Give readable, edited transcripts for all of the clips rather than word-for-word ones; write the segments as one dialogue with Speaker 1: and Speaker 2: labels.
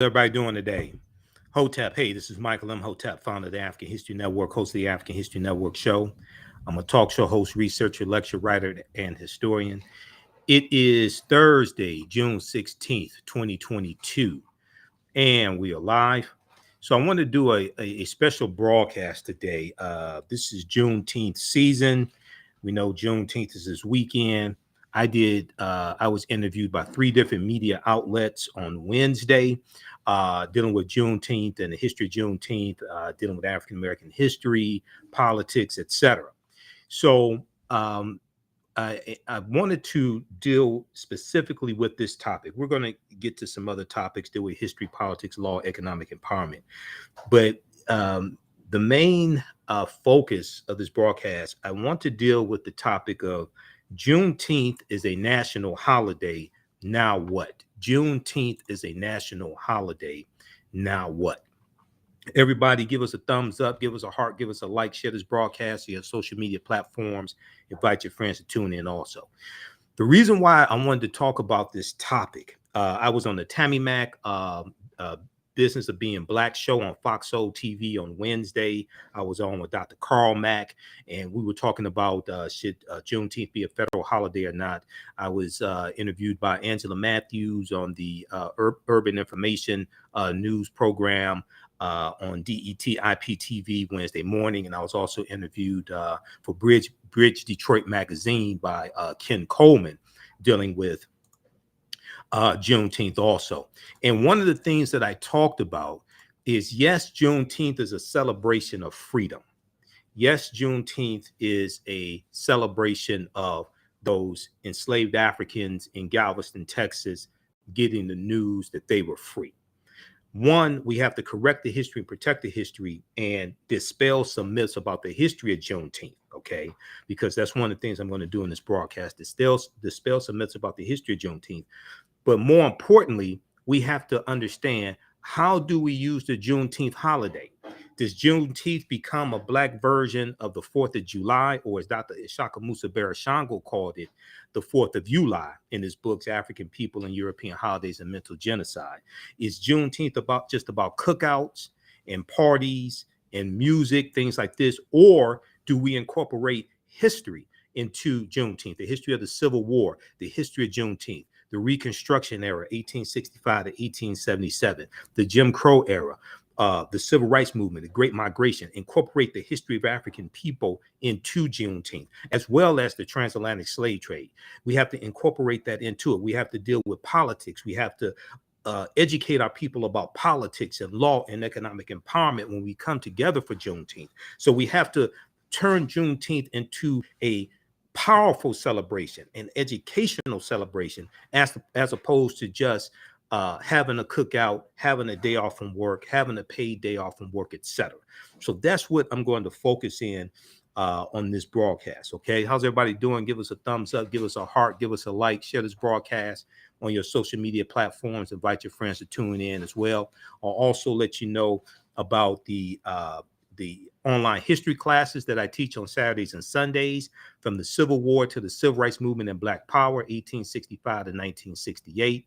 Speaker 1: Everybody doing today? Hotep, hey, this is Michael Imhotep, founder of the African History Network, host of the African History Network show. I'm a talk show host, researcher, lecturer, writer, and historian. It is Thursday, June 16th, 2022, and we are live. So I want to do a special broadcast today. This is Juneteenth season. We know Juneteenth is this weekend. I was interviewed by three different media outlets on Wednesday, dealing with Juneteenth and the history of Juneteenth, dealing with African American history, politics, etc. So I wanted to deal specifically with this topic. We're going to get to some other topics, deal with history, politics, law, economic empowerment. But the main focus of this broadcast, I want to deal with the topic of Juneteenth is a national holiday. Now what? Juneteenth is a national holiday. Now what? Everybody give us a thumbs up, give us a heart, give us a like, share this broadcast to your social media platforms, invite your friends to tune in also. The reason why I wanted to talk about this topic, I was on the Tammy Mack Business of Being Black show on Fox Soul TV on Wednesday. I was on with Dr. Carl Mack, and we were talking about should Juneteenth be a federal holiday or not. I was interviewed by Angela Matthews on the Urban Information news program on DET IPTV Wednesday morning, and I was also interviewed for Bridge Detroit Magazine by Ken Coleman, dealing with Juneteenth also. And one of the things that I talked about is, yes, Juneteenth is a celebration of freedom. Yes, Juneteenth is a celebration of those enslaved Africans in Galveston, Texas, getting the news that they were free. One, we have to correct the history and protect the history and dispel some myths about the history of Juneteenth, okay? Because that's one of the things I'm going to do in this broadcast, dispel some myths about the history of Juneteenth. But more importantly, we have to understand, how do we use the Juneteenth holiday? Does Juneteenth become a Black version of the 4th of July, or as Dr. Ishaka Musa Barashango called it, the 4th of July in his books, African People and European Holidays and Mental Genocide? Is Juneteenth just about cookouts and parties and music, things like this? Or do we incorporate history into Juneteenth, the history of the Civil War, the history of Juneteenth, the Reconstruction Era, 1865 to 1877, the Jim Crow era, the Civil Rights Movement, the Great Migration, incorporate the history of African people into Juneteenth, as well as the transatlantic slave trade. We have to incorporate that into it. We have to deal with politics. We have to educate our people about politics and law and economic empowerment when we come together for Juneteenth. So we have to turn Juneteenth into a powerful celebration, an educational celebration, as opposed to just having a cookout, having a day off from work, having a paid day off from work, etc. So that's what I'm going to focus in on this broadcast. Okay, how's everybody doing? Give us a thumbs up, give us a heart, give us a like, share this broadcast on your social media platforms, invite your friends to tune in as well. I'll also let you know about the online history classes that I teach on Saturdays and Sundays, from the Civil War to the Civil Rights Movement and Black Power, 1865 to 1968,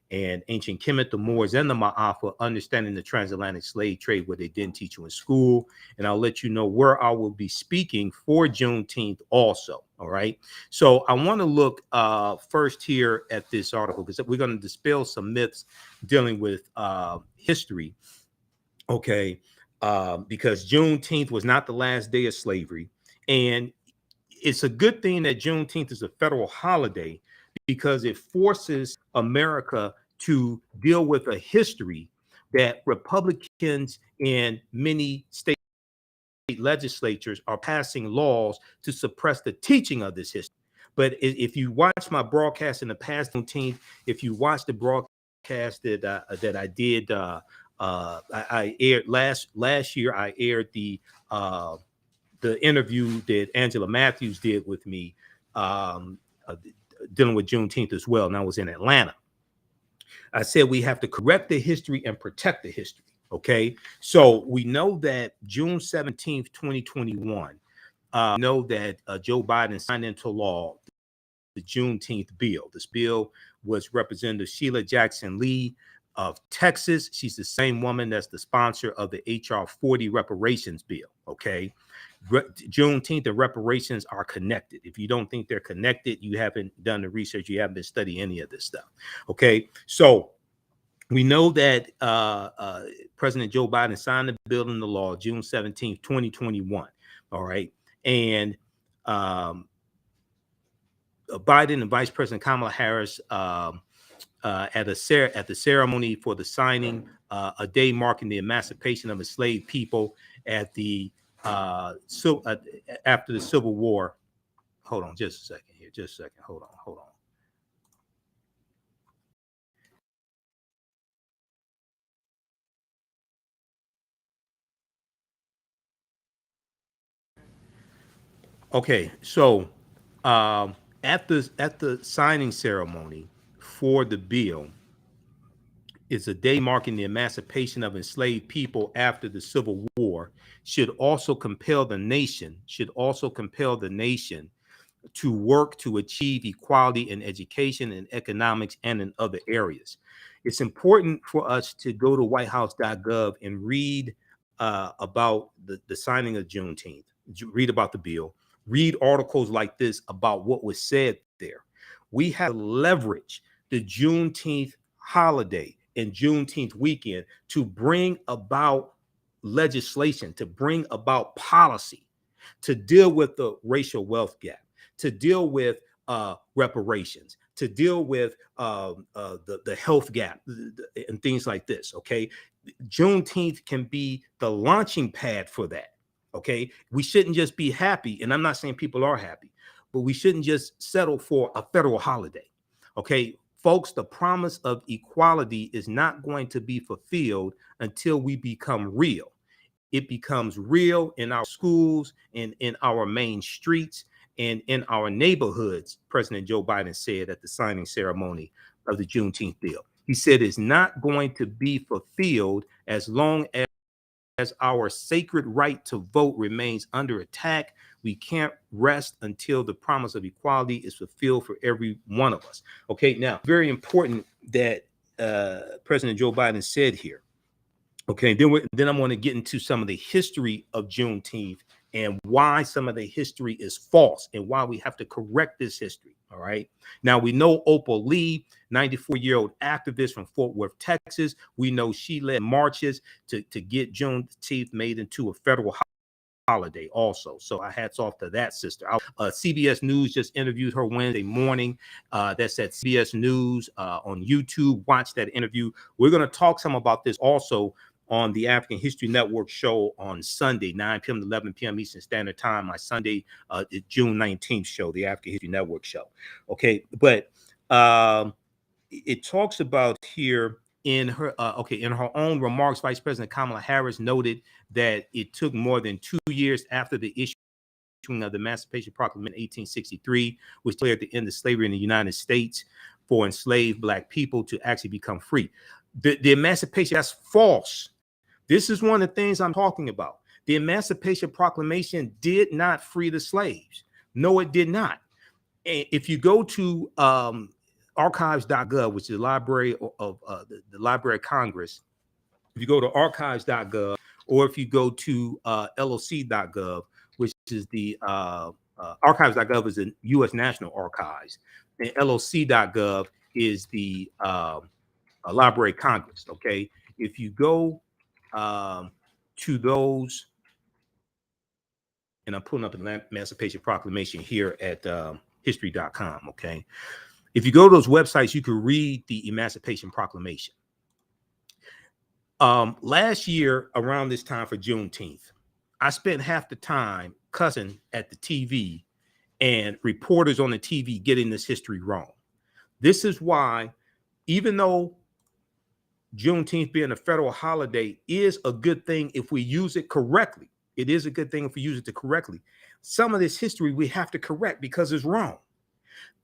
Speaker 1: and Ancient Kemet, the Moors, and the Ma'afa, understanding the transatlantic slave trade, where they didn't teach you in school. And I'll let you know where I will be speaking for Juneteenth also. All right. So I want to look first here at this article, because we're going to dispel some myths dealing with history. Okay. Because Juneteenth was not the last day of slavery. And it's a good thing that Juneteenth is a federal holiday, because it forces America to deal with a history that Republicans in many state legislatures are passing laws to suppress the teaching of this history. But if you watch my broadcast in the past, Juneteenth, if you watch the broadcast that I did, I aired last year. I aired the interview that Angela Matthews did with me, dealing with Juneteenth as well. And I was in Atlanta. I said we have to correct the history and protect the history. Okay, so we know that June 17th, 2021, know that Joe Biden signed into law the Juneteenth bill. This bill was Representative Sheila Jackson Lee of Texas. She's the same woman that's the sponsor of the HR 40 reparations bill. Okay. Juneteenth and reparations are connected. If you don't think they're connected, you haven't done the research, you haven't been studying any of this stuff. Okay. So we know that President Joe Biden signed the bill into law June 17th, 2021. All right. And Biden and Vice President Kamala Harris at the ceremony for the signing, a day marking the emancipation of enslaved people at the after the Civil War. Hold on, just a second here. Just a second. Hold on. Okay, so at the signing ceremony for the bill, it's a day marking the emancipation of enslaved people after the Civil War, should also compel the nation to work to achieve equality in education and economics and in other areas. It's important for us to go to whitehouse.gov and read about the signing of Juneteenth, read about the bill, read articles like this about what was said there. We have to leverage the Juneteenth holiday and Juneteenth weekend to bring about legislation, to bring about policy, to deal with the racial wealth gap, to deal with reparations, to deal with the health gap and things like this. Okay. Juneteenth can be the launching pad for that. Okay. We shouldn't just be happy. And I'm not saying people are happy, but we shouldn't just settle for a federal holiday. Okay. Folks, the promise of equality is not going to be fulfilled until we become real. It becomes real in our schools and in our main streets and in our neighborhoods, President Joe Biden said at the signing ceremony of the Juneteenth bill. He said it's not going to be fulfilled as long as our sacred right to vote remains under attack. We can't rest until the promise of equality is fulfilled for every one of us. Okay, now, very important that President Joe Biden said here. Okay, then I'm going to get into some of the history of Juneteenth and why some of the history is false and why we have to correct this history. All right. Now, we know Opal Lee, 94-year-old activist from Fort Worth, Texas. We know she led marches to get Juneteenth made into a federal holiday also. So hats off to that sister. CBS News just interviewed her Wednesday morning. That's at CBS News on YouTube. Watch that interview. We're going to talk some about this also on the African History Network show on Sunday, 9 p.m. to 11 p.m. Eastern Standard Time, my Sunday, June 19th show, the African History Network show. Okay, but it talks about here in her, in her own remarks, Vice President Kamala Harris noted that it took more than 2 years after the issuing of the Emancipation Proclamation in 1863, which declared the end of slavery in the United States, for enslaved Black people to actually become free. The emancipation, that's false. This is one of the things I'm talking about. The Emancipation Proclamation did not free the slaves. No, it did not. If you go to archives.gov, which is the Library of the Library of Congress, if you go to archives.gov, or if you go to loc.gov, which is the archives.gov is the U.S. National Archives, and loc.gov is the Library of Congress. Okay, if you go to those, and I'm pulling up the Emancipation Proclamation here at history.com. Okay, if you go to those websites, you can read the Emancipation Proclamation. Last year around this time for Juneteenth, I spent half the time cussing at the TV and reporters on the TV getting this history wrong. This is why, even though Juneteenth being a federal holiday is a good thing if we use it correctly, it is a good thing if we use it correctly. Some of this history we have to correct because it's wrong.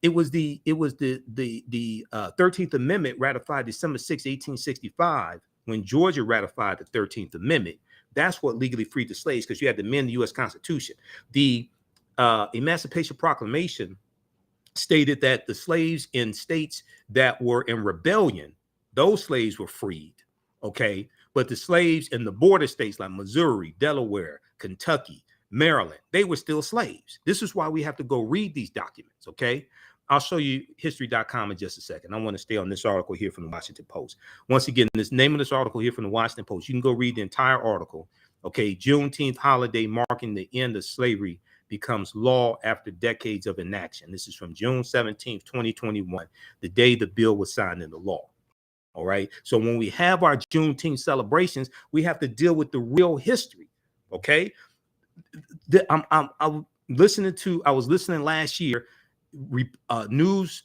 Speaker 1: It was the 13th Amendment ratified December 6, 1865. When Georgia ratified the 13th Amendment, that's what legally freed the slaves, because you had to amend the U.S. Constitution. The Emancipation Proclamation stated that the slaves in states that were in rebellion Those slaves were freed, okay? But the slaves in the border states like Missouri, Delaware, Kentucky, Maryland, they were still slaves. This is why we have to go read these documents, okay? I'll show you history.com in just a second. I want to stay on this article here from the Washington Post. Once again, this name of this article here from the Washington Post, you can go read the entire article, okay? Juneteenth holiday marking the end of slavery becomes law after decades of inaction. This is from June 17th, 2021, the day the bill was signed into law. All right. So when we have our Juneteenth celebrations, we have to deal with the real history. Okay. I was listening last year, news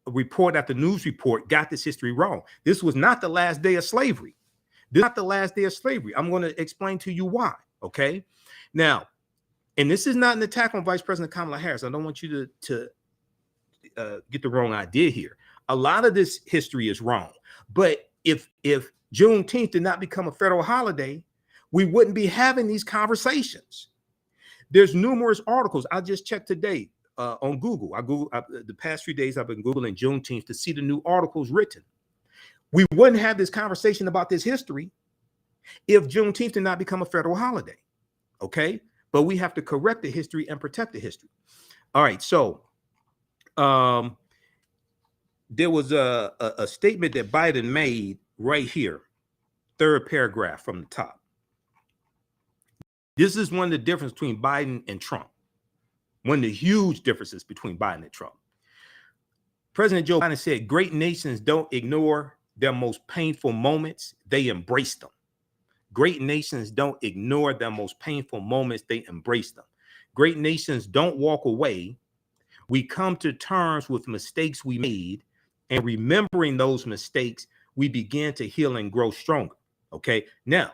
Speaker 1: report after news report got this history wrong. This was not the last day of slavery. This is not the last day of slavery. I'm going to explain to you why. Okay. Now, and this is not an attack on Vice President Kamala Harris. I don't want you to get the wrong idea here. A lot of this history is wrong. But if Juneteenth did not become a federal holiday, we wouldn't be having these conversations. There's numerous articles. I just checked today on Google. The past few days I've been Googling Juneteenth to see the new articles written. We wouldn't have this conversation about this history if Juneteenth did not become a federal holiday. Okay? But we have to correct the history and protect the history. All right. So there was a statement that Biden made right here, third paragraph from the top. This is one of the differences between Biden and Trump. One of the huge differences between Biden and Trump. President Joe Biden said, great nations don't ignore their most painful moments, they embrace them. Great nations don't ignore their most painful moments, they embrace them. Great nations don't walk away. We come to terms with mistakes we made, and remembering those mistakes, we begin to heal and grow stronger. Okay. Now,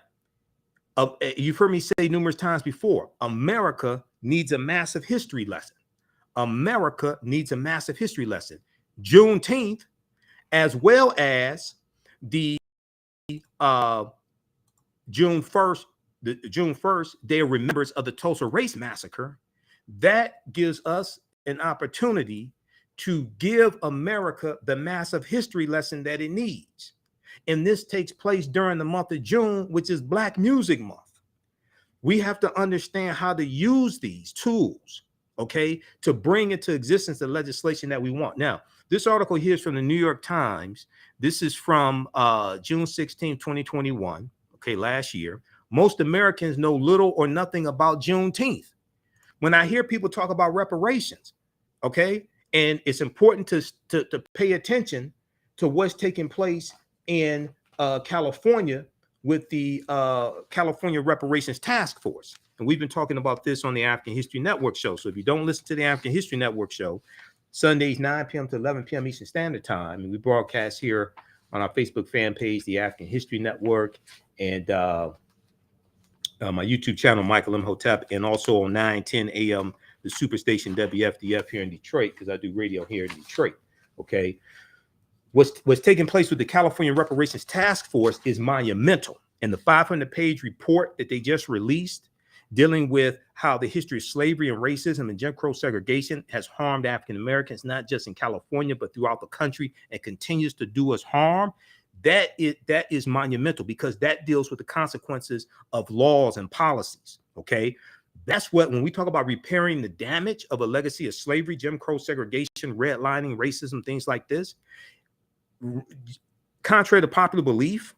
Speaker 1: you've heard me say numerous times before, America needs a massive history lesson. America needs a massive history lesson. Juneteenth, as well as the June 1st Day of Remembrance of the Tulsa Race Massacre, that gives us an opportunity to give America the massive history lesson that it needs. And this takes place during the month of June, which is Black Music Month. We have to understand how to use these tools, okay, to bring into existence the legislation that we want. Now, this article here is from the New York Times. This is from June 16, 2021, okay, last year. Most Americans know little or nothing about Juneteenth. When I hear people talk about reparations, okay, and it's important to pay attention to what's taking place in California with the California Reparations Task Force. And we've been talking about this on the African History Network show. So if you don't listen to the African History Network show, Sundays, 9 p.m. to 11 p.m. Eastern Standard Time, and we broadcast here on our Facebook fan page, the African History Network, and my YouTube channel, Michael Imhotep, and also on 9:10 a.m. the Superstation WFDF here in Detroit, because I do radio here in Detroit. Okay. What's taking place with the California Reparations Task Force is monumental. And the 500-page report that they just released, dealing with how the history of slavery and racism and Jim Crow segregation has harmed African Americans, not just in California, but throughout the country, and continues to do us harm. That is monumental, because that deals with the consequences of laws and policies. Okay. That's what, when we talk about repairing the damage of a legacy of slavery, Jim Crow segregation, redlining, racism, things like this, contrary to popular belief,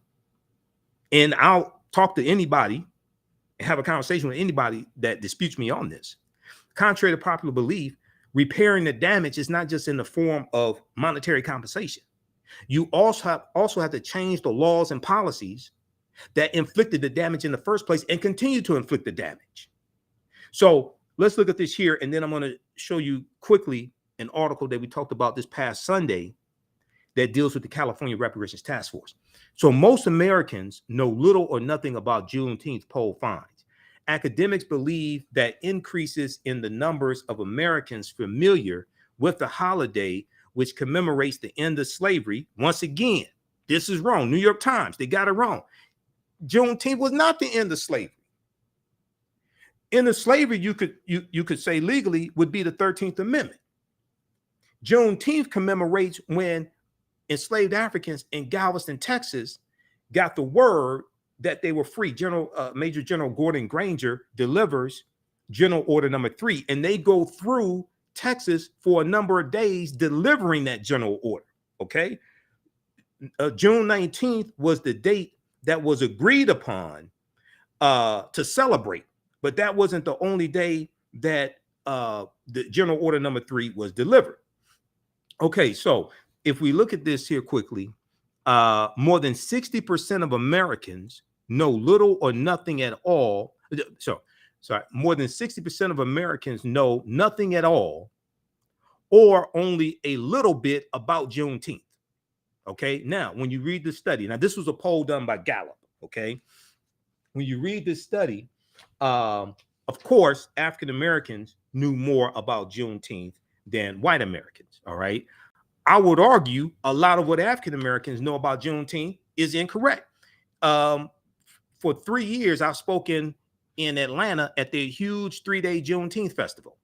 Speaker 1: and I'll talk to anybody and have a conversation with anybody that disputes me on this. Contrary to popular belief, repairing the damage is not just in the form of monetary compensation. You also have to change the laws and policies that inflicted the damage in the first place and continue to inflict the damage. So let's look at this here, and then I'm going to show you quickly an article that we talked about this past Sunday that deals with the California Reparations Task Force. So most Americans know little or nothing about Juneteenth, poll finds. Academics believe that increases in the numbers of Americans familiar with the holiday, which commemorates the end of slavery. Once again, this is wrong. New York Times, they got it wrong. Juneteenth was not the end of slavery. End of slavery, you could say legally, would be the 13th Amendment. Juneteenth commemorates when enslaved Africans in Galveston, Texas, got the word that they were free. Major General Gordon Granger delivers General Order Number 3, and they go through Texas for a number of days delivering that general order. Okay, June 19th was the date that was agreed upon to celebrate, but that wasn't the only day that the General Order Number 3 was delivered. Okay, so if we look at this here quickly, more than 60% of Americans know little or nothing at all. More than 60% of Americans know nothing at all or only a little bit about Juneteenth. Okay, now when you read the study, now this was a poll done by Gallup. Okay, when you read this study, of course, African Americans knew more about Juneteenth than white Americans. All right, I would argue a lot of what African Americans know about Juneteenth is incorrect. For 3 years, I've spoken in Atlanta at the huge 3-day Juneteenth festival,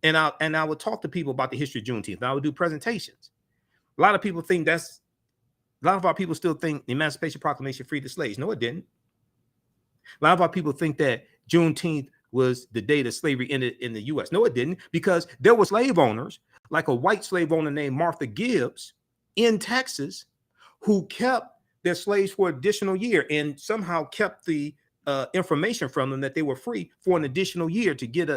Speaker 1: and I would talk to people about the history of Juneteenth. I would do presentations. A lot of people think a lot of our people still think the Emancipation Proclamation freed the slaves. No, it didn't. A lot of our people think that Juneteenth was the day that slavery ended in the U.S. No, it didn't, because there were slave owners, like a white slave owner named Martha Gibbs in Texas, who kept their slaves for an additional year and somehow kept the information from them that they were free for an additional year to get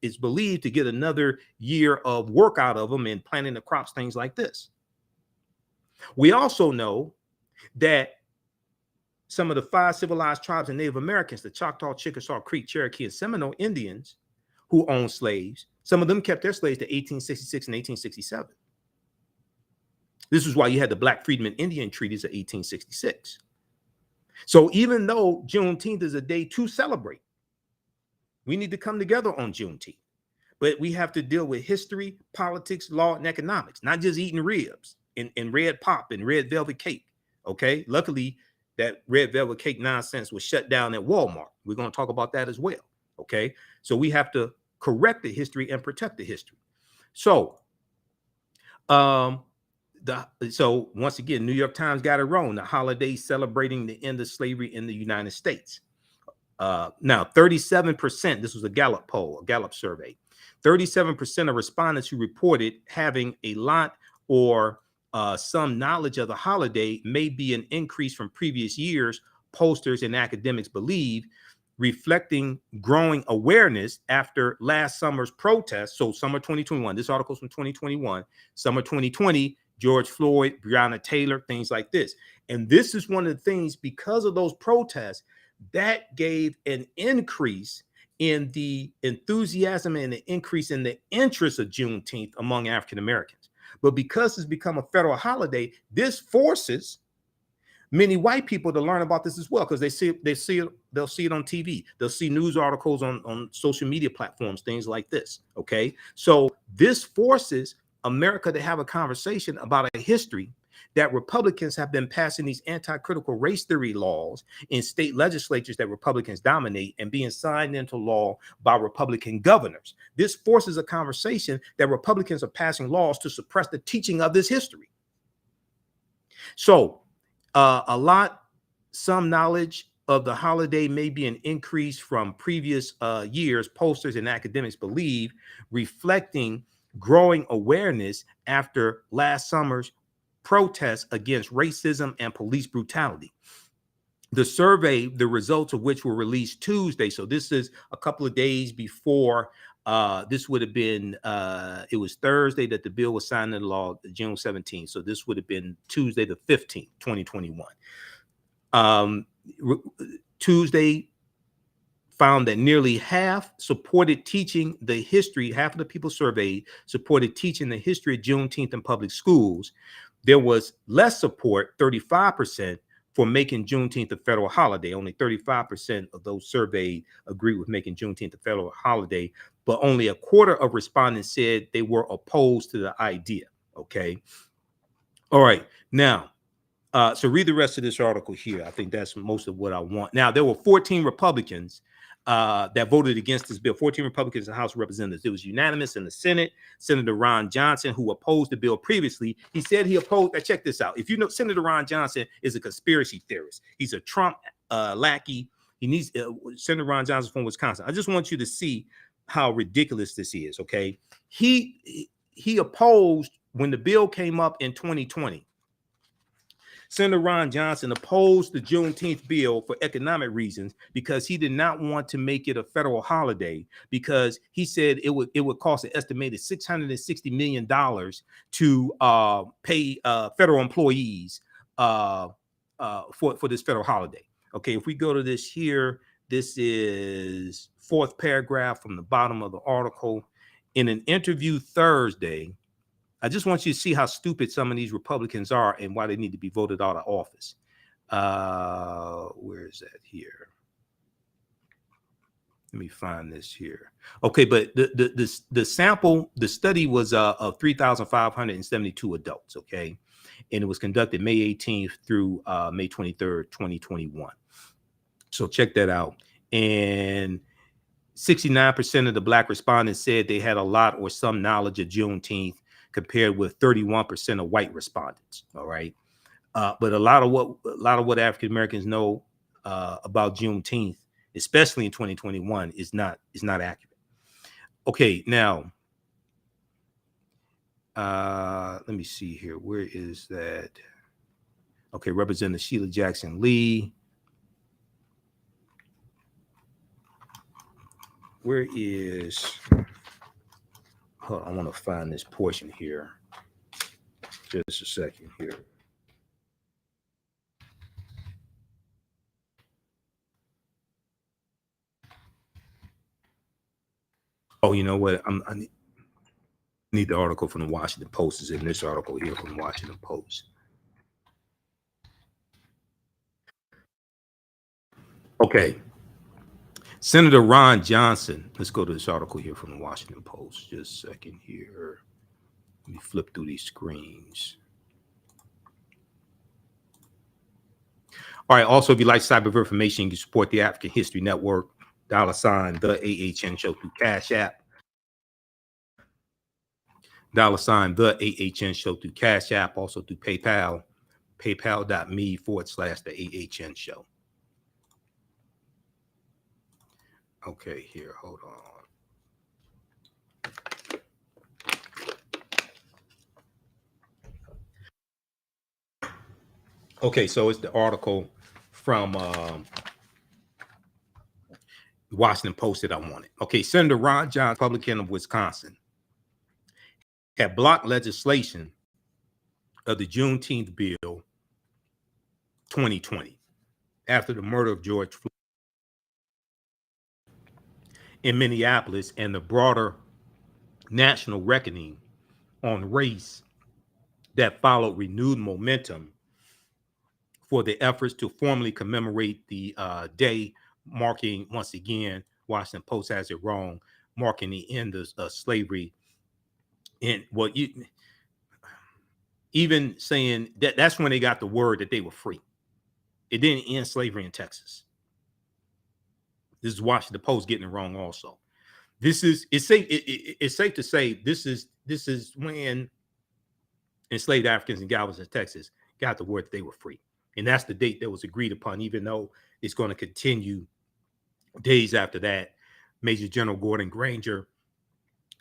Speaker 1: it's believed to get another year of work out of them and planting the crops, things like this. We also know that some of the 5 civilized tribes of Native Americans, the Choctaw, Chickasaw, Creek, Cherokee, and Seminole Indians who owned slaves, some of them kept their slaves to 1866 and 1867. This is why you had the Black Freedmen Indian treaties of 1866. So even though Juneteenth is a day to celebrate, we need to come together on Juneteenth. But we have to deal with history, politics, law, and economics, not just eating ribs and red pop and red velvet cake. Okay, luckily that red velvet cake nonsense was shut down at Walmart. We're going to talk about that as well. Okay, so we have to correct the history and protect the history. So so once again, New York Times got it wrong. The holiday celebrating the end of slavery in the United States. Now, 37%, this was a Gallup poll, a Gallup survey. 37% of respondents who reported having a lot or some knowledge of the holiday may be an increase from previous years, pollsters and academics believe, reflecting growing awareness after last summer's protests. So summer 2021, this article's from 2021, summer 2020, George Floyd, Breonna Taylor, things like this. And this is one of the things, because of those protests, that gave an increase in the enthusiasm and the increase in the interest of Juneteenth among African Americans. But because it's become a federal holiday, this forces many white people to learn about this as well, because they'll see it on TV. They'll see news articles on social media platforms, things like this. Okay, so this forces America to have a conversation about a history that Republicans have been passing these anti-critical race theory laws in state legislatures that Republicans dominate and being signed into law by Republican governors. This forces a conversation that Republicans are passing laws to suppress the teaching of this history. So some knowledge of the holiday may be an increase from previous years, pollsters and academics believe, reflecting growing awareness after last summer's protests against racism and police brutality. The survey, the results of which were released Tuesday, so this is a couple of days before, this would have been, it was Thursday that the bill was signed into law, June 17th. So this would have been Tuesday the 15th, 2021. Tuesday found that nearly half supported teaching the history, half of the people surveyed supported teaching the history of Juneteenth in public schools. There was less support, 35%, for making Juneteenth a federal holiday. Only 35% of those surveyed agreed with making Juneteenth a federal holiday, but only a quarter of respondents said they were opposed to the idea. Okay. All right. Now, So read the rest of this article here. I think that's most of what I want. Now, there were 14 Republicans that voted against this bill, 14 Republicans in the House of Representatives. It was unanimous in the Senate. Senator Ron Johnson, who opposed the bill previously, he said he opposed. Now, check this out. If you know, Senator Ron Johnson is a conspiracy theorist. He's a Trump lackey. He needs Senator Ron Johnson from Wisconsin. I just want you to see how ridiculous this is. Okay, he opposed when the bill came up in 2020. Senator Ron Johnson opposed the Juneteenth bill for economic reasons because he did not want to make it a federal holiday, because he said it would cost an estimated $660 million to pay federal employees for this federal holiday. Okay, if we go to this here, this is fourth paragraph from the bottom of the article. In an interview Thursday, I just want you to see how stupid some of these Republicans are and why they need to be voted out of office. Where is that here? Let me find this here. Okay, but the sample, the study was of 3,572 adults, okay? And it was conducted May 18th through May 23rd, 2021. So check that out. And 69% of the Black respondents said they had a lot or some knowledge of Juneteenth, compared with 31% of white respondents. All right. But a lot of what African Americans know about Juneteenth, especially in 2021, is not accurate. Okay, now let me see here. Where is that? Okay, Representative Sheila Jackson Lee. Where is? Hold on, I want to find this portion here. Just a second here. Oh, you know what? I need the article from the Washington Post. Is in this article here from the Washington Post. Okay. Senator Ron Johnson. Let's go to this article here from the Washington Post. Just a second here. Let me flip through these screens. All right. Also, if you like cyber information, you can support the African History Network, $, TheAHNShow through Cash App. $, TheAHNShow through Cash App, also through PayPal, paypal.me/TheAHNShow. Okay, here, hold on. Okay, so it's the article from the Washington Post that I wanted. Okay, Senator Ron Johnson, Republican of Wisconsin, had blocked legislation of the Juneteenth bill 2020 after the murder of George Floyd in Minneapolis and the broader national reckoning on race that followed renewed momentum for the efforts to formally commemorate the day, marking, once again, Washington Post has it wrong, marking the end of slavery. And what you even saying that's when they got the word that they were free. It didn't end slavery in Texas. This is Washington Post getting it wrong also. It's safe to say this is when enslaved Africans in Galveston, Texas, got the word that they were free. And that's the date that was agreed upon, even though it's going to continue days after that. Major General Gordon Granger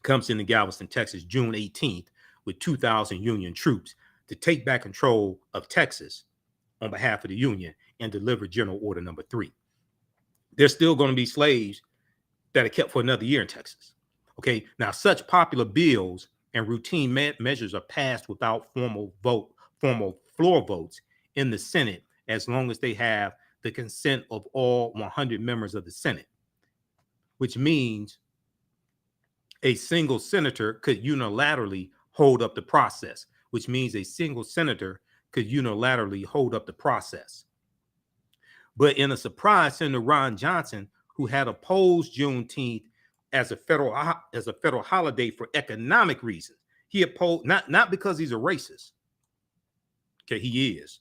Speaker 1: comes into Galveston, Texas, June 18th, with 2,000 Union troops to take back control of Texas on behalf of the Union and deliver General Order Number 3. There's still going to be slaves that are kept for another year in Texas. Okay, now such popular bills and routine measures are passed without formal floor votes in the Senate, as long as they have the consent of all 100 members of the Senate, which means a single senator could unilaterally hold up the process, which means a single senator could unilaterally hold up the process. But in a surprise, Senator Ron Johnson, who had opposed Juneteenth as a federal holiday for economic reasons, he opposed not because he's a racist. Okay, he is,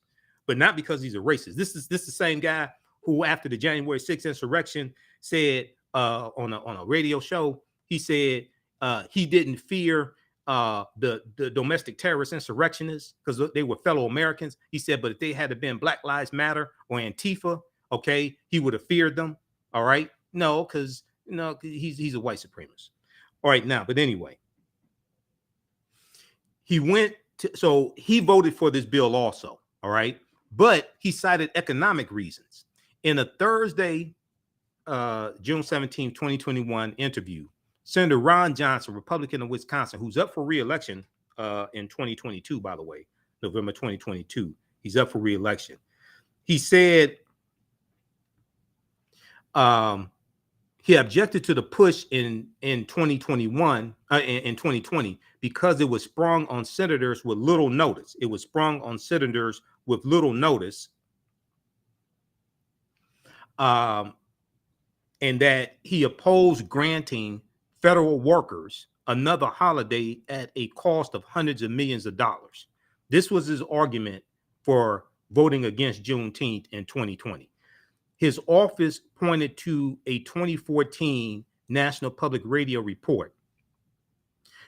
Speaker 1: but not because he's a racist. This is the same guy who, after the January 6th insurrection, said on a radio show, he said he didn't fear the domestic terrorist insurrectionists because they were fellow Americans. He said, but if they had been Black Lives Matter or Antifa, okay, he would have feared them. All right, no, because he's a white supremacist. All right, now, but anyway, he voted for this bill also. All right, but he cited economic reasons in a Thursday, June 17, 2021 interview. Senator Ron Johnson, Republican of Wisconsin, who's up for re-election in 2022, by the way, November 2022. He's up for re-election. He said he objected to the push in 2021, in 2020, because it was sprung on senators with little notice. It was sprung on senators with little notice. And that he opposed granting federal workers another holiday at a cost of hundreds of millions of dollars. This was his argument for voting against Juneteenth in 2020. His office pointed to a 2014 National Public Radio report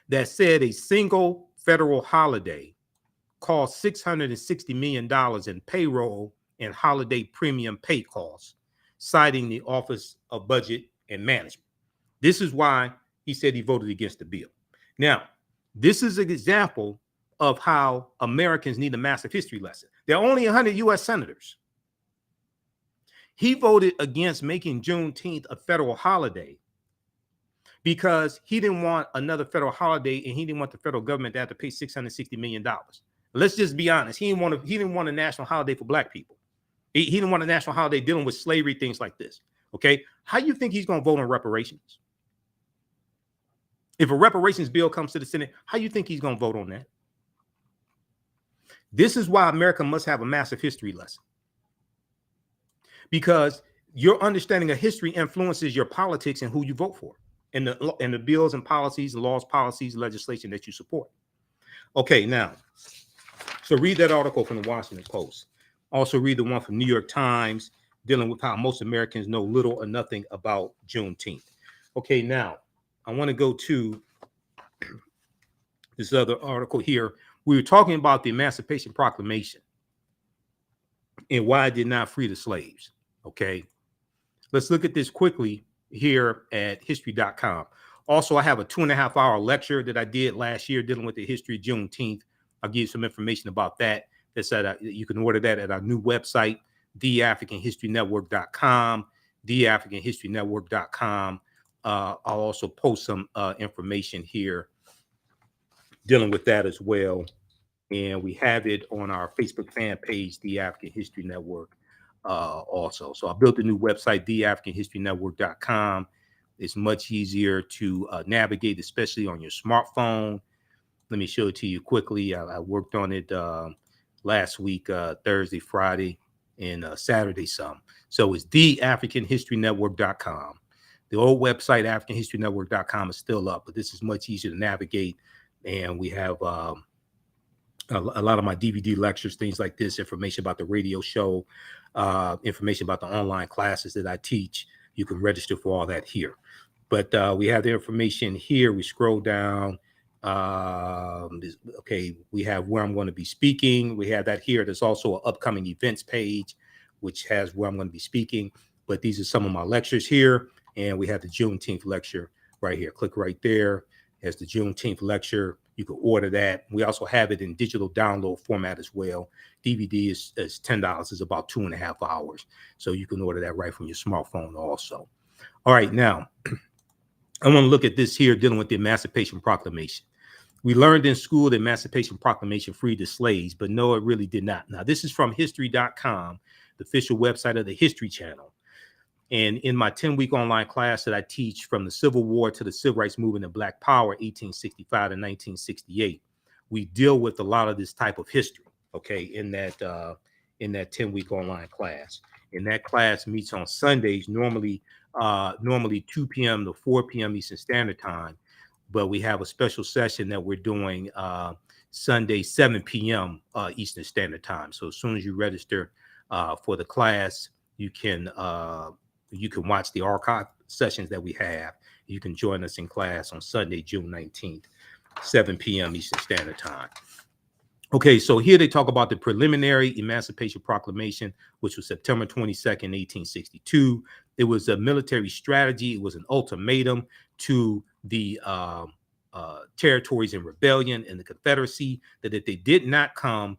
Speaker 1: that said a single federal holiday cost $660 million in payroll and holiday premium pay costs, citing the Office of Budget and Management. This is why he said he voted against the bill. Now, this is an example of how Americans need a massive history lesson. There are only 100 U.S. senators. He voted against making Juneteenth a federal holiday because he didn't want another federal holiday, and he didn't want the federal government to have to pay $660 million. Let's just be honest. He didn't want a national holiday for Black people. He didn't want a national holiday dealing with slavery, things like this. Okay, how do you think he's going to vote on reparations? If a reparations bill comes to the Senate, how do you think he's going to vote on that? This is why America must have a massive history lesson, because your understanding of history influences your politics and who you vote for, and the bills and policies, laws, policies, legislation that you support. Okay, now, so read that article from the Washington Post. Also read the one from New York Times dealing with how most Americans know little or nothing about Juneteenth. Okay, now I want to go to this other article here. We were talking about the Emancipation Proclamation and why it did not free the slaves. Okay, let's look at this quickly here at history.com. Also, I have a 2.5-hour lecture that I did last year dealing with the history of Juneteenth. I'll give you some information about that. That's you can order that at our new website, TheAHNShow.com, TheAHNShow.com. I'll also post some information here dealing with that as well. And we have it on our Facebook fan page, The African History Network, also. So I built a new website, TheAFricanHistoryNetwork.com. It's much easier to navigate, especially on your smartphone. Let me show it to you quickly. I worked on it last week, Thursday, Friday, and Saturday some. So it's TheAfricanHistoryNetwork.com. The old website, AfricanHistoryNetwork.com, is still up, but this is much easier to navigate. And we have a lot of my DVD lectures, things like this, information about the radio show, information about the online classes that I teach. You can register for all that here. But we have the information here. We scroll down. Okay, we have where I'm going to be speaking. We have that here. There's also an upcoming events page, which has where I'm going to be speaking. But these are some of my lectures here. And we have the Juneteenth lecture right here. Click right there. There's the Juneteenth lecture. You can order that. We also have it in digital download format as well. DVD is $10. It's about 2.5 hours. So you can order that right from your smartphone also. All right, now, I want to look at this here dealing with the Emancipation Proclamation. We learned in school the Emancipation Proclamation freed the slaves, but no, it really did not. Now, this is from history.com, the official website of the History Channel. And in my 10-week online class that I teach from the Civil War to the Civil Rights Movement and Black Power, 1865 to 1968, we deal with a lot of this type of history, okay, in that 10-week online class. And that class meets on Sundays, normally 2 p.m. to 4 p.m. Eastern Standard Time. But we have a special session that we're doing Sunday, 7 p.m. Eastern Standard Time. So as soon as you register for the class, you can watch the archive sessions that we have. You can join us in class on Sunday, June 19th, 7 p.m. Eastern Standard Time. Okay, so here they talk about the preliminary Emancipation Proclamation, which was September 22nd, 1862. It was a military strategy. It was an ultimatum to the territories in rebellion and the Confederacy that if they did not come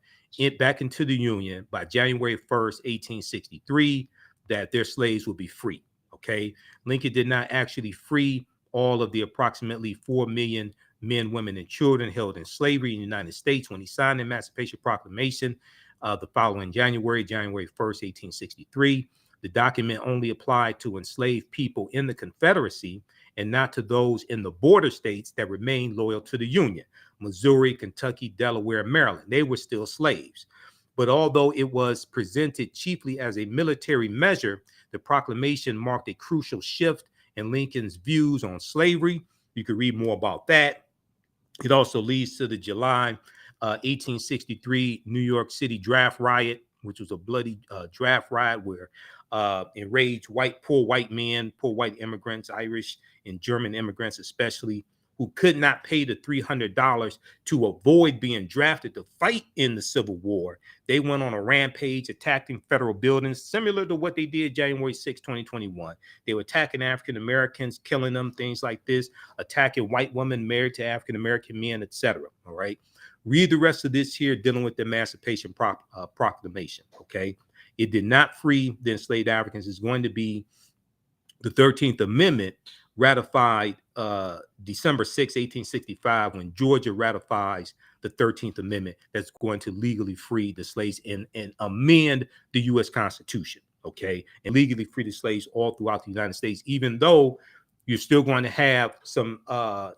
Speaker 1: back into the Union by January 1st, 1863, that their slaves would be free. Okay, Lincoln did not actually free all of the approximately 4 million men, women, and children held in slavery in the United States when he signed the Emancipation Proclamation the following January 1st, 1863. The document only applied to enslaved people in the Confederacy and not to those in the border states that remained loyal to the Union: Missouri, Kentucky, Delaware, Maryland. They were still slaves. But although it was presented chiefly as a military measure, the proclamation marked a crucial shift in Lincoln's views on slavery. You can read more about that. It also leads to the July 1863 New York City draft riot, which was a bloody draft riot where enraged poor white men, poor white immigrants, Irish and German immigrants especially, who could not pay the $300 to avoid being drafted to fight in the Civil War. They went on a rampage attacking federal buildings, similar to what they did January 6, 2021. They were attacking African Americans, killing them, things like this, attacking white women married to African American men, etc. All right. Read the rest of this here dealing with the Emancipation Proclamation. Okay. It did not free the enslaved Africans. It's going to be the 13th Amendment, ratified December 6, 1865, when Georgia ratifies the 13th Amendment, that's going to legally free the slaves and amend the U.S. Constitution, okay, and legally free the slaves all throughout the United States, even though you're still going to have some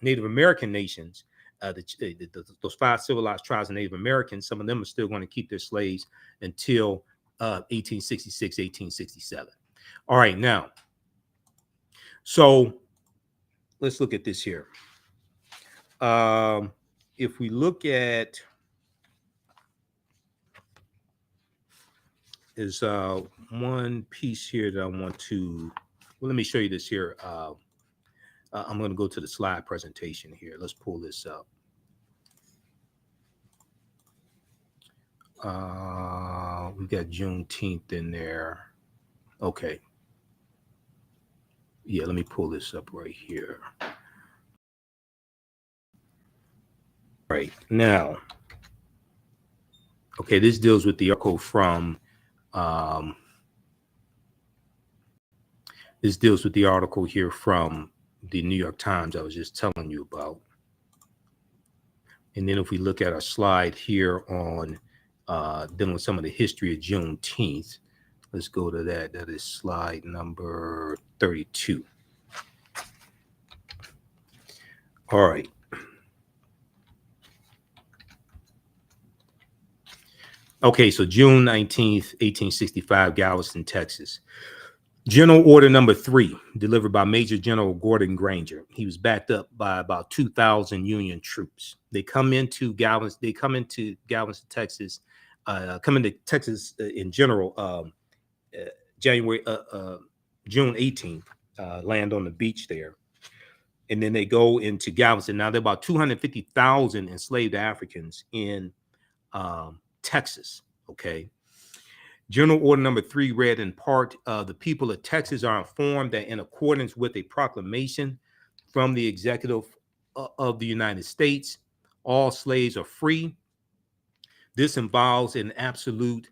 Speaker 1: Native American nations, those 5 civilized tribes of Native Americans. Some of them are still going to keep their slaves until 1866, 1867. All right, now, so let's look at this here. If we look at, is one piece here that I want to, well, let me show you this here. I'm going to go to the slide presentation here. Let's pull this up. We got Juneteenth in there. Okay. Yeah, let me pull this up right here. Right now, okay, this deals with the article from this deals with the article here from the New York Times I was just telling you about. And then if we look at our slide here on dealing with some of the history of Juneteenth, let's go to that. That is slide number 32. All right. Okay, so June 19th, 1865, Galveston, Texas. General Order Number 3, delivered by Major General Gordon Granger. He was backed up by about 2,000 Union troops. They come into Galveston, Texas, in general, June 18th, land on the beach there. And then they go into Galveston. Now there are about 250,000 enslaved Africans in Texas, okay? General Order Number 3 read in part, the people of Texas are informed that in accordance with a proclamation from the executive of the United States, all slaves are free. This involves an absolute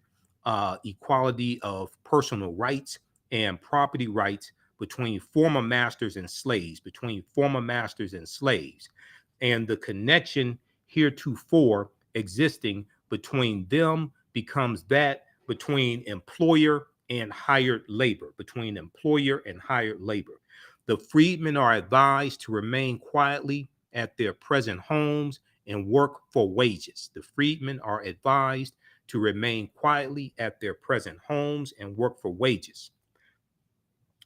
Speaker 1: equality of personal rights and property rights between former masters and slaves, and the connection heretofore existing between them becomes that between employer and hired labor, The freedmen are advised to remain quietly at their present homes and work for wages.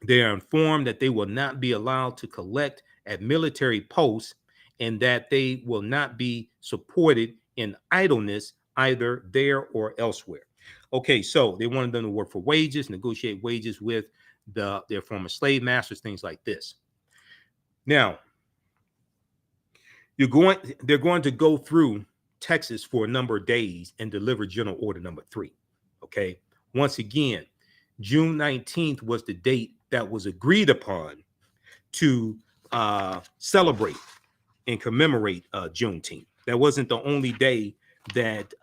Speaker 1: They are informed that they will not be allowed to collect at military posts and that they will not be supported in idleness, either there or elsewhere. Okay, so they wanted them to work for wages, negotiate wages with their former slave masters, things like this. Now, they're going to go through Texas for a number of days and deliver General Order number 3. Okay, once again, June 19th was the date that was agreed upon to celebrate and commemorate Juneteenth. That wasn't the only day that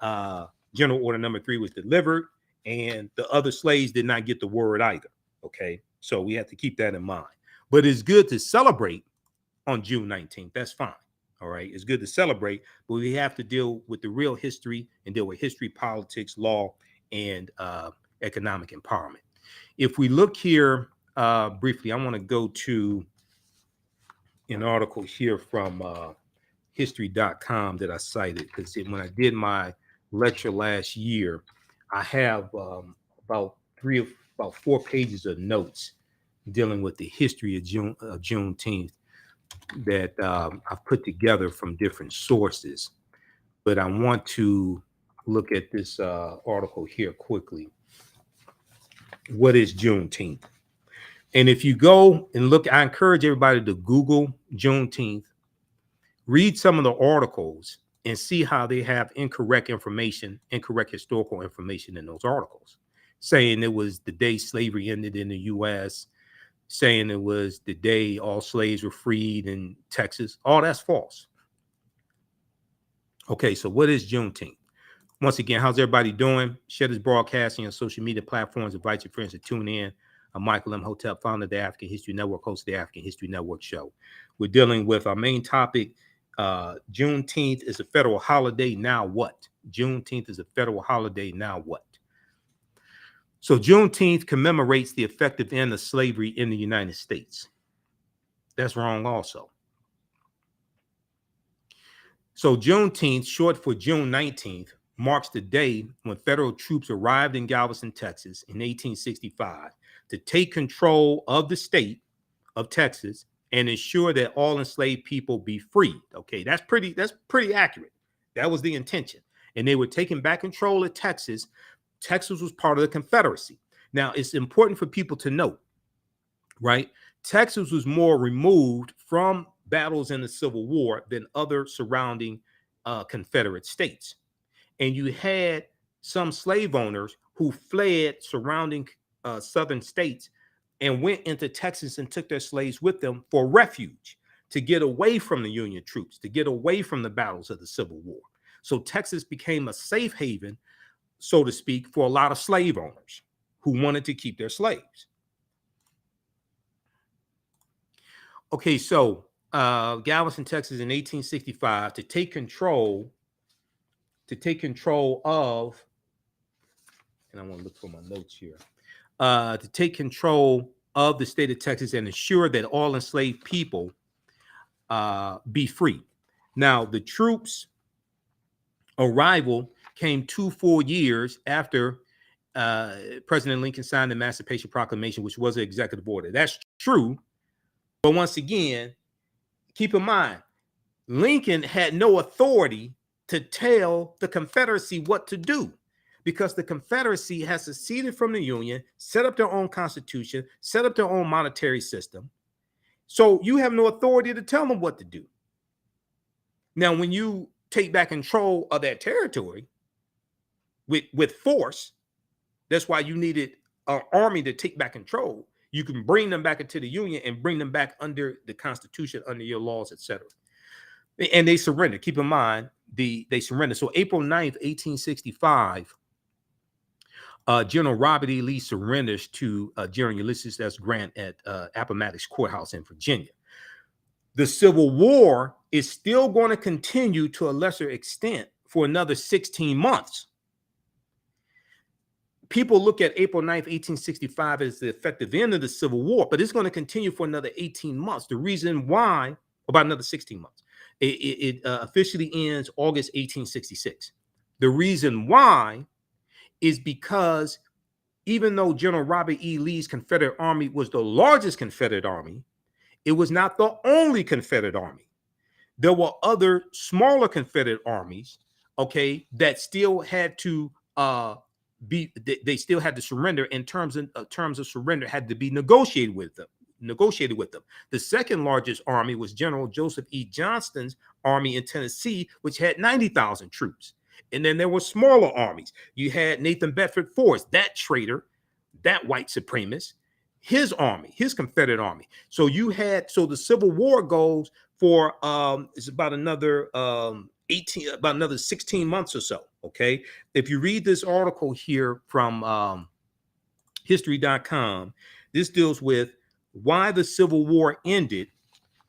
Speaker 1: General Order number 3 was delivered, and the other slaves did not get the word either. Okay, so we have to keep that in mind. But it's good to celebrate on June 19th. That's fine. All right, it's good to celebrate, but we have to deal with the real history and deal with history, politics, law, and economic empowerment. If we look here briefly, I want to go to an article here from history.com that I cited, because when I did my lecture last year, I have about 4 pages of notes dealing with the history of Juneteenth that I've put together from different sources. But I want to look at this article here quickly. What is Juneteenth? And if you go and look, I encourage everybody to Google Juneteenth, read some of the articles, and see how they have incorrect information, incorrect historical information in those articles, saying it was the day slavery ended in the U.S., saying it was the day all slaves were freed in Texas. All that's false. Okay, so what is Juneteenth? Once again, how's everybody doing? Share this broadcasting on social media platforms. Invite your friends to tune in. I'm Michael Imhotep, founder of the African History Network, host of the African History Network show. We're dealing with our main topic. Juneteenth is a federal holiday. Now what? Juneteenth is a federal holiday. Now what? So Juneteenth commemorates the effective end of slavery in the United States. That's wrong also. So Juneteenth, short for June 19th, marks the day when federal troops arrived in Galveston, Texas in 1865 to take control of the state of Texas and ensure that all enslaved people be freed. Okay, that's pretty accurate. That was the intention. And they were taking back control of Texas. Texas was part of the Confederacy. Now, it's important for people to note, right? Texas was more removed from battles in the Civil War than other surrounding Confederate states. And you had some slave owners who fled surrounding southern states and went into Texas and took their slaves with them for refuge, to get away from the Union troops, to get away from the battles of the Civil War. So Texas became a safe haven, so to speak, for a lot of slave owners who wanted to keep their slaves. Okay, so Galveston, Texas in 1865 to take control of, and I want to look for my notes here, to take control of the state of Texas and ensure that all enslaved people be free. Now, the troops' arrival came 2 full years after President Lincoln signed the Emancipation Proclamation, which was an executive order. That's true. But once again, keep in mind, Lincoln had no authority to tell the Confederacy what to do, because the Confederacy has seceded from the Union, set up their own constitution, set up their own monetary system. So you have no authority to tell them what to do. Now, when you take back control of that territory with force, that's why you needed an army to take back control. You can bring them back into the Union and bring them back under the Constitution, under your laws, etc. And they surrendered. Keep in mind, they surrendered. So April 9th, 1865, General Robert E. Lee surrenders to General Ulysses S. Grant at Appomattox Courthouse in Virginia. The Civil War is still going to continue to a lesser extent for another 16 months. People look at April 9th, 1865 as the effective end of the Civil War, but it's going to continue for another 18 months. The reason why, about another 16 months, it officially ends August 1866. The reason why is because even though General Robert E. Lee's Confederate Army was the largest Confederate army, it was not the only Confederate army. There were other smaller Confederate armies okay, that still had to they still had to surrender, in terms of surrender had to be negotiated with them. The second largest army was General Joseph E. Johnston's army in Tennessee, which had 90,000 troops. And then there were smaller armies. You had Nathan Bedford Forrest, that traitor, that white supremacist, his army, his Confederate army. So the Civil War goes for it's about another 16 months or so. Okay. If you read this article here from history.com, this deals with why the Civil War ended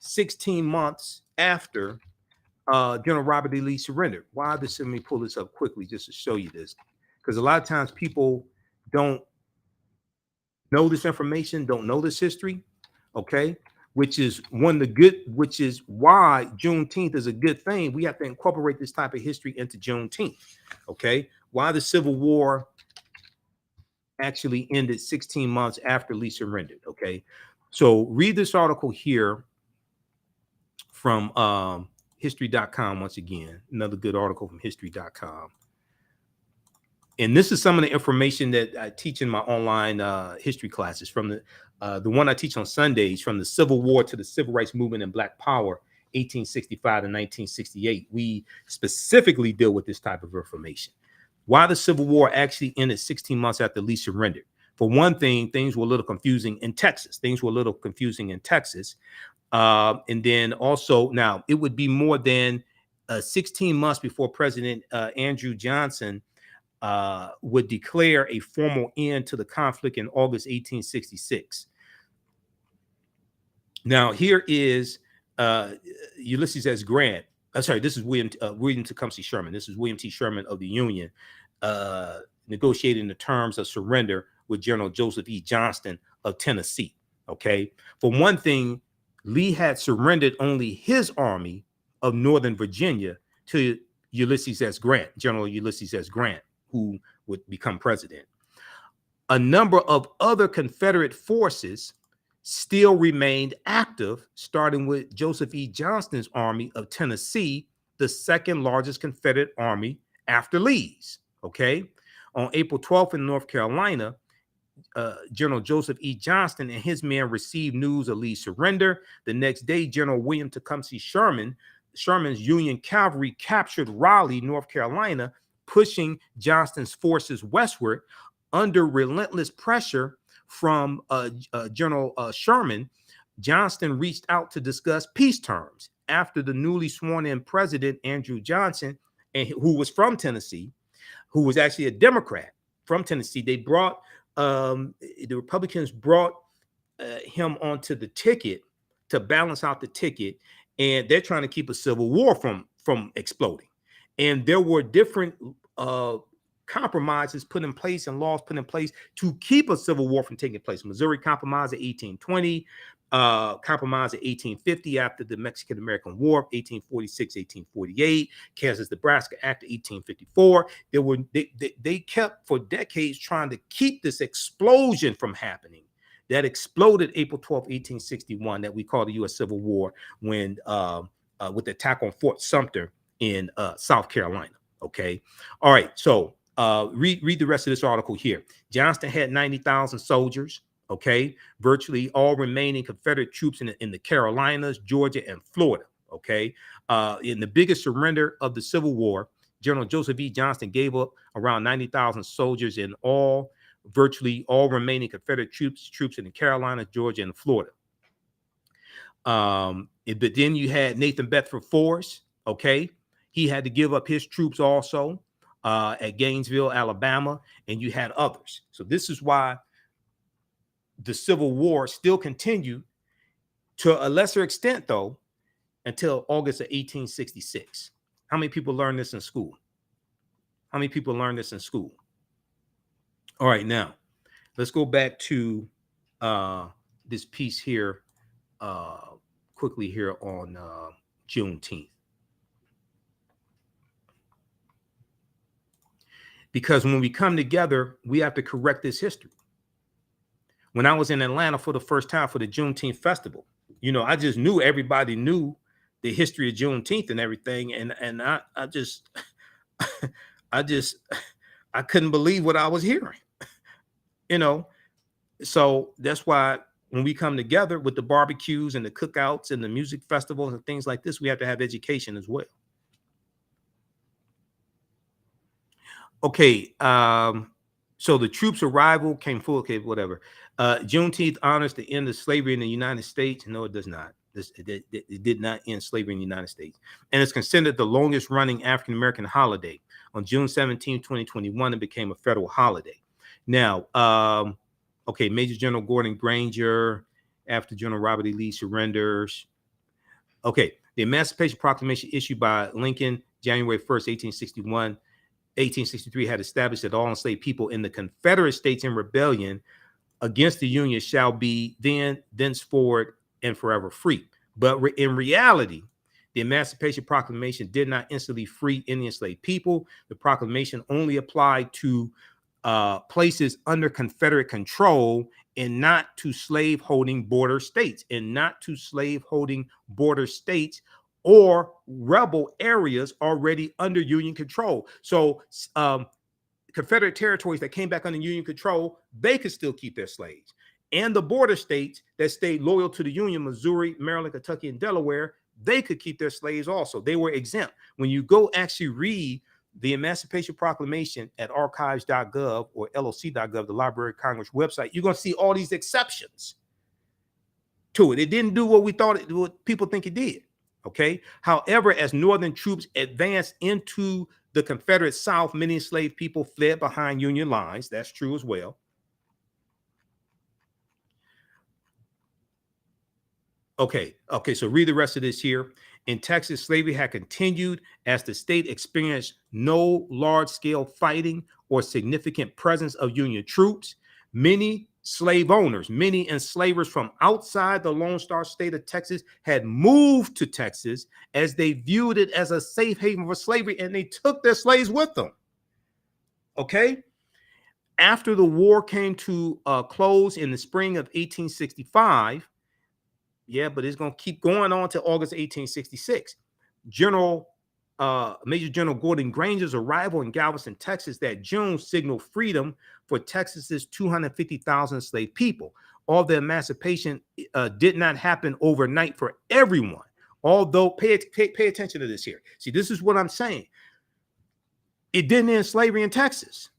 Speaker 1: 16 months after General Robert E. Lee surrendered. Why this? Let me pull this up quickly just to show you this, because a lot of times people don't know this information, don't know this history. Okay, which is which is why Juneteenth is a good thing. We have to incorporate this type of history into Juneteenth. Okay, why the Civil War actually ended 16 months after Lee surrendered. Okay, so read this article here from history.com. Once again, another good article from history.com. And this is some of the information that I teach in my online history classes, from the one I teach on Sundays, from the Civil War to the Civil Rights Movement and Black Power, 1865 to 1968. We specifically deal with this type of information. Why the Civil War actually ended 16 months after Lee surrendered. For one thing, things were a little confusing in Texas. And then also, now it would be more than 16 months before President Andrew Johnson would declare a formal end to the conflict in August 1866. Now, here is Ulysses S. Grant. Sorry, this is William Tecumseh Sherman. This is William T. Sherman of the Union negotiating the terms of surrender with General Joseph E. Johnston of Tennessee. Okay, for one thing, Lee had surrendered only his army of Northern Virginia to Ulysses S. Grant, General Ulysses S. Grant, who would become president. A number of other Confederate forces still remained active, starting with Joseph E. Johnston's army of Tennessee, the second largest Confederate army after Lee's. Okay, on April 12th in North Carolina, General Joseph E. Johnston and his men received news of Lee's surrender. The next day, General William Tecumseh Sherman's Union cavalry captured Raleigh, North Carolina, pushing Johnston's forces westward. Under relentless pressure from General Sherman, Johnston reached out to discuss peace terms. After the newly sworn in president, Andrew Johnson, who was from Tennessee, who was actually a Democrat from Tennessee, the Republicans brought him onto the ticket to balance out the ticket, and they're trying to keep a civil war from exploding. And there were different compromises put in place and laws put in place to keep a civil war from taking place. Missouri Compromise of 1820, Compromise of 1850 after the Mexican-American War of 1846, 1848, Kansas-Nebraska Act of 1854. They kept for decades trying to keep this explosion from happening. That exploded April 12, 1861, that we call the U.S. Civil War, when with the attack on Fort Sumter in South Carolina. Okay, all right. So read the rest of this article here. Johnston had 90,000 soldiers. Okay, virtually all remaining Confederate troops in the Carolinas, Georgia, and Florida. Okay, in the biggest surrender of the Civil War, General Joseph E. Johnston gave up around 90,000 soldiers in all. Virtually all remaining Confederate troops in the Carolinas, Georgia, and Florida. But then you had Nathan Bedford Forrest. Okay, he had to give up his troops also at Gainesville, Alabama, and you had others. So this is why the Civil War still continued to a lesser extent, though, until August of 1866. How many people learned this in school? How many people learned this in school? All right, now let's go back to this piece here quickly here on Juneteenth. Because when we come together, we have to correct this history. When I was in Atlanta for the first time for the Juneteenth festival, you know, I just knew everybody knew the history of Juneteenth and everything. And I just, I couldn't believe what I was hearing, you know. So that's why when we come together with the barbecues and the cookouts and the music festivals and things like this, we have to have education as well. Okay. So the troops' arrival came full. Okay, whatever. Juneteenth honors the end of slavery in the United States. No, it does not. It did not end slavery in the United States. And it's considered the longest running African American holiday. On June 17, 2021, it became a federal holiday. Now, okay, Major General Gordon Granger, after General Robert E. Lee surrenders. Okay, the Emancipation Proclamation issued by Lincoln January 1st, 1863 had established that all enslaved people in the Confederate States in rebellion against the Union shall be thenceforward and forever free. But in reality, the Emancipation Proclamation did not instantly free any enslaved people. The proclamation only applied to places under Confederate control and not to slave-holding border states, or rebel areas already under Union control. So Confederate territories that came back under Union control, they could still keep their slaves. And the border states that stayed loyal to the Union, Missouri, Maryland, Kentucky, and Delaware, they could keep their slaves also. They were exempt. When you go actually read the Emancipation Proclamation at archives.gov or loc.gov, the Library of Congress website, you're going to see all these exceptions to it. It didn't do what we thought what people think it did. Okay. However, as Northern troops advanced into the Confederate South, many enslaved people fled behind Union lines. That's true as well. Okay. So read the rest of this here. In Texas, slavery had continued as the state experienced no large-scale fighting or significant presence of Union troops. Many slave owners, many enslavers from outside the Lone Star State of Texas had moved to Texas as they viewed it as a safe haven for slavery, and they took their slaves with them. Okay. After the war came to a close in the spring of 1865, yeah, but it's going to keep going on to August 1866. Major General Gordon Granger's arrival in Galveston, Texas that June signaled freedom for Texas's 250,000 enslaved people. All the emancipation did not happen overnight for everyone. Although, pay attention to this here. See, this is what I'm saying. It didn't end slavery in Texas.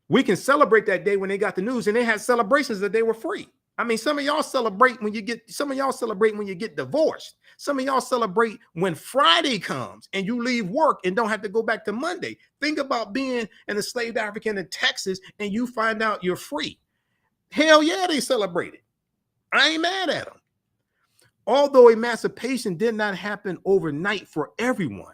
Speaker 1: We can celebrate that day when they got the news, and they had celebrations that they were free. I mean, some of y'all celebrate when you get divorced. Some of y'all celebrate when Friday comes and you leave work and don't have to go back to Monday. Think about being an enslaved African in Texas and you find out you're free. Hell yeah, they celebrated. I ain't mad at them. Although emancipation did not happen overnight for everyone,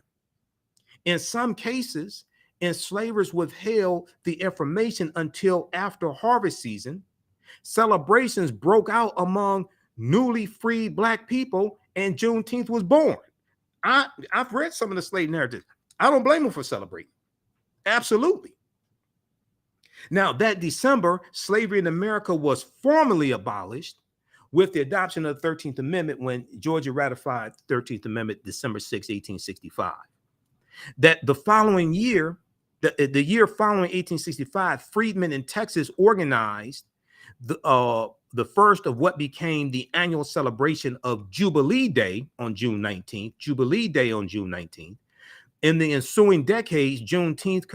Speaker 1: in some cases, enslavers withheld the information until after harvest season. Celebrations broke out among newly freed Black people, and Juneteenth was born. I've read some of the slave narratives. I don't blame them for celebrating. Absolutely. Now, that December, slavery in America was formally abolished with the adoption of the 13th Amendment when Georgia ratified the 13th Amendment December 6, 1865. That the following year, the year following 1865, freedmen in Texas organized the first of what became the annual celebration of Jubilee Day on June 19th. In the ensuing decades, Juneteenth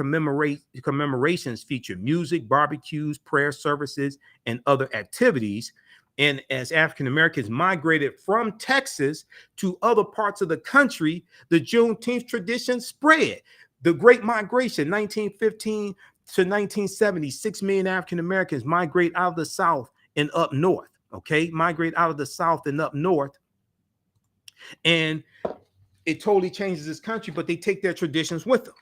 Speaker 1: commemorations feature music, barbecues, prayer services, and other activities. And as African Americans migrated from Texas to other parts of the country, the Juneteenth tradition spread. The Great Migration, 1915 to 1970, 6 million African Americans migrate out of the South and up north. Okay, migrate out of the South and up north. And it totally changes this country, but they take their traditions with them.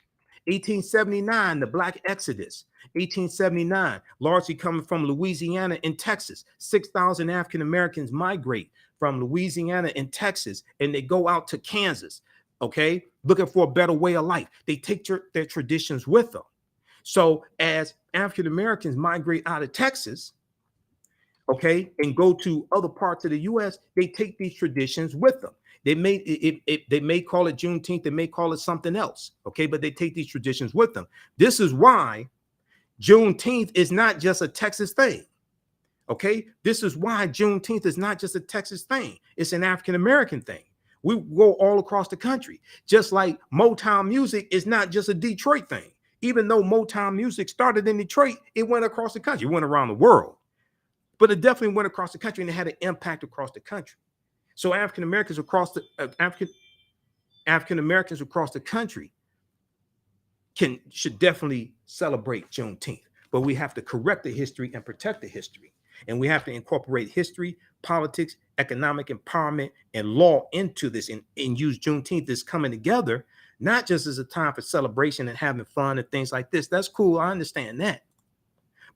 Speaker 1: 1879, the Black Exodus. 1879, largely coming from Louisiana and Texas. 6,000 African Americans migrate from Louisiana and Texas, and they go out to Kansas, okay, looking for a better way of life. They take their traditions with them. So as African Americans migrate out of Texas, okay, and go to other parts of the U.S., they take these traditions with them. They may they may call it Juneteenth, they may call it something else, okay, but they take these traditions with them. This is why Juneteenth is not just a Texas thing. Okay, this is why Juneteenth is not just a Texas thing, it's an African American thing. We go all across the country, just like Motown music is not just a Detroit thing. Even though Motown music started in Detroit, it went across the country, it went around the world, but it definitely went across the country and it had an impact across the country. So African Americans across the African Americans across the country should definitely celebrate Juneteenth, but we have to correct the history and protect the history. And we have to incorporate history, politics, economic empowerment, and law into this, and use Juneteenth as coming together, not just as a time for celebration and having fun and things like this. That's cool. I understand that.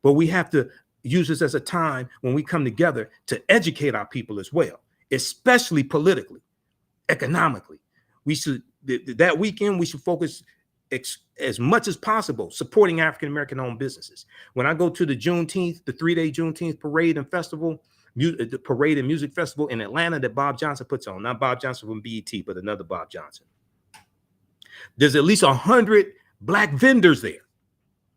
Speaker 1: But we have to use this as a time when we come together to educate our people as well, especially politically, economically. We should, that weekend, we should focus as much as possible supporting African-American owned businesses. When I go to the Juneteenth, the 3-day Juneteenth parade and festival, the parade and music festival in Atlanta that Bob Johnson puts on, not Bob Johnson from BET, but another Bob Johnson. There's at least 100 Black vendors there.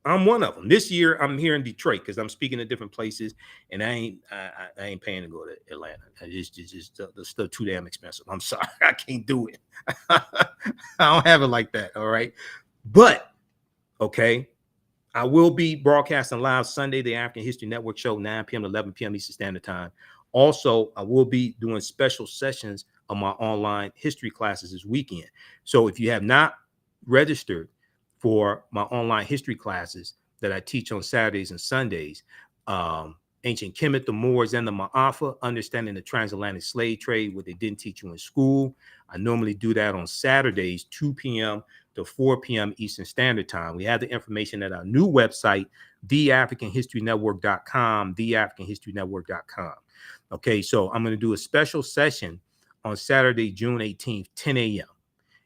Speaker 1: I'm one of them. This year, I'm here in Detroit because I'm speaking at different places, and I ain't paying to go to Atlanta. It's still too damn expensive. I'm sorry, I can't do it. I don't have it like that. All right, but okay, I will be broadcasting live Sunday, the African History Network show, 9 p.m. to 11 p.m. Eastern Standard Time. Also, I will be doing special sessions of my online history classes this weekend. So if you have not registered for my online history classes that I teach on Saturdays and Sundays, Ancient Kemet, the Moors, and the Ma'afa, Understanding the Transatlantic Slave Trade, what they didn't teach you in school. I normally do that on Saturdays, 2 p.m. to 4 p.m. Eastern Standard Time. We have the information at our new website, TheAFricanHistoryNetwork.com, TheAfricanHistoryNetwork.com. Okay, so I'm going to do a special session on Saturday, June 18th, 10 a.m.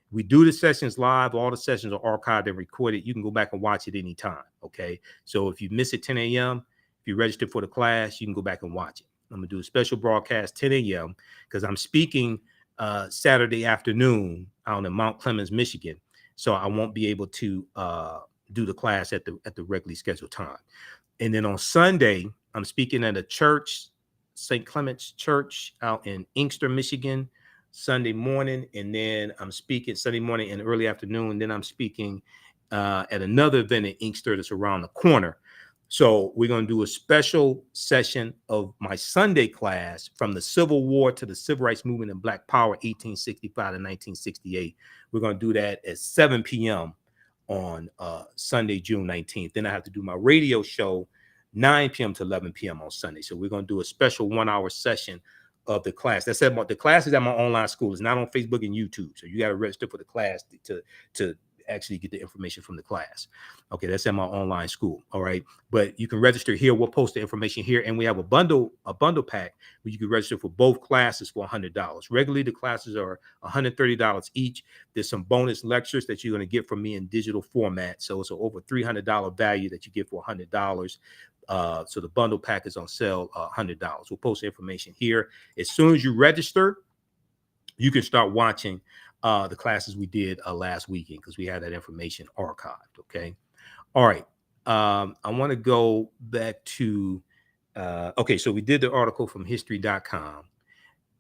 Speaker 1: We do the sessions live. All the sessions are archived and recorded. You can go back and watch it anytime. Okay. So if you miss it 10 a.m., if you register for the class, you can go back and watch it. I'm going to do a special broadcast 10 a.m. because I'm speaking Saturday afternoon out in Mount Clemens, Michigan. So I won't be able to do the class at the regularly scheduled time. And then on Sunday, I'm speaking at a church, St. Clement's Church out in Inkster, Michigan, Sunday morning, and then I'm speaking Sunday morning and early afternoon. And then I'm speaking at another event in Inkster that's around the corner. So we're going to do a special session of my Sunday class from the Civil War to the Civil Rights Movement and Black Power, 1865 to 1968. We're going to do that at 7 p.m. on Sunday, June 19th. Then I have to do my radio show 9 p.m. to 11 p.m. on Sunday. So we're going to do a special 1-hour session of the class. That's at the class is at my online school. It's not on Facebook and YouTube. So you got to register for the class to actually get the information from the class. Okay, that's at my online school. All right, but you can register here. We'll post the information here, and we have a bundle pack where you can register for both classes for $100. Regularly, the classes are $130 each. There's some bonus lectures that you're going to get from me in digital format. So it's an over $300 value that you get for $100. So the bundle pack is on sale, $100. We'll post the information here. As soon as you register, you can start watching the classes we did last weekend because we had that information archived. Okay. All right. I want to go back to, okay. So we did the article from history.com,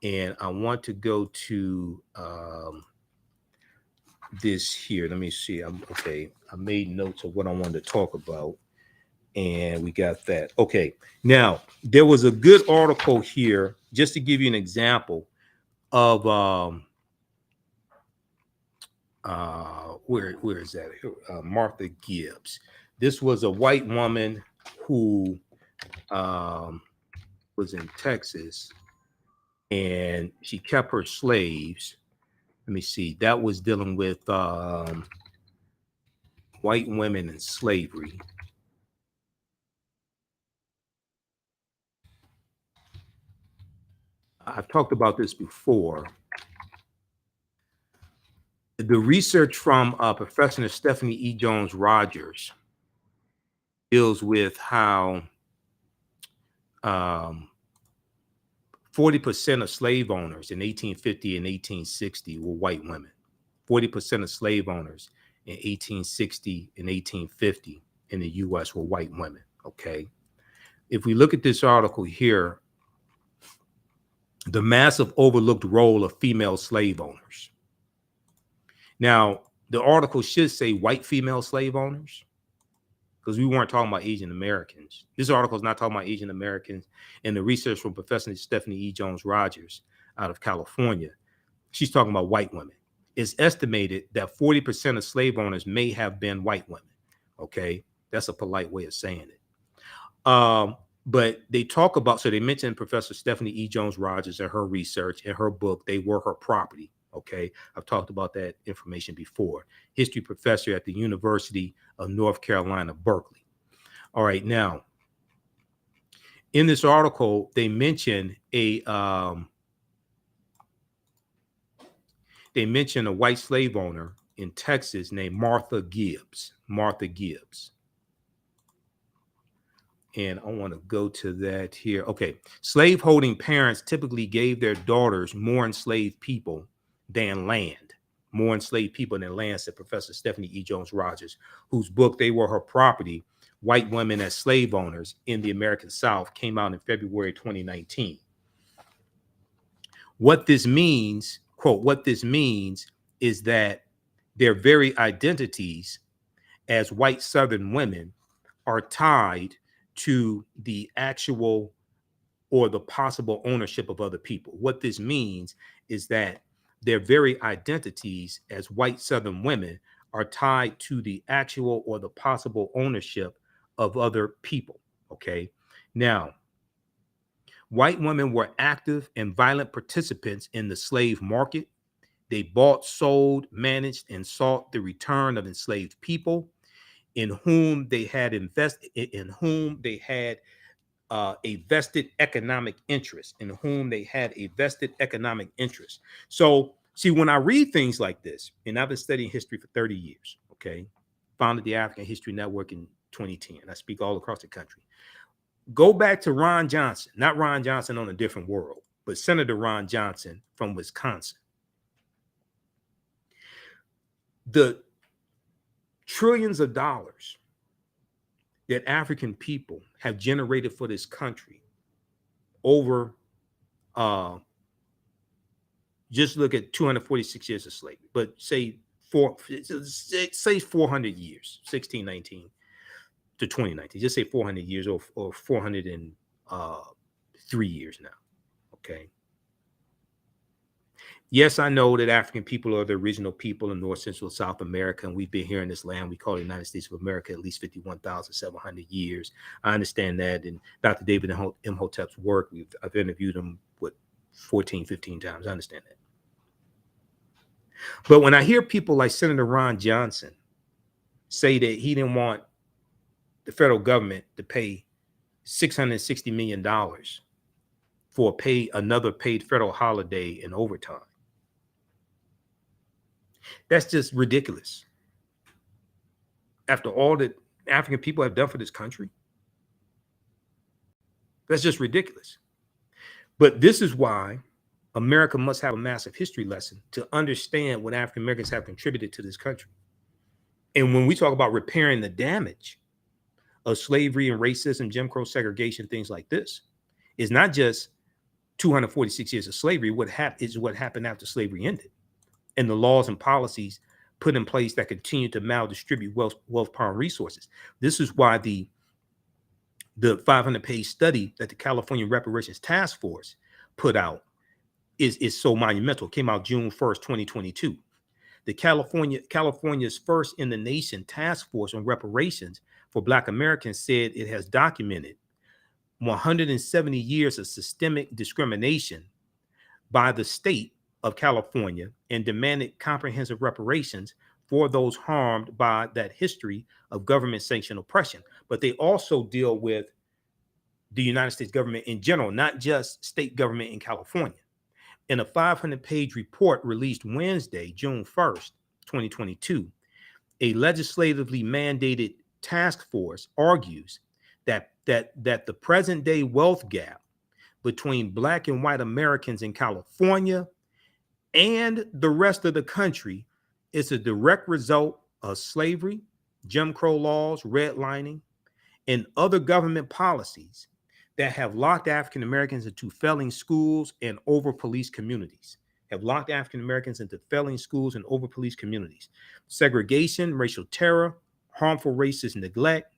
Speaker 1: and I want to go to this here. Let me see. Okay. I made notes of what I wanted to talk about, and we got that. Okay. Now, there was a good article here, just to give you an example of, where is that? Martha Gibbs. This was a white woman who was in Texas, and she kept her slaves. Let me see. That was dealing with white women and slavery. I've talked about this before. The research from Professor Stephanie E. Jones Rogers deals with how 40% of slave owners in 1850 and 1860 were white women. 40% of slave owners in 1860 and 1850 in the US were white women. Okay. If we look at this article here, the massive overlooked role of female slave owners. Now, the article should say white female slave owners, because we weren't talking about Asian Americans. This article is not talking about Asian Americans. And the research from Professor Stephanie E. Jones-Rogers out of California, she's talking about white women. It's estimated that 40% of slave owners may have been white women. Okay, that's a polite way of saying it. But they talk about, so they mentioned Professor Stephanie E. Jones-Rogers and her research and her book, They Were Her Property. Okay, I've talked about that information before. History professor at the University of North Carolina, Berkeley. All right, now, in this article, they mention a white slave owner in Texas named Martha Gibbs. Martha Gibbs. And I want to go to that here. Okay. Slaveholding parents typically gave their daughters more enslaved people than land. More enslaved people than land, said Professor Stephanie E. Jones-Rogers, whose book, They Were Her Property, White Women as Slave Owners in the American South, came out in February 2019. What this means, quote, what this means is that their very identities as white Southern women are tied to the actual or the possible ownership of other people. What this means is that their very identities as white Southern women are tied to the actual or the possible ownership of other people. Okay. Now, white women were active and violent participants in the slave market. They bought, sold, managed, and sought the return of enslaved people in whom they had invested, in whom they had a vested economic interest, So, see, when I read things like this, and I've been studying history for 30 years, okay, founded the African History Network in 2010. I speak all across the country. Go back to Ron Johnson, not Ron Johnson on a different world, but Senator Ron Johnson from Wisconsin. The trillions of dollars that African people have generated for this country over, just look at 246 years of slavery, but say 400 years, 1619 to 2019, just say 400 years or 403 years now, okay? Yes, I know that African people are the original people in North, Central, South America, and we've been here in this land. We call it the United States of America at least 51,700 years. I understand that. And Dr. David Imhotep's work, I've interviewed him, 14, 15 times. I understand that. But when I hear people like Senator Ron Johnson say that he didn't want the federal government to pay $660 million for another paid federal holiday in overtime, that's just ridiculous. After all that African people have done for this country, that's just ridiculous. But this is why America must have a massive history lesson to understand what African Americans have contributed to this country. And when we talk about repairing the damage of slavery and racism, Jim Crow segregation, things like this, it's not just 246 years of slavery. What happened after slavery ended, and the laws and policies put in place that continue to maldistribute wealth, power, and resources. This is why the 500-page study that the California Reparations Task Force put out is so monumental. It came out June 1st, 2022. The California's first in the nation task force on reparations for Black Americans said it has documented 170 years of systemic discrimination by the state of California and demanded comprehensive reparations for those harmed by that history of government-sanctioned oppression. But they also deal with the United States government in general, not just state government in California. In a 500-page report released Wednesday, June 1st, 2022, a legislatively mandated task force argues that the present-day wealth gap between Black and white Americans in California and the rest of the country is a direct result of slavery, Jim Crow laws, redlining, and other government policies that have locked African Americans into failing schools and over policed communities. Have locked African Americans into failing schools and over policed communities. Segregation, racial terror, harmful racist neglect,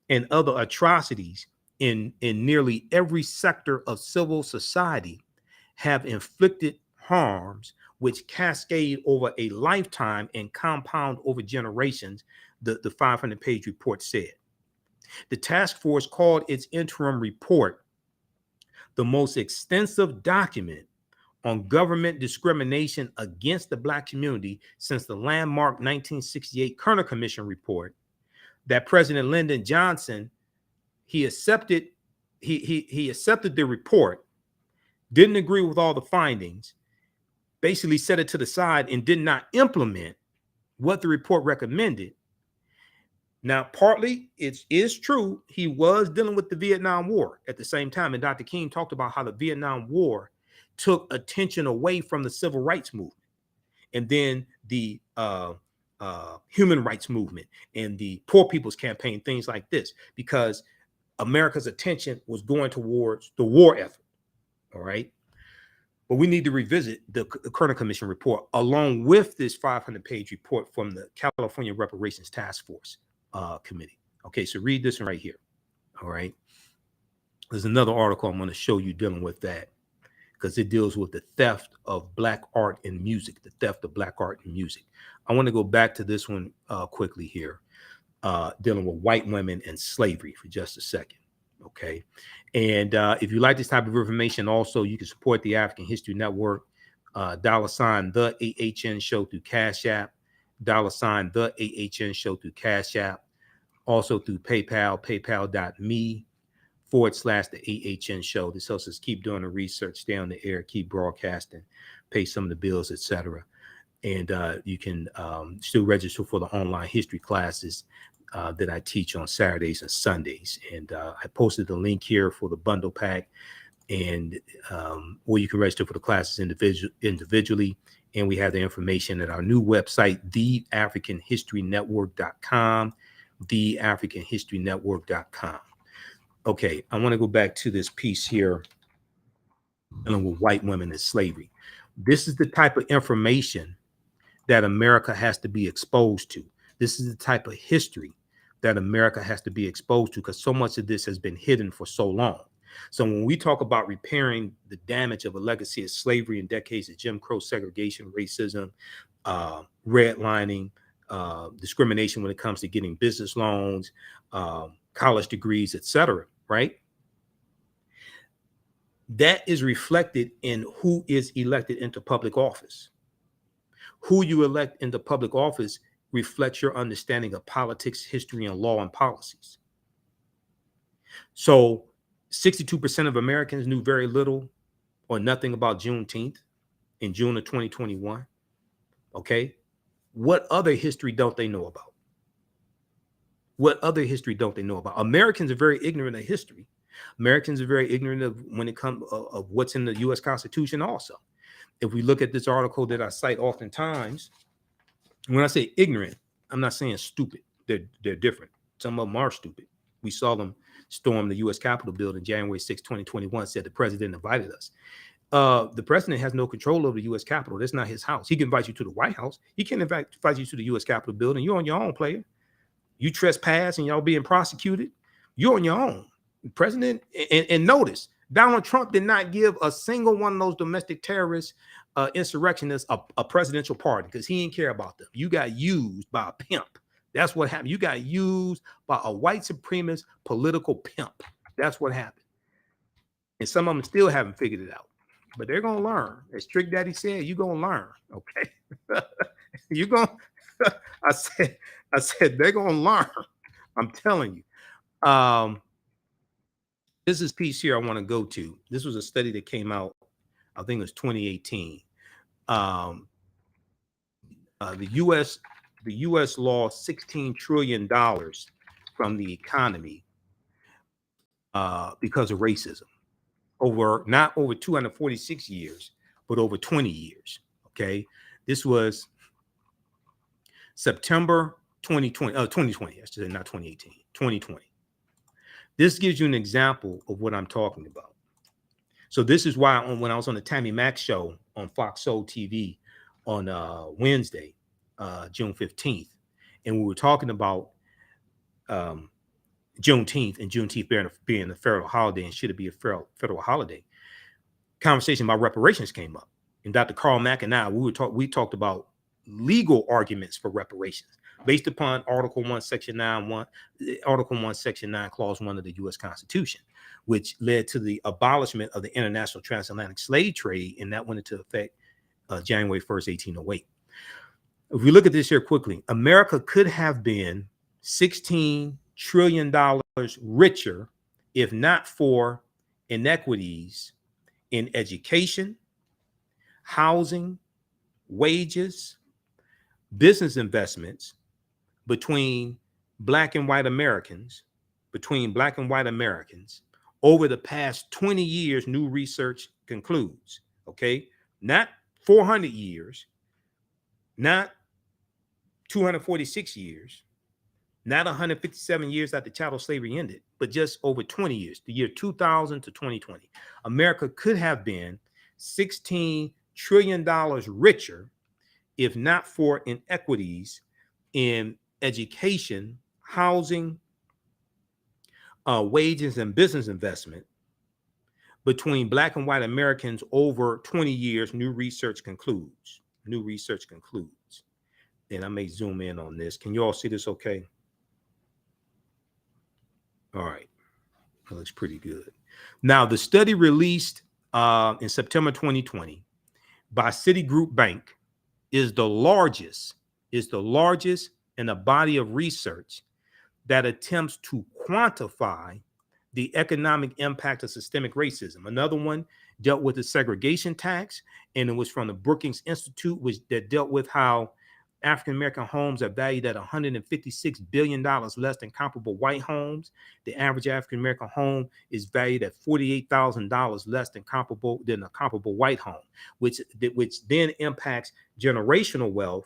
Speaker 1: and other atrocities in nearly every sector of civil society have inflicted harms which cascade over a lifetime and compound over generations, the 500-page report said. The task force called its interim report the most extensive document on government discrimination against the Black community since the landmark 1968 Kerner Commission report that President Lyndon Johnson, he accepted the report, didn't agree with all the findings, basically set it to the side and did not implement what the report recommended. Now, partly it is true he was dealing with the Vietnam War at the same time, and Dr. King talked about how the Vietnam War took attention away from the civil rights movement, and then the human rights movement and the Poor People's Campaign, things like this, because America's attention was going towards the war effort. All right. But we need to revisit the Kerner Commission report along with this 500-page report from the California Reparations Task Force Committee. Okay, so read this one right here. All right. There's another article I'm going to show you dealing with that because it deals with the theft of Black art and music, the theft of Black art and music. I want to go back to this one quickly here, dealing with white women and slavery for just a second. Okay. And if you like this type of information, also, you can support the African History Network, $, the AHN show through Cash App, $, the AHN show through Cash App, also through PayPal, paypal.me / the AHN show. This helps us keep doing the research, stay on the air, keep broadcasting, pay some of the bills, etc. And you can still register for the online history classes that I teach on Saturdays and Sundays. And I posted the link here for the bundle pack, and or you can register for the classes individually. And we have the information at our new website, TheAfricanHistoryNetwork.com, TheAfricanHistoryNetwork.com. Okay, I want to go back to this piece here dealing with white women and slavery. This is the type of information that America has to be exposed to. This is the type of history that America has to be exposed to, because so much of this has been hidden for so long. So when we talk about repairing the damage of a legacy of slavery and decades of Jim Crow, segregation, racism, redlining, discrimination when it comes to getting business loans, college degrees, etc., right? That is reflected in who is elected into public office. Who you elect into public office reflects your understanding of politics, history, and law and policies. So 62% of Americans knew very little or nothing about Juneteenth in June of 2021. Okay. What other history don't they know about? What other history don't they know about? Americans are very ignorant of history. Americans are very ignorant of when it comes of what's in the U.S. Constitution also. If we look at this article that I cite oftentimes, when I say ignorant, I'm not saying stupid. They're different. Some of them are stupid. We saw them storm the U.S. Capitol building January 6, 2021, said the president invited us. The president has no control over the U.S. Capitol. That's not his house. He can invite you to the White House. He can't invite you to the U.S. Capitol building. You're on your own, player. You trespass and y'all being prosecuted. You're on your own. The president, and notice, Donald Trump did not give a single one of those domestic terrorists, insurrectionists, a presidential pardon because he didn't care about them. You got used by a pimp. That's what happened. You got used by a white supremacist political pimp. That's what happened. And some of them still haven't figured it out, but they're going to learn. As Trick Daddy said, you're going to learn. Okay. You're going to, I said, they're going to learn. I'm telling you. This is piece here I want to go to. This was a study that came out, I think it was 2018. The U.S. lost $16 trillion from the economy because of racism. over not over 246 years, but over 20 years. Okay. This was September 2020, 2020, I should say, not 2018, 2020. This gives you an example of what I'm talking about. So this is why when I was on the Tammy Mack show on Fox Soul TV on Wednesday, June 15th, and we were talking about Juneteenth and Juneteenth being a federal holiday and should it be a federal holiday. Conversation about reparations came up, and Dr. Carl Mack and I we talked about legal arguments for reparations based upon Article 1, Section 9, Article 1, Section 9, Clause 1 of the U.S. Constitution, which led to the abolishment of the international transatlantic slave trade, and that went into effect January 1st, 1808. If we look at this here quickly, America could have been $16 trillion richer if not for inequities in education, housing, wages, business investments between Black and white Americans, over the past 20 years, new research concludes, okay? Not 400 years, not 246 years, not 157 years after chattel slavery ended, but just over 20 years, the year 2000 to 2020. America could have been $16 trillion richer if not for inequities in education, housing, wages, and business investment between Black and white Americans over 20 years, new research concludes. And I may zoom in on this. Can you all see this okay? All right. That looks pretty good. Now, the study released in September 2020 by Citigroup Bank is the largest in a body of research that attempts to quantify the economic impact of systemic racism. Another one dealt with the segregation tax, and it was from the Brookings Institute, that dealt with how African-American homes are valued at $156 billion less than comparable white homes. The average African-American home is valued at $48,000 less than a comparable white home, which then impacts generational wealth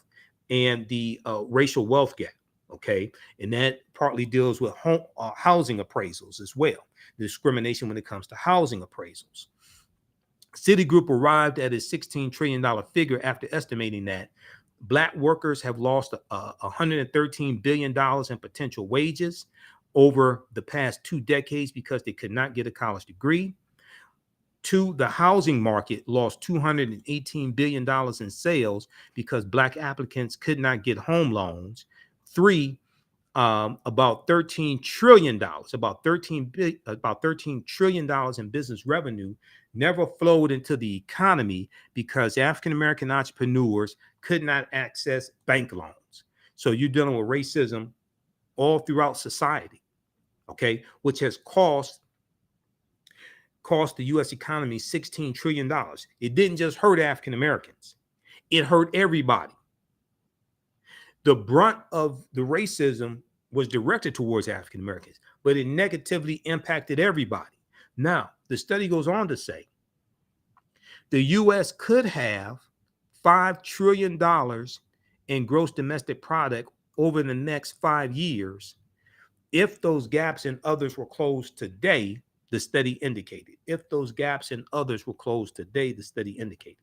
Speaker 1: and the racial wealth gap. Okay, and that partly deals with housing appraisals as well, the discrimination when it comes to housing appraisals. Citigroup arrived at a $16 trillion figure after estimating that Black workers have lost $113 billion in potential wages over the past 2 decades because they could not get a college degree. 2, the housing market lost $218 billion in sales because Black applicants could not get home loans. 3, about $13 trillion in business revenue never flowed into the economy because African-American entrepreneurs could not access bank loans. So you're dealing with racism all throughout society, okay, which has cost the U.S. economy $16 trillion. It didn't just hurt African-Americans. It hurt everybody. The brunt of the racism was directed towards African-Americans, but it negatively impacted everybody. Now, the study goes on to say the U.S. could have $5 trillion in gross domestic product over the next 5 years if those gaps and others were closed today, the study indicated. If those gaps and others were closed today, the study indicated.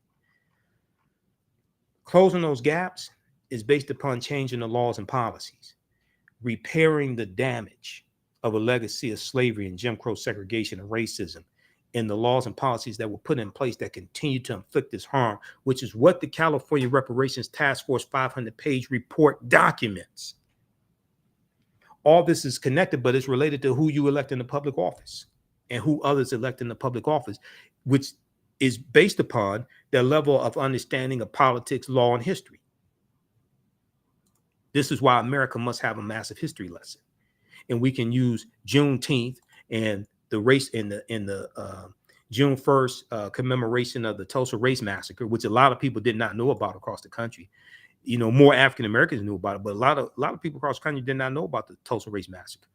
Speaker 1: Closing those gaps is based upon changing the laws and policies, repairing the damage of a legacy of slavery and Jim Crow segregation and racism, and the laws and policies that were put in place that continue to inflict this harm, which is what the California Reparations Task Force 500-page report documents. All this is connected, but it's related to who you elect in the public office and who others elect in the public office, which is based upon their level of understanding of politics, law, and history. This is why America must have a massive history lesson. And we can use Juneteenth and the race in the June 1st commemoration of the Tulsa Race Massacre, which a lot of people did not know about across the country. You know, more African Americans knew about it, but a lot of people across the country did not know about the Tulsa Race Massacre.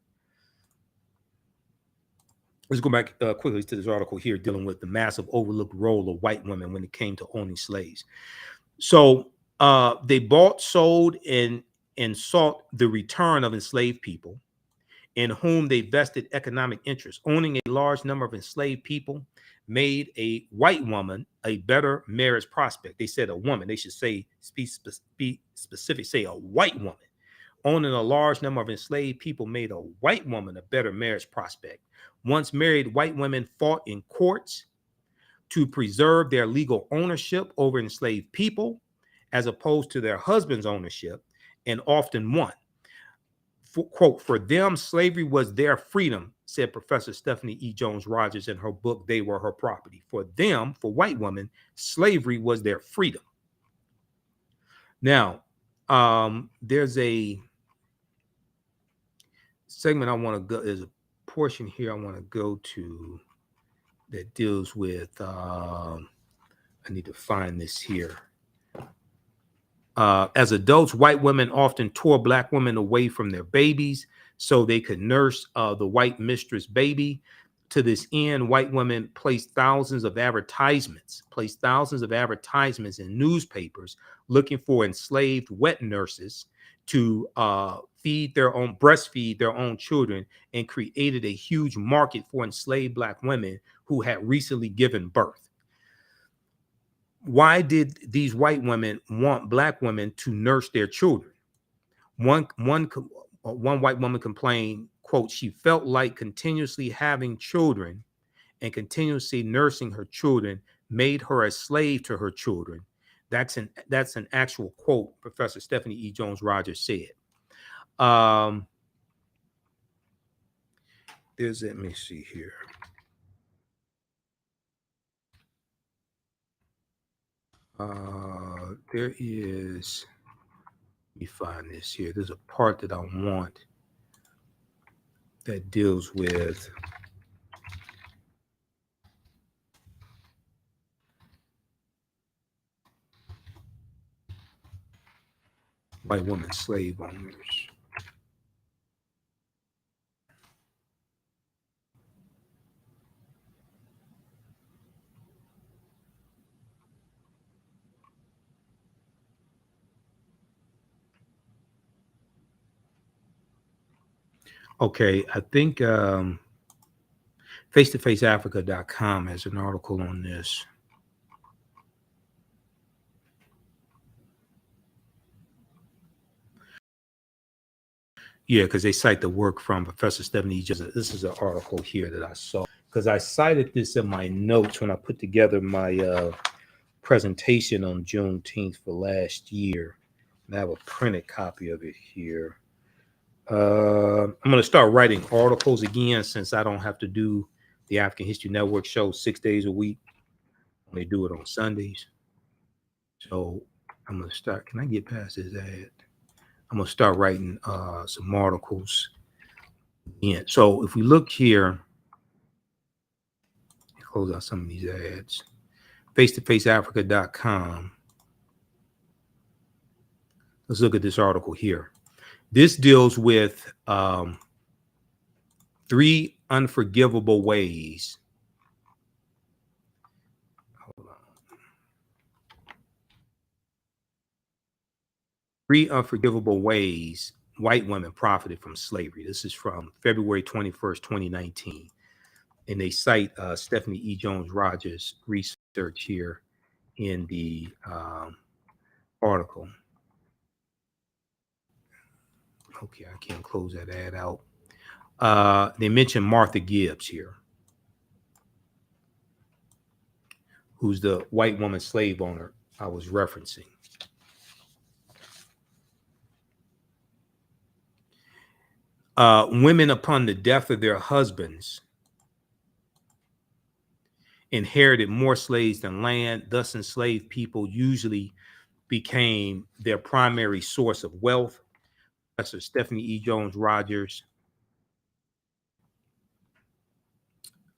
Speaker 1: Let's go back quickly to this article here dealing with the massive overlooked role of white women when it came to owning slaves. So they bought, sold, and sought the return of enslaved people in whom they vested economic interest. Owning a large number of enslaved people made a white woman a better marriage prospect. They said a woman. They should say, be specific, say a white woman. Owning a large number of enslaved people made a white woman a better marriage prospect. Once married, white women fought in courts to preserve their legal ownership over enslaved people as opposed to their husband's ownership, and often won. Quote, for them, slavery was their freedom, said Professor Stephanie E. Jones Rogers in her book, They Were Her Property. For them, for white women, slavery was their freedom. Now, there's a segment I want to go, there's a portion here I want to go to that deals with, I need to find this here. As adults, white women often tore black women away from their babies so they could nurse the white mistress baby. To this end, white women placed thousands of advertisements in newspapers looking for enslaved wet nurses to breastfeed their own children, and created a huge market for enslaved black women who had recently given birth. Why did these white women want black women to nurse their children? One white woman complained, quote, she felt like continuously having children and continuously nursing her children made her a slave to her children. That's an actual quote Professor Stephanie E. Jones Rogers said. Let me see here. There is, let me find this here. There's a part that I want that deals with white women slave owners. Okay, I think face-to-faceafrica.com has an article on this. Yeah, because they cite the work from Professor Stephanie. This is an article here that I saw, because I cited this in my notes when I put together my presentation on Juneteenth for last year. I have a printed copy of it here. I'm going to start writing articles again, since I don't have to do the African History Network show 6 days a week. They do it on Sundays. So I'm going to start. Can I get past this ad? I'm going to start writing some articles. Yeah. So if we look here, close out some of these ads. Face-to-faceafrica.com. Let's look at this article here. This deals with 3 unforgivable ways. Hold on. 3 unforgivable ways white women profited from slavery. This is from February 21st, 2019. And they cite Stephanie E. Jones Rogers' research here in the article. Okay, I can't close that ad out. They mention Martha Gibbs here, who's the white woman slave owner I was referencing. Women, upon the death of their husbands, inherited more slaves than land. Thus, enslaved people usually became their primary source of wealth. Professor Stephanie E. Jones Rogers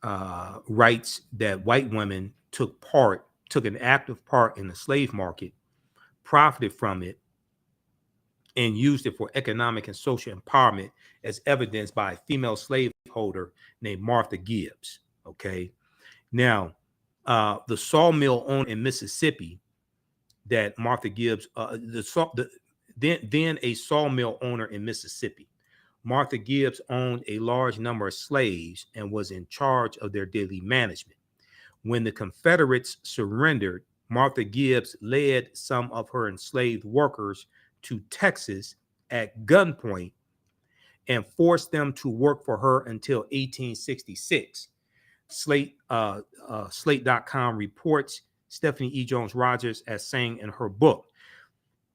Speaker 1: writes that white women took an active part in the slave market, profited from it, and used it for economic and social empowerment, as evidenced by a female slaveholder named Martha Gibbs. Okay. Now, the sawmill owner in Mississippi that Martha Gibbs, then a sawmill owner in Mississippi, Martha Gibbs owned a large number of slaves and was in charge of their daily management. When the Confederates surrendered, Martha Gibbs led some of her enslaved workers to Texas at gunpoint and forced them to work for her until 1866. Slate.com reports Stephanie E. Jones Rogers as saying in her book.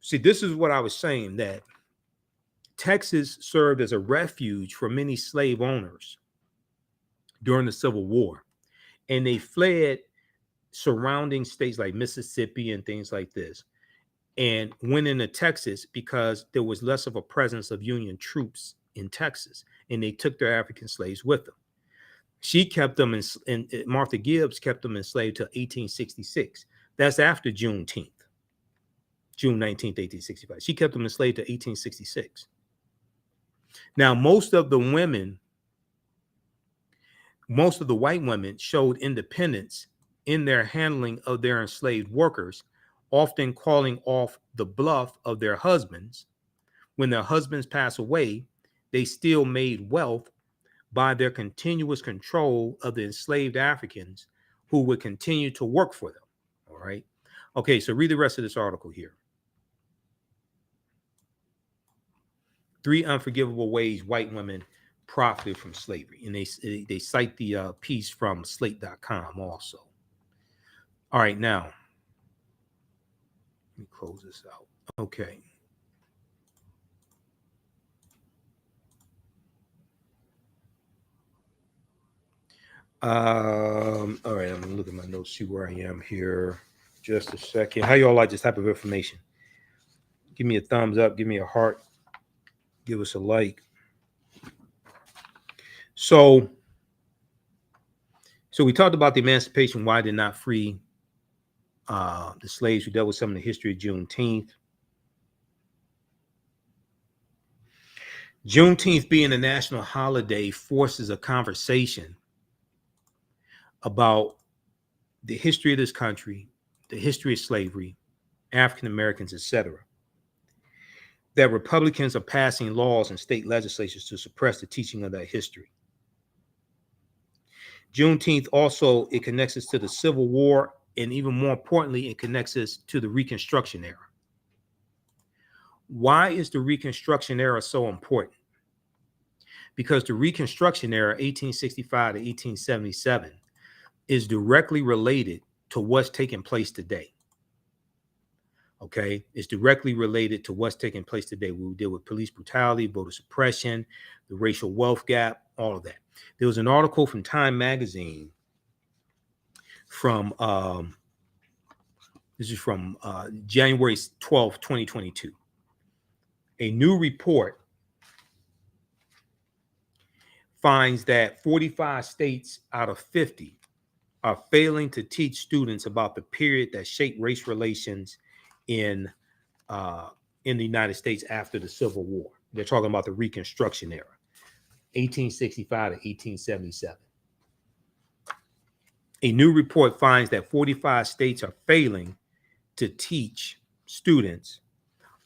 Speaker 1: See, this is what I was saying, that Texas served as a refuge for many slave owners during the Civil War, and they fled surrounding states like Mississippi and things like this, and went into Texas because there was less of a presence of Union troops in Texas, and they took their African slaves with them. She kept them and Martha Gibbs kept them enslaved till 1866. That's after Juneteenth, June 19th, 1865. She kept them enslaved to 1866. Now, most of the white women showed independence in their handling of their enslaved workers, often calling off the bluff of their husbands. When their husbands passed away, they still made wealth by their continuous control of the enslaved Africans who would continue to work for them. All right. Okay, so read the rest of this article here. 3 unforgivable ways white women profited from slavery. And they cite the piece from slate.com also. All right, now, let me close this out. Okay. All right, I'm gonna look at my notes, see where I am here. Just a second. How y'all like this type of information? Give me a thumbs up, give me a heart, give us a like. So we talked about the emancipation, why did not free the slaves. We dealt with some of the history of Juneteenth. Juneteenth being a national holiday forces a conversation about the history of this country, the history of slavery, African Americans, etc. That Republicans are passing laws in state legislatures to suppress the teaching of that history. Juneteenth also, it connects us to the Civil War, and even more importantly, it connects us to the Reconstruction Era. Why is the Reconstruction Era so important? Because the Reconstruction Era, 1865 to 1877, is directly related to what's taking place today. Okay, it's directly related to what's taking place today. We deal with police brutality, voter suppression, the racial wealth gap, all of that. There was an article from Time Magazine from this is from January 12, 2022. A new report finds that 45 states out of 50 are failing to teach students about the period that shaped race relations in the United States after the Civil War. They're talking about the Reconstruction Era, 1865 to 1877. A new report finds that 45 states are failing to teach students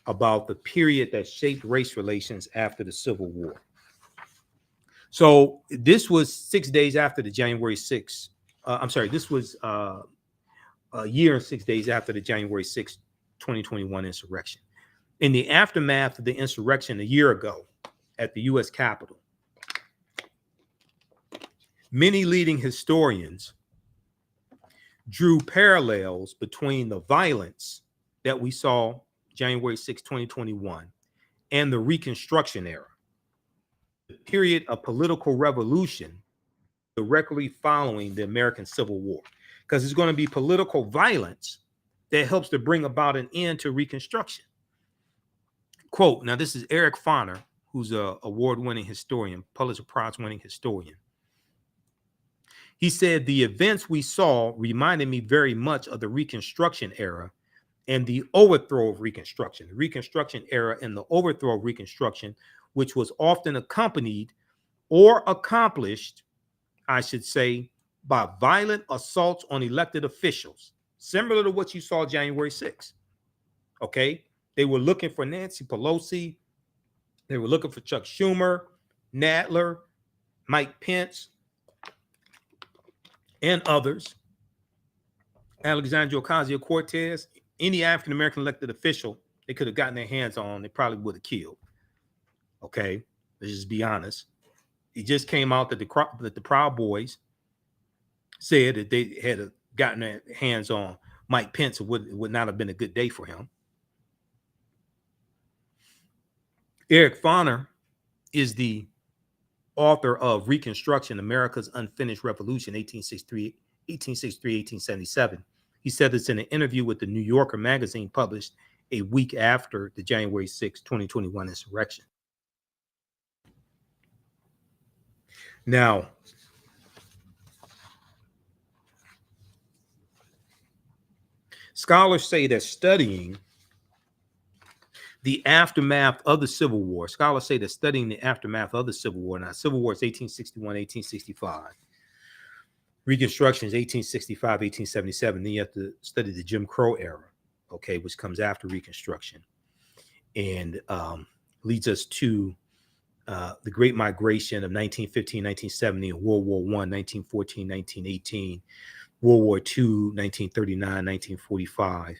Speaker 1: about the period that shaped race relations after the Civil War. So this was 6 days after the January 6th. This was a year and 6 days after the January 6th, 2021 insurrection. In the aftermath of the insurrection a year ago at the U.S. Capitol, many leading historians drew parallels between the violence that we saw January 6, 2021, and the Reconstruction Era, the period of political revolution directly following the American Civil War, because it's going to be political violence that helps to bring about an end to Reconstruction. Quote, now this is Eric Foner, who's an award-winning historian, Pulitzer Prize-winning historian. He said, the events we saw reminded me very much of the Reconstruction Era and the overthrow of Reconstruction, the Reconstruction era and the overthrow of Reconstruction, which was often accompanied or accomplished, I should say, by violent assaults on elected officials, similar to what you saw January 6th. Okay? They were looking for Nancy Pelosi. They were looking for Chuck Schumer, Nadler, Mike Pence, and others. Alexandria Ocasio-Cortez, any African-American elected official they could have gotten their hands on, they probably would have killed. Okay? Let's just be honest. It just came out that the Proud Boys said that they had gotten their hands on Mike Pence. It would not have been a good day for him. Eric Foner is the author of Reconstruction, America's Unfinished Revolution, 1863-1877. He said this in an interview with the New Yorker magazine published a week after the January 6, 2021 insurrection. Now, scholars say that studying the aftermath of the Civil War, scholars say that studying the aftermath of the Civil War, now Civil War is 1861, 1865. Reconstruction is 1865, 1877. Then you have to study the Jim Crow era, okay, which comes after Reconstruction and leads us to the Great Migration of 1915, 1970, and World War I, 1914, 1918, World War II, 1939, 1945.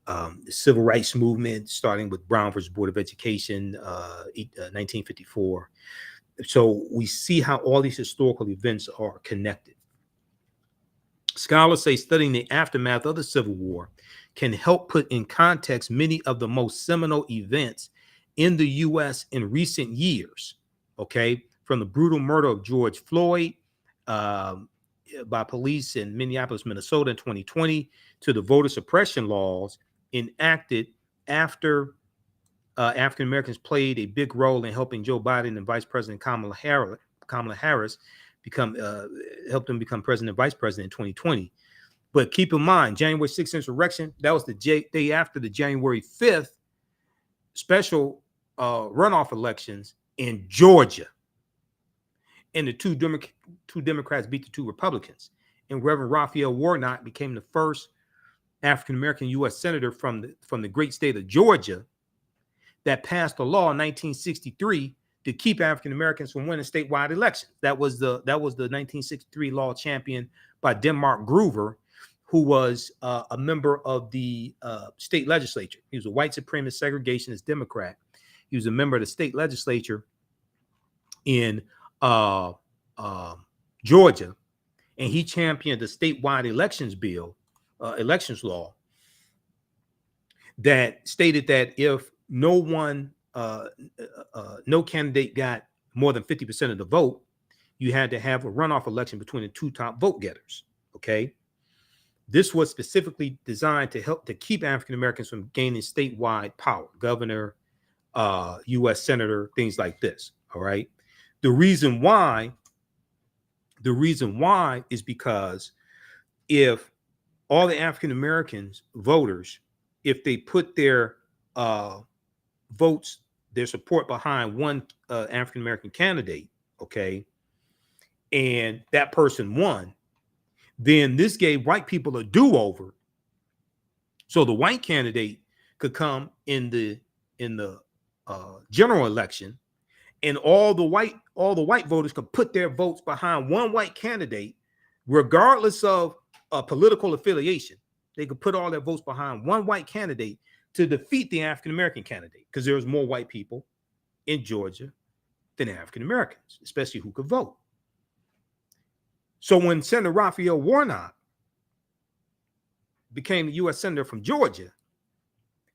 Speaker 1: The Civil Rights Movement, starting with Brown versus Board of Education, 1954. So we see how all these historical events are connected. Scholars say studying the aftermath of the Civil War can help put in context many of the most seminal events in the U.S. in recent years, okay? From the brutal murder of George Floyd by police in Minneapolis, Minnesota in 2020, to the voter suppression laws enacted after African Americans played a big role in helping Joe Biden and Vice President Kamala Harris helped them become president and vice president in 2020. But keep in mind, January 6th insurrection, that was the day after the January 5th special runoff elections in Georgia. And the two Democrats beat the two Republicans. And Reverend Raphael Warnock became the first African-American U.S. senator from the great state of Georgia that passed a law in 1963 to keep African-Americans from winning statewide elections. That was the 1963 law championed by Denmark Groover, who was a member of the state legislature. He was a white supremacist segregationist Democrat. He was a member of the state legislature in Georgia, and he championed the statewide elections law that stated that if no candidate got more than 50% of the vote, you had to have a runoff election between the two top vote getters. Okay. This was specifically designed to help to keep African Americans from gaining statewide power, governor, U.S. senator, things like this. All right. The reason why is because if all the African Americans voters, if they put their votes, their support behind one African American candidate, okay, and that person won, then this gave white people a do-over. So the white candidate could come in the general election, and all the white voters could put their votes behind one white candidate, regardless of political affiliation. They could put all their votes behind one white candidate to defeat the African American candidate, because there was more white people in Georgia than African Americans, especially who could vote. So when Senator Raphael Warnock became the U.S. Senator from Georgia,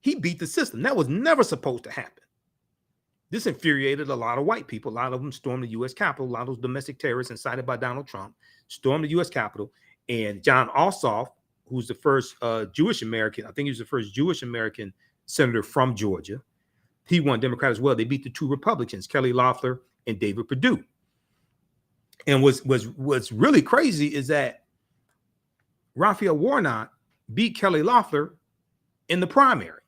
Speaker 1: he beat the system. That was never supposed to happen. This infuriated a lot of white people. A lot of them stormed the U.S. Capitol. A lot of those domestic terrorists incited by Donald Trump stormed the U.S. Capitol. And John Ossoff, who's the first Jewish American, I think he was the first Jewish American senator from Georgia. He won Democrat as well. They beat the two Republicans, Kelly Loeffler and David Perdue. And what's really crazy is that Raphael Warnock beat Kelly Loeffler in the primary.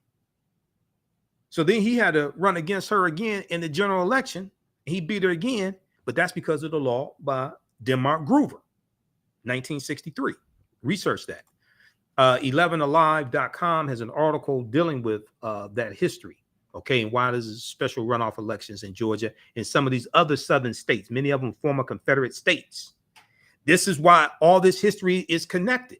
Speaker 1: So then he had to run against her again in the general election. He beat her again, but that's because of the law by Denmark Groover, 1963. Research that. 11alive.com has an article dealing with that history. Okay, and why there's special runoff elections in Georgia and some of these other southern states, many of them former Confederate states. This is why all this history is connected.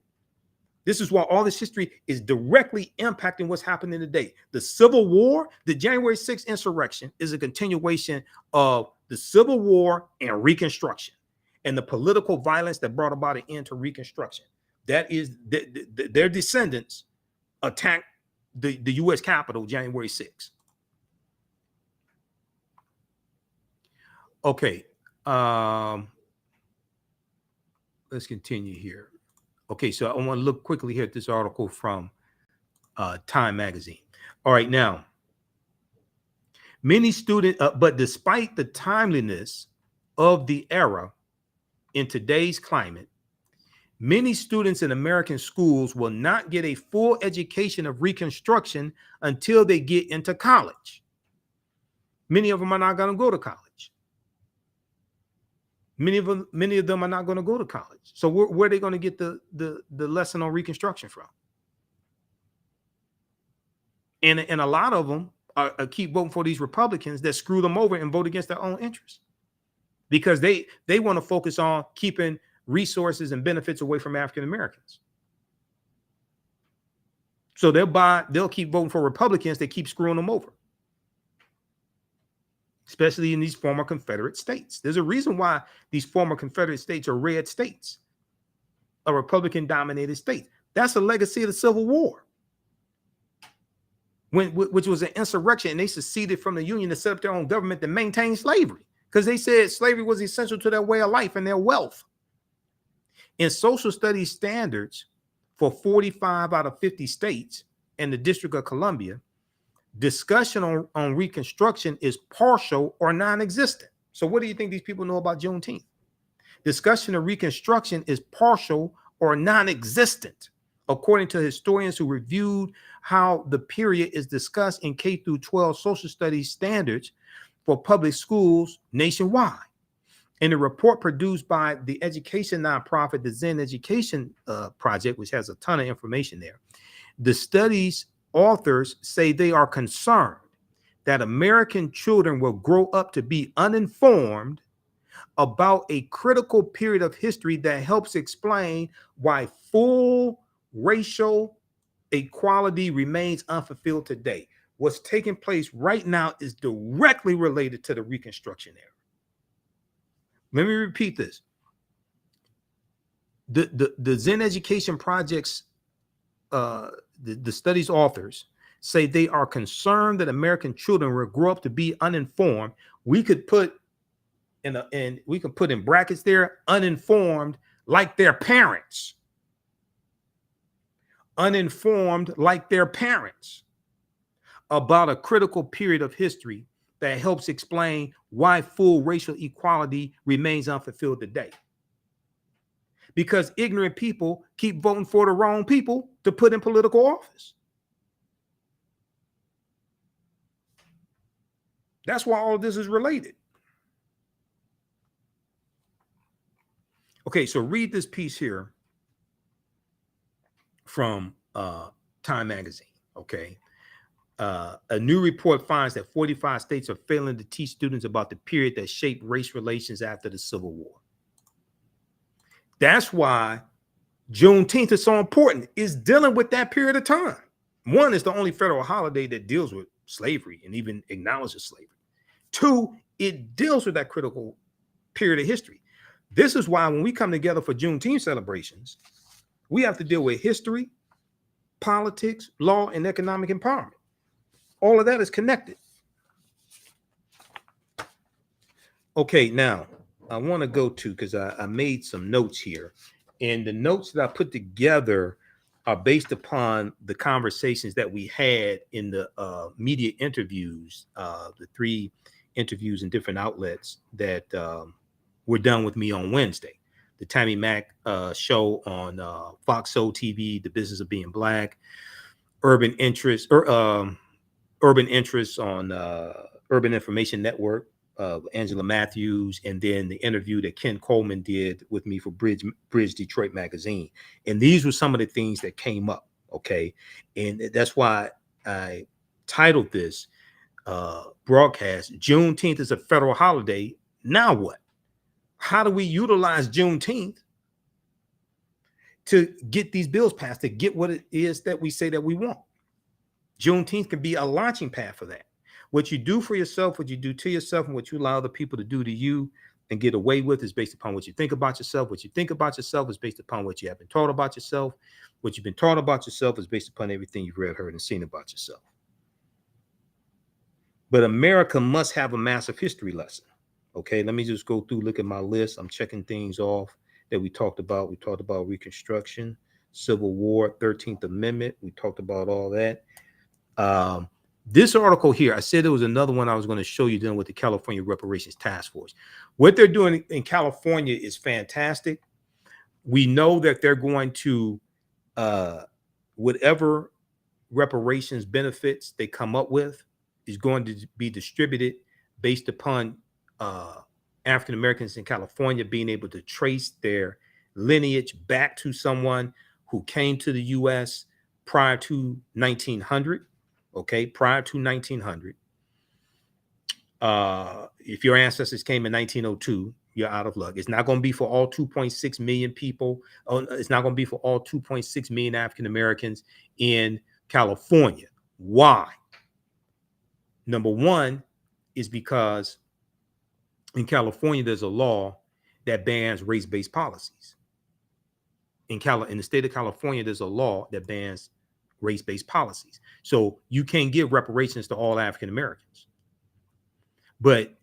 Speaker 1: This is why all this history is directly impacting what's happening today. The Civil War, the January 6th insurrection, is a continuation of the Civil War and Reconstruction and the political violence that brought about an end to Reconstruction. That is, their descendants attacked the U.S. Capitol January 6th. Okay. Let's continue here. Okay, so I want to look quickly here at this article from Time Magazine. All right, now, many students, but despite the timeliness of the era in today's climate, many students in American schools will not get a full education of Reconstruction until they get into college. Many of them are not going to go to college. Many of them are not going to go to college. So where are they going to get the lesson on Reconstruction from? And a lot of them keep voting for these Republicans that screw them over and vote against their own interests, because they want to focus on keeping resources and benefits away from African Americans. So they'll keep voting for Republicans that keep screwing them over, especially in these former Confederate states. There's a reason why these former Confederate states are red states, a Republican-dominated state. That's a legacy of the Civil War, which was an insurrection, and they seceded from the Union to set up their own government to maintain slavery, because they said slavery was essential to their way of life and their wealth. In social studies standards for 45 out of 50 states and the District of Columbia, discussion on Reconstruction is partial or non-existent. So what do you think these people know about Juneteenth? Discussion of Reconstruction is partial or non-existent, according to historians who reviewed how the period is discussed in K through 12 social studies standards for public schools nationwide. In a report produced by the education nonprofit, the Zen Education Project, which has a ton of information there, the study's authors say they are concerned that American children will grow up to be uninformed about a critical period of history that helps explain why full racial equality remains unfulfilled today. What's taking place right now is directly related to the Reconstruction era. Let me repeat this. The Zen Education Project's the study's authors say they are concerned that American children will grow up to be uninformed. We could put in brackets there, uninformed like their parents. Uninformed like their parents about a critical period of history that helps explain why full racial equality remains unfulfilled today. Because ignorant people keep voting for the wrong people to put in political office. That's why all of this is related. Okay, so read this piece here from Time Magazine, okay? A new report finds that 45 states are failing to teach students about the period that shaped race relations after the Civil War. That's why Juneteenth is so important. It's dealing with that period of time. One, it's the only federal holiday that deals with slavery and even acknowledges slavery. Two, it deals with that critical period of history. This is why when we come together for Juneteenth celebrations, we have to deal with history, politics, law, and economic empowerment. All of that is connected. Okay, now I want to go to, because I made some notes here, and the notes that I put together are based upon the conversations that we had in the media interviews, the 3 interviews in different outlets that were done with me on Wednesday. The Tammy Mack show on Fox Soul TV, The Business of Being Black. urban interests or urban interests on Urban Information Network, Angela Matthews, and then the interview that Ken Coleman did with me for Bridge Detroit magazine. And these were some of the things that came up. Okay, and that's why I titled this broadcast, Juneteenth is a federal holiday. Now what? How do we utilize Juneteenth to get these bills passed, to get what it is that we say that we want? Juneteenth can be a launching pad for that. What you do for yourself, what you do to yourself, and what you allow other people to do to you and get away with is based upon what you think about yourself. What you think about yourself is based upon what you have been taught about yourself. What you've been taught about yourself is based upon everything you've read, heard, and seen about yourself. But America must have a massive history lesson. Okay, let me just go through, look at my list. I'm checking things off that we talked about. We talked about Reconstruction, Civil War, 13th Amendment. We talked about all that. This article here, I said there was another one I was going to show you dealing with the California Reparations Task Force. What they're doing in California is fantastic. We know that they're going to, whatever reparations benefits they come up with is going to be distributed based upon African Americans in California being able to trace their lineage back to someone who came to the U.S. prior to 1900. Okay, prior to 1900. If your ancestors came in 1902, you're out of luck. It's not going to be for all 2.6 million people. It's not going to be for all 2.6 million African Americans in California. Why? Number one is because in California, there's a law that bans race-based policies. In the state of California, there's a law that bans race-based policies. So you can't give reparations to all African Americans. But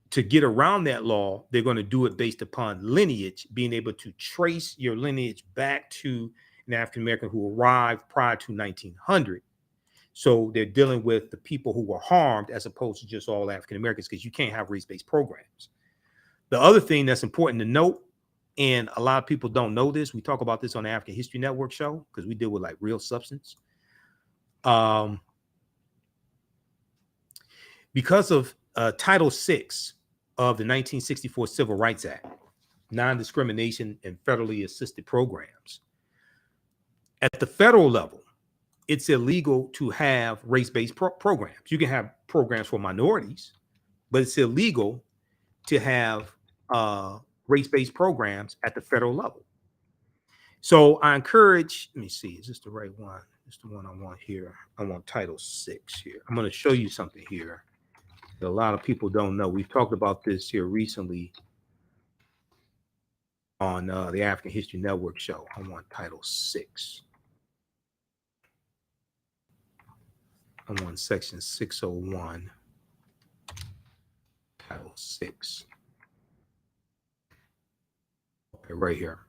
Speaker 1: to get around that law, they're going to do it based upon lineage, being able to trace your lineage back to an African American who arrived prior to 1900. So they're dealing with the people who were harmed as opposed to just all African Americans, because you can't have race-based programs. The other thing that's important to note, and a lot of people don't know this, we talk about this on the African History Network show because we deal with like real substance. Because of Title VI of the 1964 Civil Rights Act, non-discrimination and federally assisted programs, at the federal level, it's illegal to have race-based programs. You can have programs for minorities, but it's illegal to have race-based programs at the federal level. So I encourage, let me see, is this the right one? It's the one I want here. I want Title VI here. I'm going to show you something here that a lot of people don't know. We've talked about this here recently on the African History Network show. I want Title VI. I'm on section 601, Title VI. Okay, right here.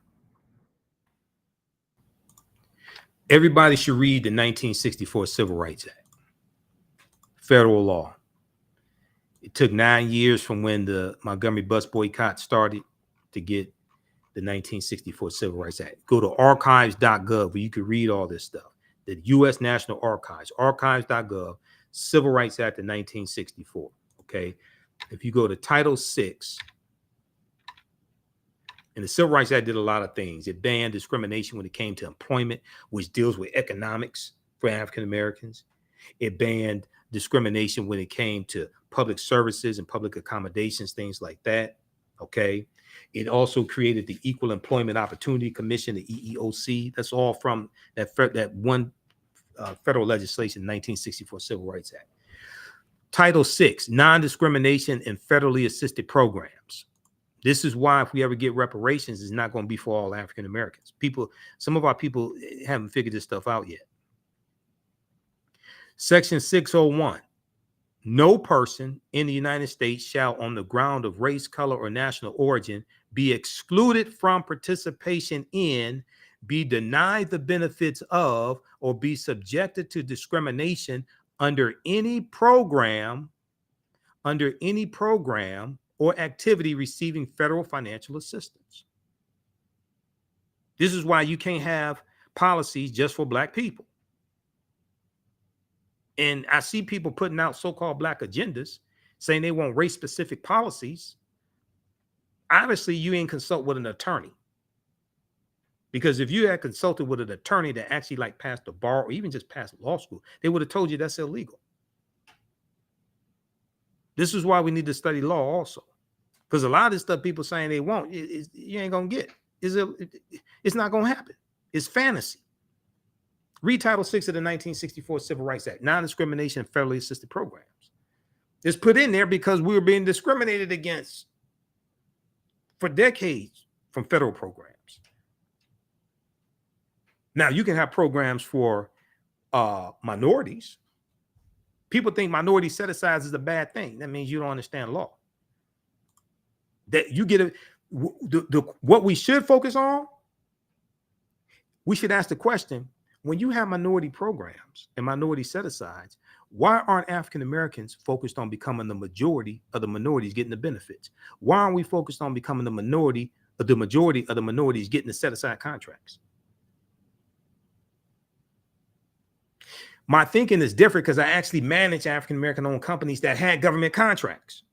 Speaker 1: Everybody should read the 1964 Civil Rights Act, federal law. It took 9 years from when the Montgomery bus boycott started to get the 1964 Civil Rights Act. Go to archives.gov where you can read all this stuff. The U.S. National Archives, archives.gov, Civil Rights Act of 1964. Okay. If you go to Title VI, and the Civil Rights Act did a lot of things. It banned discrimination when it came to employment, which deals with economics for African Americans. It banned discrimination when it came to public services and public accommodations, things like that. Okay. It also created the Equal Employment Opportunity Commission, the EEOC. That's all from that one federal legislation, 1964 Civil Rights Act. Title VI, non-discrimination and federally assisted programs. This is why if we ever get reparations, it's not going to be for all African Americans. Some of our people haven't figured this stuff out yet. Section 601, no person in the United States shall, on the ground of race, color, or national origin, be excluded from participation in, be denied the benefits of, or be subjected to discrimination under any program or activity receiving federal financial assistance. This is why you can't have policies just for Black people. And I see people putting out so-called black agendas saying they want race-specific policies. Obviously, you ain't consult with an attorney. Because if you had consulted with an attorney that actually like passed the bar or even just passed law school, they would have told you that's illegal. This is why we need to study law also. Because a lot of this stuff people saying they want, you ain't going to get. It's not going to happen. It's fantasy. Read Title VI of the 1964 Civil Rights Act, non-discrimination and federally assisted programs. It's put in there because we were being discriminated against for decades from federal programs. Now, you can have programs for minorities. People think minority set-asides is a bad thing. That means you don't understand law. That you get what we should focus on, we should ask the question, when you have minority programs and minority set-asides, why aren't African Americans focused on becoming the majority of the minorities getting the benefits? Why aren't we focused on becoming the majority of the minorities getting the set-aside contracts? My thinking is different because I actually managed African American owned companies that had government contracts.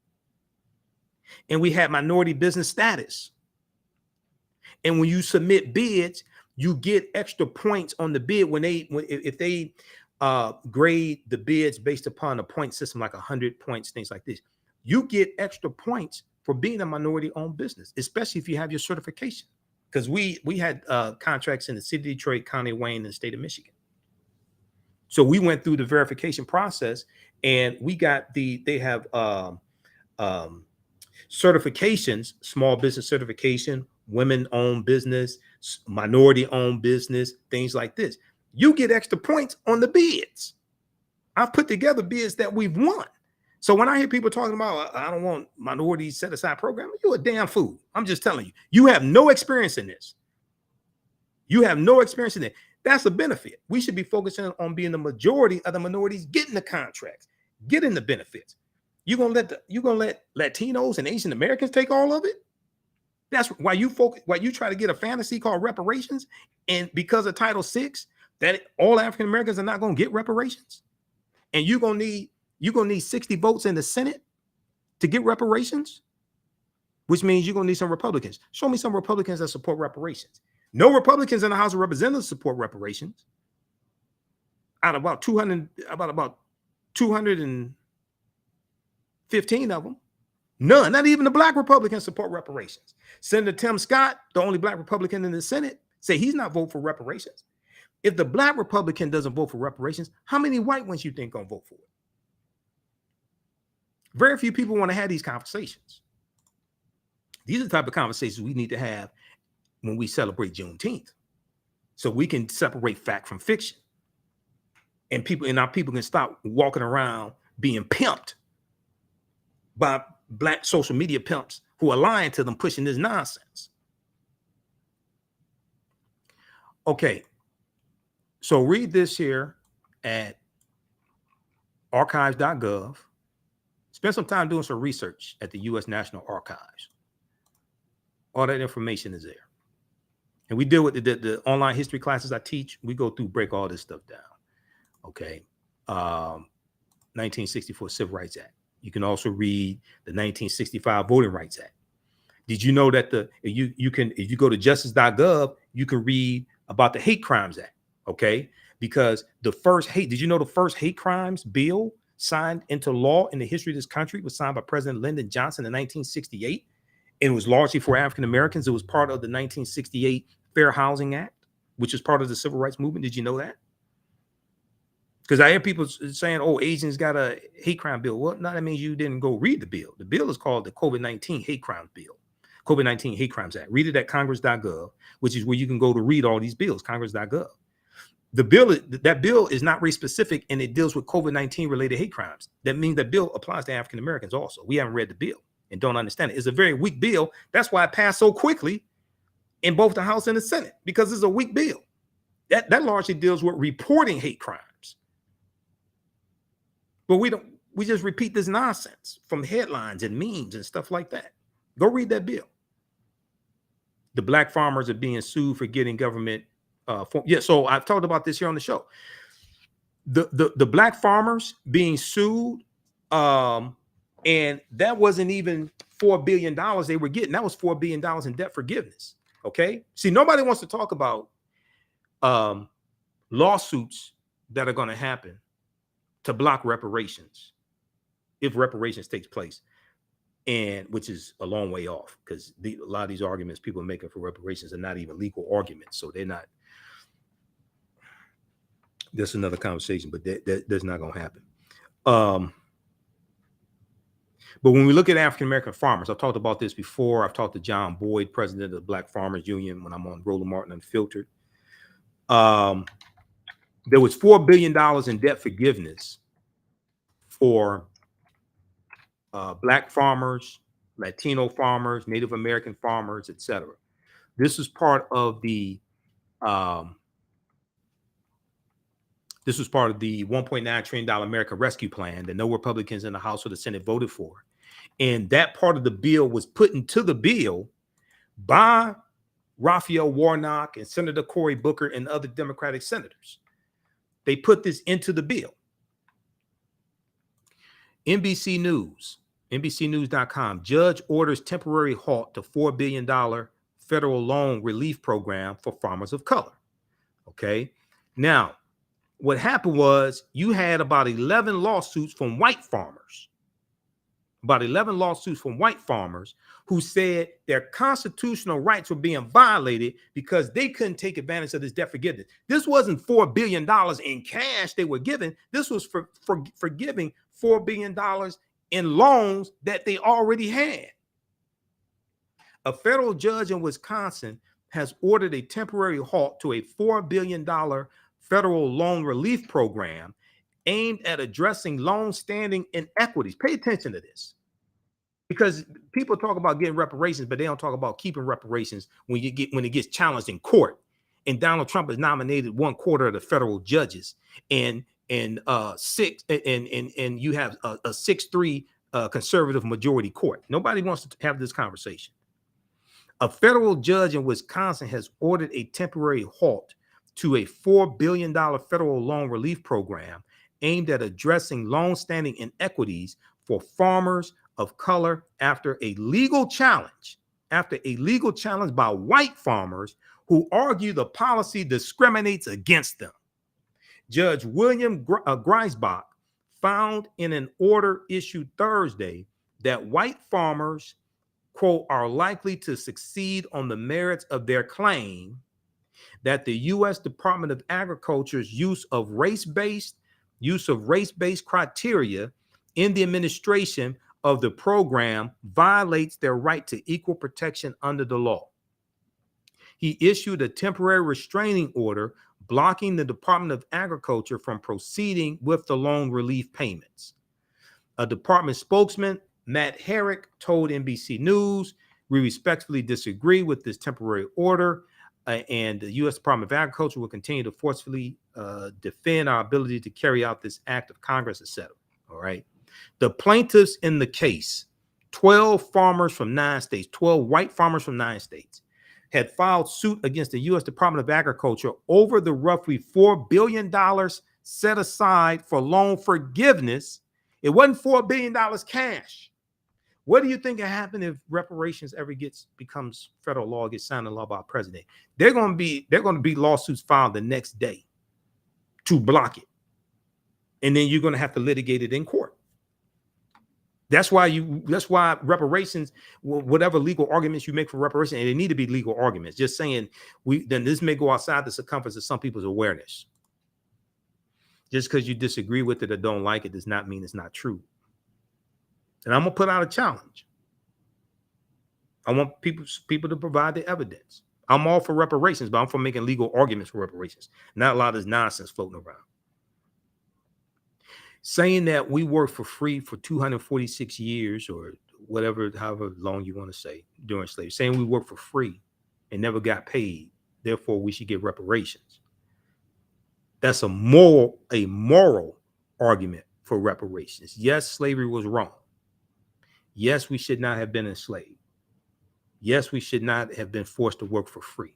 Speaker 1: And we had minority business status. And when you submit bids, you get extra points on the bid if they grade the bids based upon a point system, like 100 points, things like this. You get extra points for being a minority owned business, especially if you have your certification. Because we had contracts in the city of Detroit, County of Wayne, and the state of Michigan. So we went through the verification process, and we got they have certifications, small business certification, women-owned business, minority-owned business, things like this. You get extra points on the bids. I've put together bids that we've won. So when I hear people talking about, I don't want minority set-aside program, you're a damn fool. I'm just telling you, you have no experience in this. You have no experience in it. That's a benefit. We should be focusing on being the majority of the minorities getting the contracts, getting the benefits. You're gonna let Latinos and Asian Americans take all of it? That's why you try to get a fantasy called reparations, and because of Title VI, that all African Americans are not gonna get reparations, and you're gonna need 60 votes in the Senate to get reparations, which means you're gonna need some Republicans. Show me some Republicans that support reparations. No Republicans in the House of Representatives support reparations. Out of about 215 of them, none, not even the black Republicans support reparations. Senator Tim Scott, the only black Republican in the Senate, say he's not voting for reparations. If the black Republican doesn't vote for reparations, how many white ones you think gonna vote for it? Very few people want to have these conversations. These are the type of conversations we need to have when we celebrate Juneteenth, so we can separate fact from fiction, and our people can stop walking around being pimped by black social media pimps who are lying to them, pushing this nonsense. Okay, so read this here at archives.gov. Spend some time doing some research at the U.S. National Archives. All that information is there. And we deal with the online history classes I teach. We go through, break all this stuff down. Okay. 1964 Civil Rights Act. You can also read the 1965 Voting Rights Act. Did you know that if you go to justice.gov, you can read about the Hate Crimes Act? Okay. Because did you know the first hate crimes bill signed into law in the history of this country was signed by President Lyndon Johnson in 1968? And it was largely for African Americans. It was part of the 1968 Fair Housing Act, which is part of the Civil Rights Movement. Did you know that? Because I hear people saying, oh, Asians got a hate crime bill. Well, no, that means you didn't go read the bill. The bill is called the COVID-19 Hate Crimes Bill, COVID-19 Hate Crimes Act. Read it at congress.gov, which is where you can go to read all these bills, congress.gov. That bill is not race specific, and it deals with COVID-19 related hate crimes. That means that bill applies to African Americans also. We haven't read the bill and don't understand it. It's a very weak bill. That's why it passed so quickly in both the House and the Senate, because it's a weak bill. That largely deals with reporting hate crimes. But we just repeat this nonsense from headlines and memes and stuff like that. Go read that bill. The black farmers are being sued for getting government. So I've talked about this here on the show. the black farmers being sued, and that wasn't even $4 billion they were getting. That was $4 billion in debt forgiveness. Okay. See, nobody wants to talk about lawsuits that are going to happen to block reparations if reparations takes place, and which is a long way off, because a lot of these arguments people are making for reparations are not even legal arguments, so they're not. That's another conversation, but that's not going to happen. But when we look at African American farmers, I've talked about this before. I've talked to John Boyd, president of the Black Farmers Union, when I'm on Roland Martin Unfiltered. There was $4 billion in debt forgiveness for Black farmers, Latino farmers, Native American farmers, etc. This was part of the $1.9 trillion American Rescue Plan that no Republicans in the House or the Senate voted for. And that part of the bill was put into the bill by Raphael Warnock and Senator Cory Booker and other Democratic senators. They put this into the bill. NBC News, NBCnews.com, judge orders temporary halt to $4 billion federal loan relief program for farmers of color. Okay. Now, what happened was you had about 11 lawsuits from white farmers. About 11 lawsuits from white farmers who said their constitutional rights were being violated because they couldn't take advantage of this debt forgiveness. This wasn't $4 billion in cash they were given. This was for giving $4 billion in loans that they already had. A federal judge in Wisconsin has ordered a temporary halt to a $4 billion federal loan relief program aimed at addressing long-standing inequities. Pay attention to this, because people talk about getting reparations, but they don't talk about keeping reparations when it gets challenged in court. And Donald Trump has nominated 1/4 of the federal judges, and you have a 6-3 conservative majority court. Nobody wants to have this conversation. A federal judge in Wisconsin has ordered a temporary halt to a $4 billion federal loan relief program aimed at addressing long-standing inequities for farmers of color after a legal challenge by white farmers who argue the policy discriminates against them. Judge William Greisbach found in an order issued Thursday that white farmers, quote, are likely to succeed on the merits of their claim that the U.S. Department of Agriculture's use of race-based criteria in the administration of the program violates their right to equal protection under the law. He issued a temporary restraining order blocking the Department of Agriculture from proceeding with the loan relief payments. A department spokesman, Matt Herrick, told NBC News, "We respectfully disagree with this temporary order, and the U.S. Department of Agriculture will continue to forcefully defend our ability to carry out this act of Congress," etc. All right. The plaintiffs in the case, 12 farmers from 9 states, 12 white farmers from 9 states, had filed suit against the U.S. Department of Agriculture over the roughly $4 billion set aside for loan forgiveness. It wasn't $4 billion cash. What do you think will happen if reparations ever becomes federal law, gets signed into law by a president? They're going to be lawsuits filed the next day to block it. And then you're going to have to litigate it in court. That's why reparations, whatever legal arguments you make for reparations, and they need to be legal arguments. Just saying then this may go outside the circumference of some people's awareness. Just because you disagree with it or don't like it does not mean it's not true. And I'm gonna put out a challenge. I want people to provide the evidence. I'm all for reparations, but I'm for making legal arguments for reparations. Not a lot of this nonsense floating around. Saying that we worked for free for 246 years or whatever, however long you want to say, during slavery, saying we worked for free and never got paid, therefore we should get reparations. That's a moral argument for reparations. Yes, slavery was wrong. Yes, we should not have been enslaved. Yes, we should not have been forced to work for free.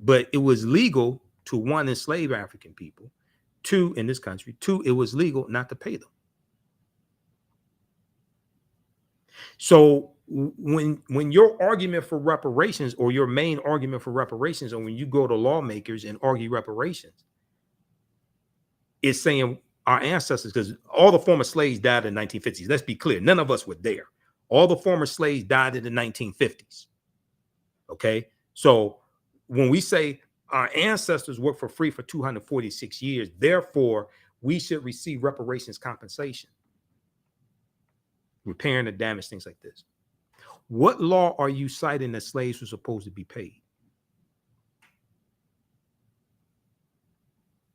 Speaker 1: But it was legal to, one, enslave African people, Two, in this country. Two, it was legal not to pay them. So when your argument for reparations, or your main argument for reparations, or when you go to lawmakers and argue reparations, is saying our ancestors, because all the former slaves died in the 1950s. Let's be clear. None of us were there. All the former slaves died in the 1950s. Okay. So when we say our ancestors worked for free for 246 years, therefore we should receive reparations compensation, repairing the damage, things like this. What law are you citing that slaves were supposed to be paid?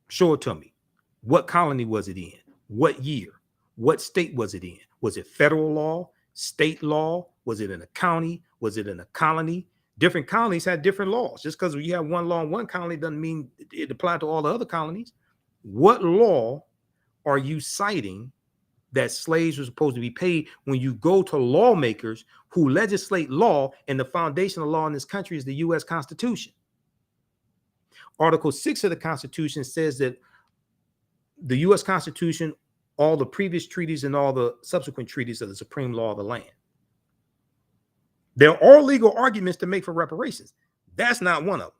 Speaker 1: Show it to me. What colony was it in? What year? What state was it in? Was it federal law, state law? Was it in a county? Was it in a colony? Different colonies had different laws. Just because you have one law in one colony doesn't mean it applied to all the other colonies. What law are you citing that slaves were supposed to be paid when you go to lawmakers who legislate law, and the foundation of law in this country is the U.S. Constitution? Article 6 of the Constitution says that the U.S. Constitution, all the previous treaties and all the subsequent treaties are the supreme law of the land. There are legal arguments to make for reparations. That's not one of them.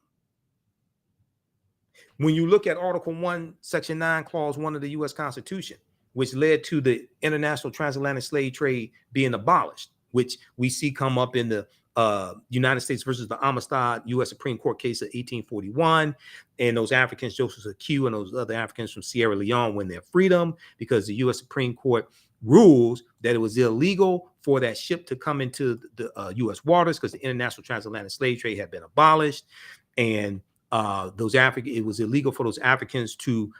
Speaker 1: When you look at Article 1, Section 9, Clause 1 of the U.S. Constitution, which led to the international transatlantic slave trade being abolished, which we see come up in the United States versus the Amistad U.S. Supreme Court case of 1841, and those Africans, Joseph Q, and those other Africans from Sierra Leone win their freedom because the U.S. Supreme Court rules that it was illegal for that ship to come into the U.S. waters because the international transatlantic slave trade had been abolished, and it was illegal for those Africans to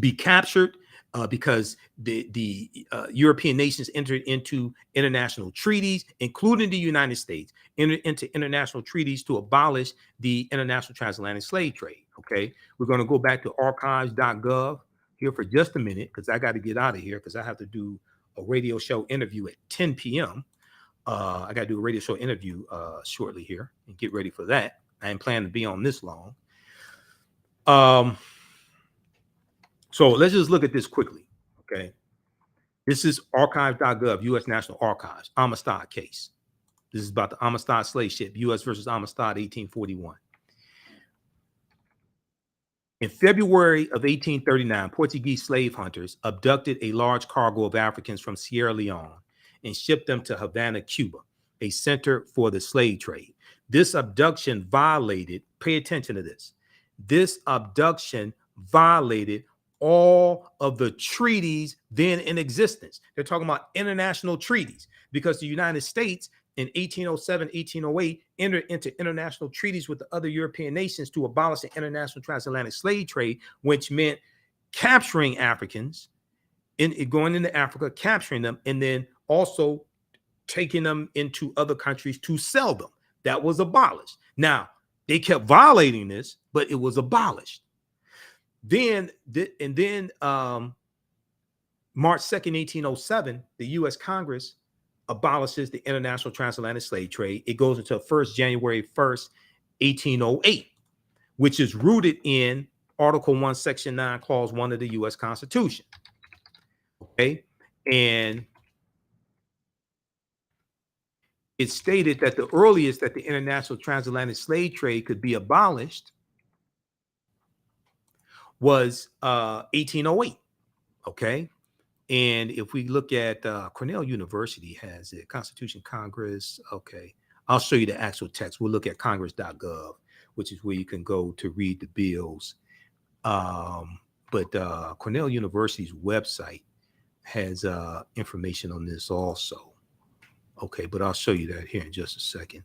Speaker 1: be captured. Because the European nations entered into international treaties, including the United States, entered into international treaties to abolish the international transatlantic slave trade. Okay, we're going to go back to archives.gov here for just a minute because I got to get out of here because I have to do a radio show interview at 10 p.m. I got to do a radio show interview shortly here and get ready for that. I ain't planning to be on this long. So let's just look at this quickly, okay? This is archives.gov, U.S. National Archives, Amistad case. This is about the Amistad slave ship, U.S. versus Amistad, 1841. In February of 1839, Portuguese slave hunters abducted a large cargo of Africans from Sierra Leone and shipped them to Havana, Cuba, a center for the slave trade. This abduction violated, pay attention to this, this abduction violated all of the treaties then in existence. They're talking about international treaties because the United States in 1807, 1808 entered into international treaties with the other European nations to abolish the international transatlantic slave trade, which meant capturing Africans, going into Africa, capturing them, and then also taking them into other countries to sell them. That was abolished. Now, they kept violating this, but it was abolished. Then March 2nd, 1807, the U.S. Congress abolishes the international transatlantic slave trade. It goes until January 1st, 1808, which is rooted in Article 1, Section 9, Clause 1 of the U.S. Constitution. Okay. And it stated that the earliest that the international transatlantic slave trade could be abolished was 1808. Okay. And if we look at Cornell University has it, Constitution Congress. Okay. I'll show you the actual text. We'll look at congress.gov, which is where you can go to read the bills. But Cornell University's website has information on this also. Okay, but I'll show you that here in just a second.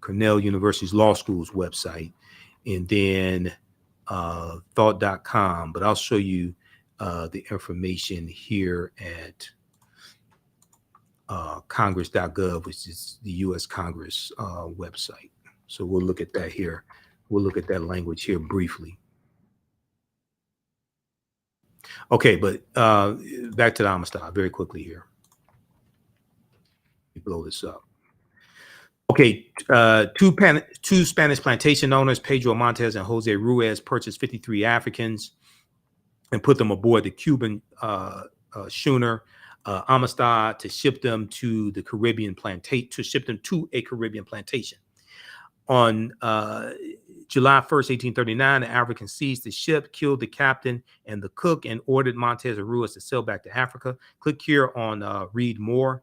Speaker 1: Cornell University's law school's website, and then thought.com, but I'll show you the information here at congress.gov, which is the U.S. Congress website. So we'll look at that here. We'll look at that language here briefly. Okay, but back to the Amistad very quickly here. Let me blow this up. Okay, two Spanish plantation owners, Pedro Montes and Jose Ruiz, purchased 53 Africans and put them aboard the Cuban schooner Amistad to ship them to the Caribbean plantation, to ship them to a Caribbean plantation. On July 1st, 1839, the Africans seized the ship, killed the captain and the cook, and ordered Montes and Ruiz to sail back to Africa. Click here on read more.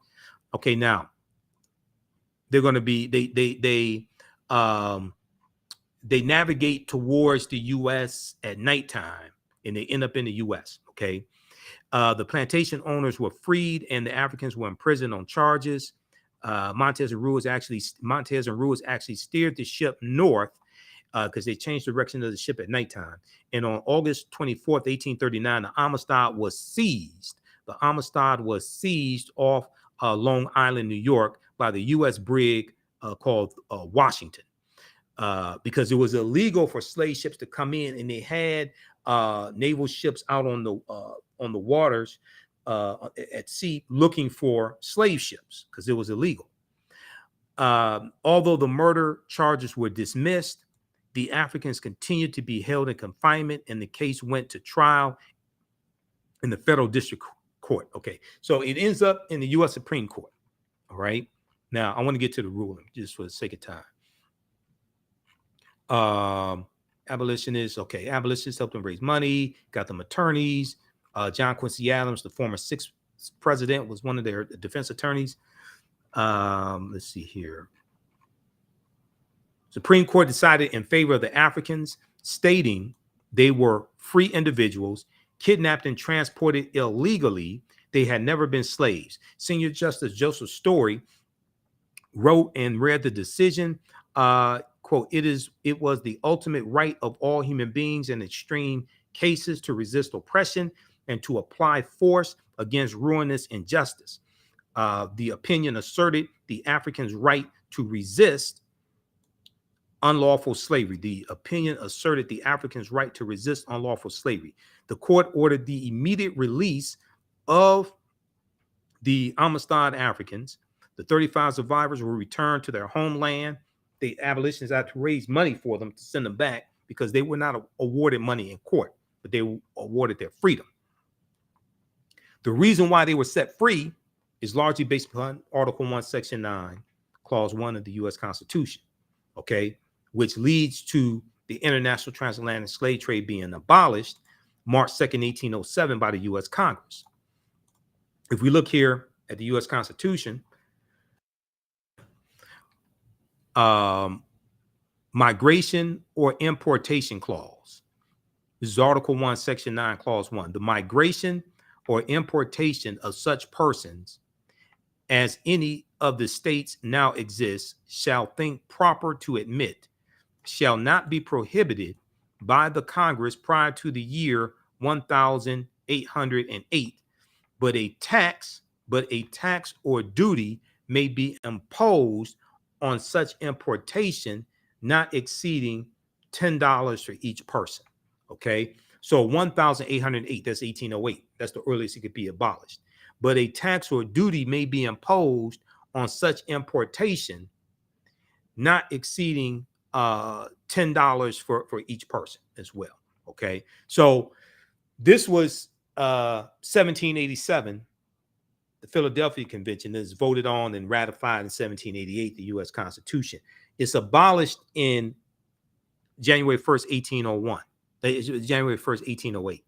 Speaker 1: Okay, now they're going to be they navigate towards the U.S. at nighttime, and they end up in the U.S. Okay, the plantation owners were freed, and the Africans were imprisoned on charges. Montes and Ruiz actually steered the ship north because they changed the direction of the ship at nighttime. And on August 24th, 1839, the Amistad was seized. The Amistad was seized off Long Island, New York, by the U.S. brig called Washington, because it was illegal for slave ships to come in, and they had naval ships out on the waters at sea looking for slave ships because it was illegal. Although the murder charges were dismissed, the Africans continued to be held in confinement, and the case went to trial in the federal district court. Okay, so it ends up in the U.S. Supreme Court. All right. Now I want to get to the ruling just for the sake of time. Abolitionists. Okay, abolitionists helped them raise money, got them attorneys. John Quincy Adams, the former sixth president, was one of their defense attorneys. Let's see here. Supreme Court decided in favor of the Africans, stating they were free individuals kidnapped and transported illegally. They had never been slaves. Senior Justice Joseph Story wrote and read the decision. Quote, it was the ultimate right of all human beings in extreme cases to resist oppression and to apply force against ruinous injustice. The opinion asserted the Africans' right to resist unlawful slavery. The opinion asserted the Africans' right to resist unlawful slavery. The court ordered the immediate release of the Amistad Africans. The 35 survivors were returned to their homeland. The abolitionists had to raise money for them to send them back because they were not awarded money in court, but they were awarded their freedom. The reason why they were set free is largely based upon Article 1, Section 9, Clause 1 of the U.S. Constitution, okay, which leads to the international transatlantic slave trade being abolished March 2nd, 1807 by the U.S. Congress. If we look here at the U.S. Constitution, migration or importation clause. This is Article 1, Section 9, Clause 1. The migration or importation of such persons as any of the states now exists shall think proper to admit shall not be prohibited by the Congress prior to the year 1808, but a tax or duty may be imposed on such importation not exceeding $10 for each person. Okay, so 1808, that's 1808. That's the earliest it could be abolished. But a tax or duty may be imposed on such importation not exceeding $10 for each person as well. Okay, so this was 1787. The Philadelphia Convention is voted on and ratified in 1788, the U.S. Constitution. It's abolished in January 1st, 1801. January 1st, 1808.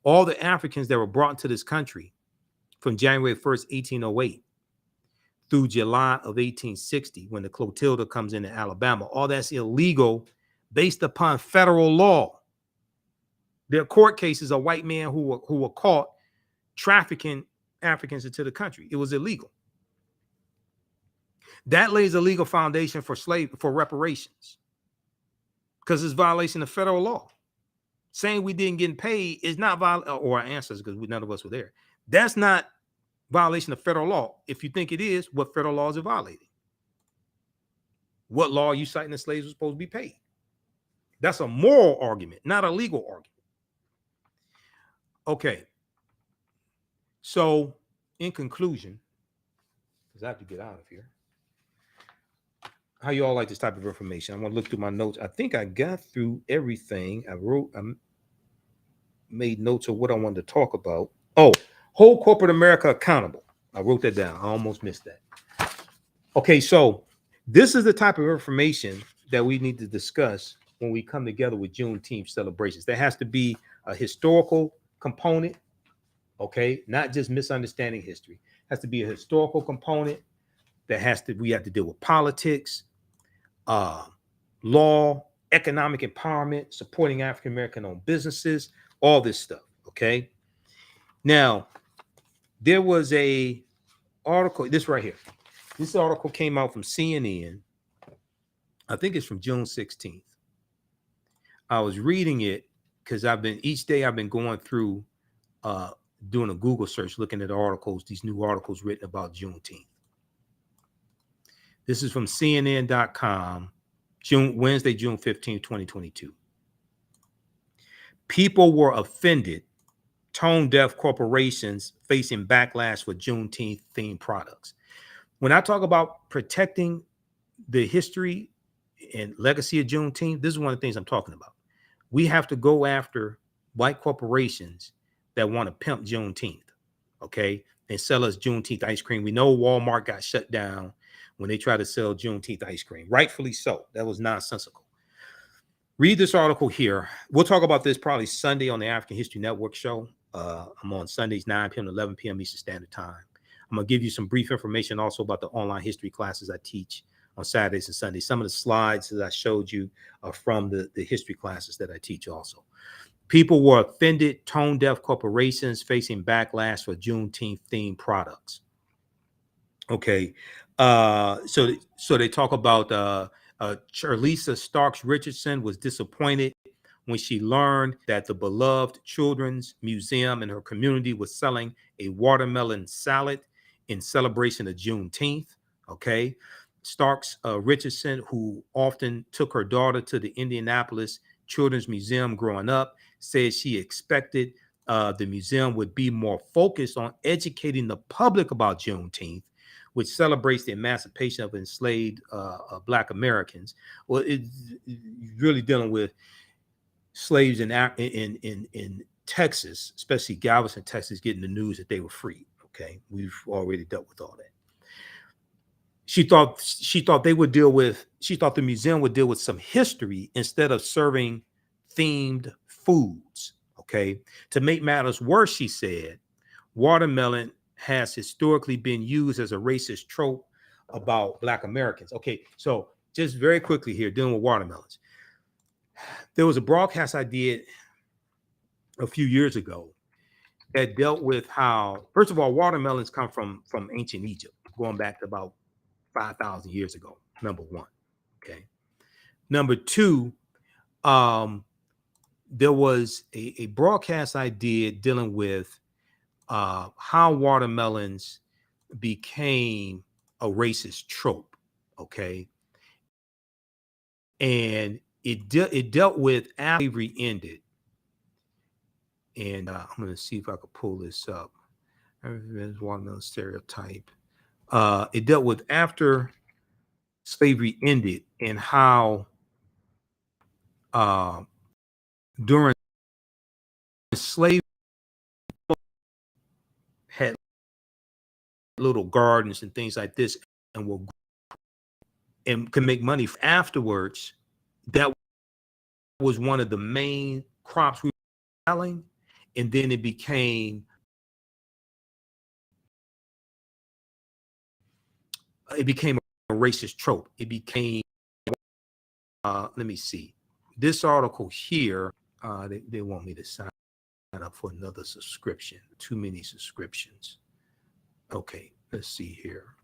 Speaker 1: All the Africans that were brought into this country from January 1st, 1808 through July of 1860, when the Clotilda comes into Alabama, all that's illegal based upon federal law. There are court cases of white men who were caught trafficking Africans into the country. It was illegal. That lays a legal foundation for reparations, because it's violation of federal law. Saying we didn't get paid is not or our ancestors, because none of us were there. That's not violation of federal law. If you think it is, what federal laws are violating? What law are you citing the slaves were supposed to be paid? That's a moral argument, not a legal argument. Okay. So, in conclusion, because I have to get out of here. how you all like this type of information? I want to look through my notes. I think I got through everything. I made notes of what I wanted to talk about. Oh, hold corporate America accountable. I wrote that down. I almost missed that. Okay, so this is the type of information that we need to discuss when we come together with Juneteenth celebrations. There has to be a historical component, okay, not just misunderstanding history. It has to be a historical component. We have to deal with politics, law, economic empowerment, supporting African American owned businesses, all this stuff. Okay. Now, there was a article, this right here. This article came out from CNN. I think it's from June 16th. I was reading it because each day I've been going through doing a Google search, looking at articles, these new articles written about Juneteenth. This is from CNN.com, Wednesday, June 15, 2022. People were offended. Tone deaf corporations facing backlash for Juneteenth themed products. When I talk about protecting the history and legacy of Juneteenth, this is one of the things I'm talking about. We have to go after white corporations that want to pimp Juneteenth, okay, and sell us Juneteenth ice cream. We know Walmart got shut down when they tried to sell Juneteenth ice cream, rightfully so. That was nonsensical. Read this article here. We'll talk about this probably Sunday on the African History Network show. I'm on Sundays, 9 p.m. to 11 p.m. Eastern Standard Time. I'm going to give you some brief information also about the online history classes I teach on Saturdays and Sundays. Some of the slides that I showed you are from the history classes that I teach also. People were offended. Tone deaf corporations facing backlash for Juneteenth themed products. Okay. So they talk about Charlisa Starks Richardson was disappointed when she learned that the beloved Children's Museum in her community was selling a watermelon salad in celebration of Juneteenth. Okay. Starks Richardson, who often took her daughter to the Indianapolis Children's Museum growing up, said she expected the museum would be more focused on educating the public about Juneteenth, which celebrates the emancipation of enslaved Black Americans. Well, it's really dealing with slaves in Texas, especially Galveston, Texas, getting the news that they were free. Okay, we've already dealt with all that. She thought the museum would deal with some history instead of serving themed foods. Okay, to make matters worse, she said, watermelon has historically been used as a racist trope about Black Americans. Okay, so just very quickly here, dealing with watermelons. There was a broadcast I did a few years ago that dealt with how, first of all, watermelons come from ancient Egypt, going back to about 5,000 years ago, number one. Okay. Number two, there was a broadcast I did dealing with how watermelons became a racist trope. Okay. And it dealt with after slavery ended. And I'm going to see if I could pull this up. Watermelon stereotype. It dealt with after slavery ended and how during slavery had little gardens and things like this and can make money afterwards. That was one of the main crops we were selling, and then it became a racist trope. It became let me see this article here. They want me to sign up for another subscription. Too many subscriptions. Okay, let's see here.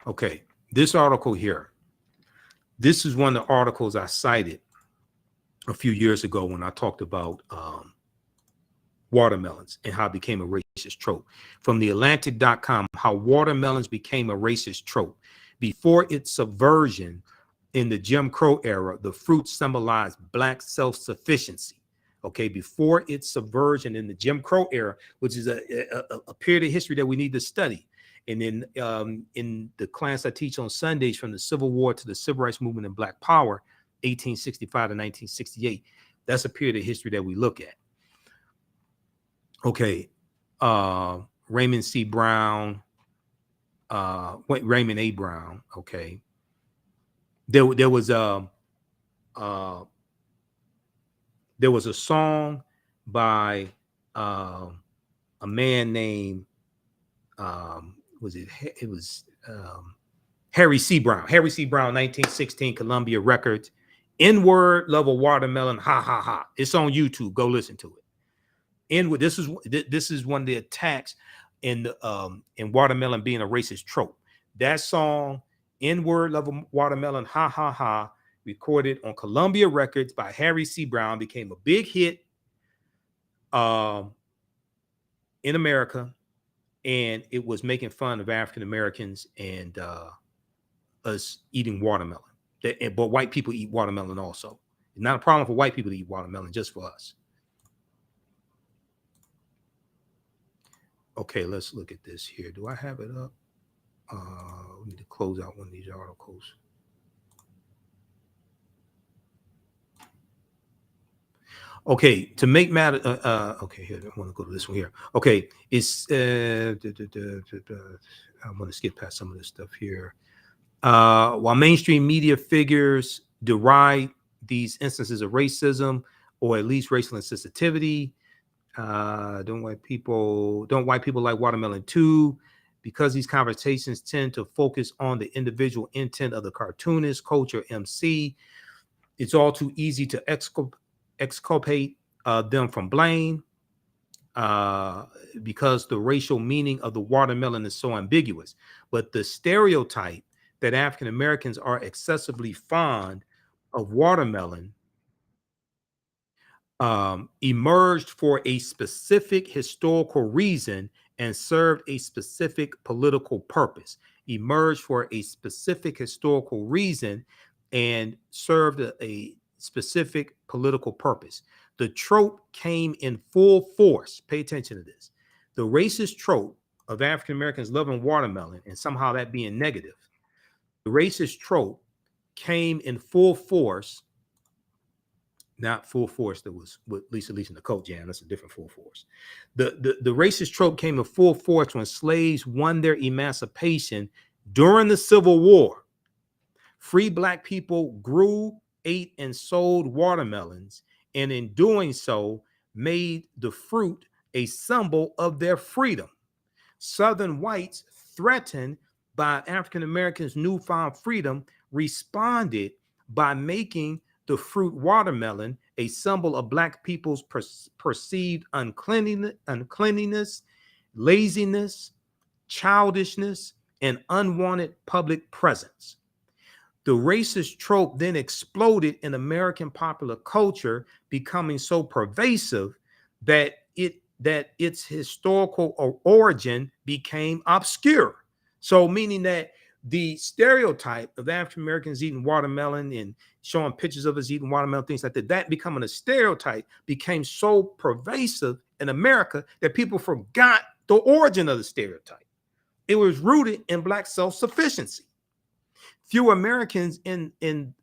Speaker 1: Okay, this article here. This is one of the articles I cited a few years ago when I talked about watermelons and how it became a racist trope. From TheAHNShow, how watermelons became a racist trope. Before its subversion in the Jim Crow era, the fruit symbolized Black self-sufficiency. okay, before its subversion in the Jim Crow era, which is a period of history that we need to study. And then in the class I teach on Sundays, from the Civil War to the Civil Rights Movement and Black Power, 1865 to 1968, that's a period of history that we look at. Okay, Raymond C. Brown, Raymond A. Brown, okay. There was a song by a man named Harry C. Brown. Harry C. Brown, 1916, Columbia Records. N-word, love a watermelon, ha ha ha. It's on YouTube. Go listen to it. N-word. This is one of the attacks in watermelon being a racist trope. That song, N-word, love a watermelon, ha ha ha, recorded on Columbia Records by Harry C. Brown, became a big hit in America, and it was making fun of African Americans and us eating watermelon. But white people eat watermelon also. It's not a problem for white people to eat watermelon, just for us. Okay, let's look at this here. Do I have it up? We need to close out one of these articles. Okay, to make matter, okay, here, I want to go to this one here. Okay, it's, I want to skip past some of this stuff here. While mainstream media figures deride these instances of racism, or at least racial insensitivity, don't white people like watermelon too? Because these conversations tend to focus on the individual intent of the cartoonist, coach, or MC, it's all too easy to exculpate them from blame, because the racial meaning of the watermelon is so ambiguous. But the stereotype that African Americans are excessively fond of watermelon emerged for a specific historical reason and served a specific political purpose. Emerged for a specific historical reason and served a specific political purpose. The trope came in full force. Pay attention to this. The racist trope of African Americans loving watermelon and somehow that being negative. The racist trope came in full force. Not full force that was with Lisa in the Coat Jam. That's a different full force. The racist trope came in full force when slaves won their emancipation during the Civil War. Free Black people grew, ate, and sold watermelons, and in doing so, made the fruit a symbol of their freedom. Southern whites, threatened by African Americans' newfound freedom, responded by making the fruit watermelon a symbol of Black people's perceived uncleanliness, laziness, childishness, and unwanted public presence. The racist trope then exploded in American popular culture, becoming so pervasive that its historical origin became obscure. So meaning that the stereotype of African Americans eating watermelon and showing pictures of us eating watermelon, things like that becoming a stereotype became so pervasive in America that people forgot the origin of the stereotype. It was rooted in Black self-sufficiency. Few Americans in the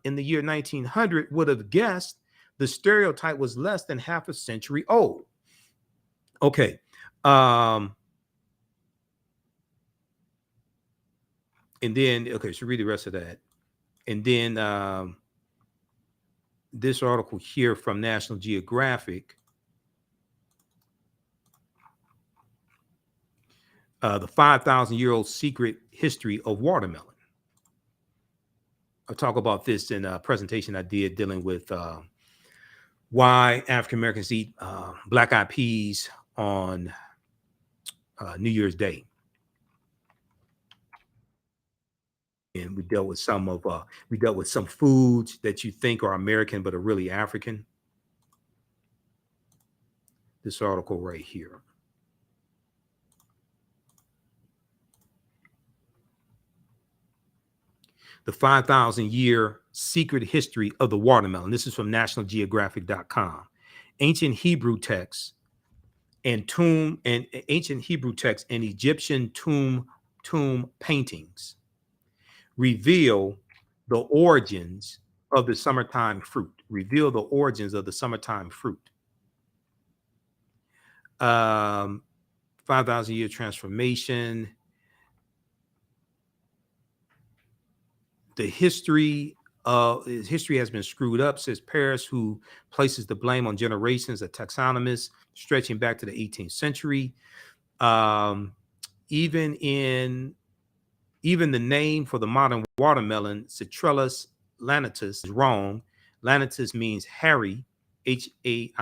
Speaker 1: year 1900 would have guessed the stereotype was less than half a century old. Okay. And then, okay, so read the rest of that. And then this article here from National Geographic, the 5,000-year-old secret history of watermelon. I'll talk about this in a presentation I did dealing with why African Americans eat black-eyed peas on New Year's Day. And we dealt with some foods that you think are American but are really African. This article right here. The 5,000-year secret history of the watermelon. This is from nationalgeographic.com. ancient Hebrew texts and Egyptian tomb paintings reveal the origins of the summertime fruit. Reveal the origins of the summertime fruit. 5,000 year transformation. The history has been screwed up, says Paris, who places the blame on generations of taxonomists stretching back to the 18th century. Even the name for the modern watermelon, Citrellus lanatus, is wrong. Lanatus means hairy, Hairy,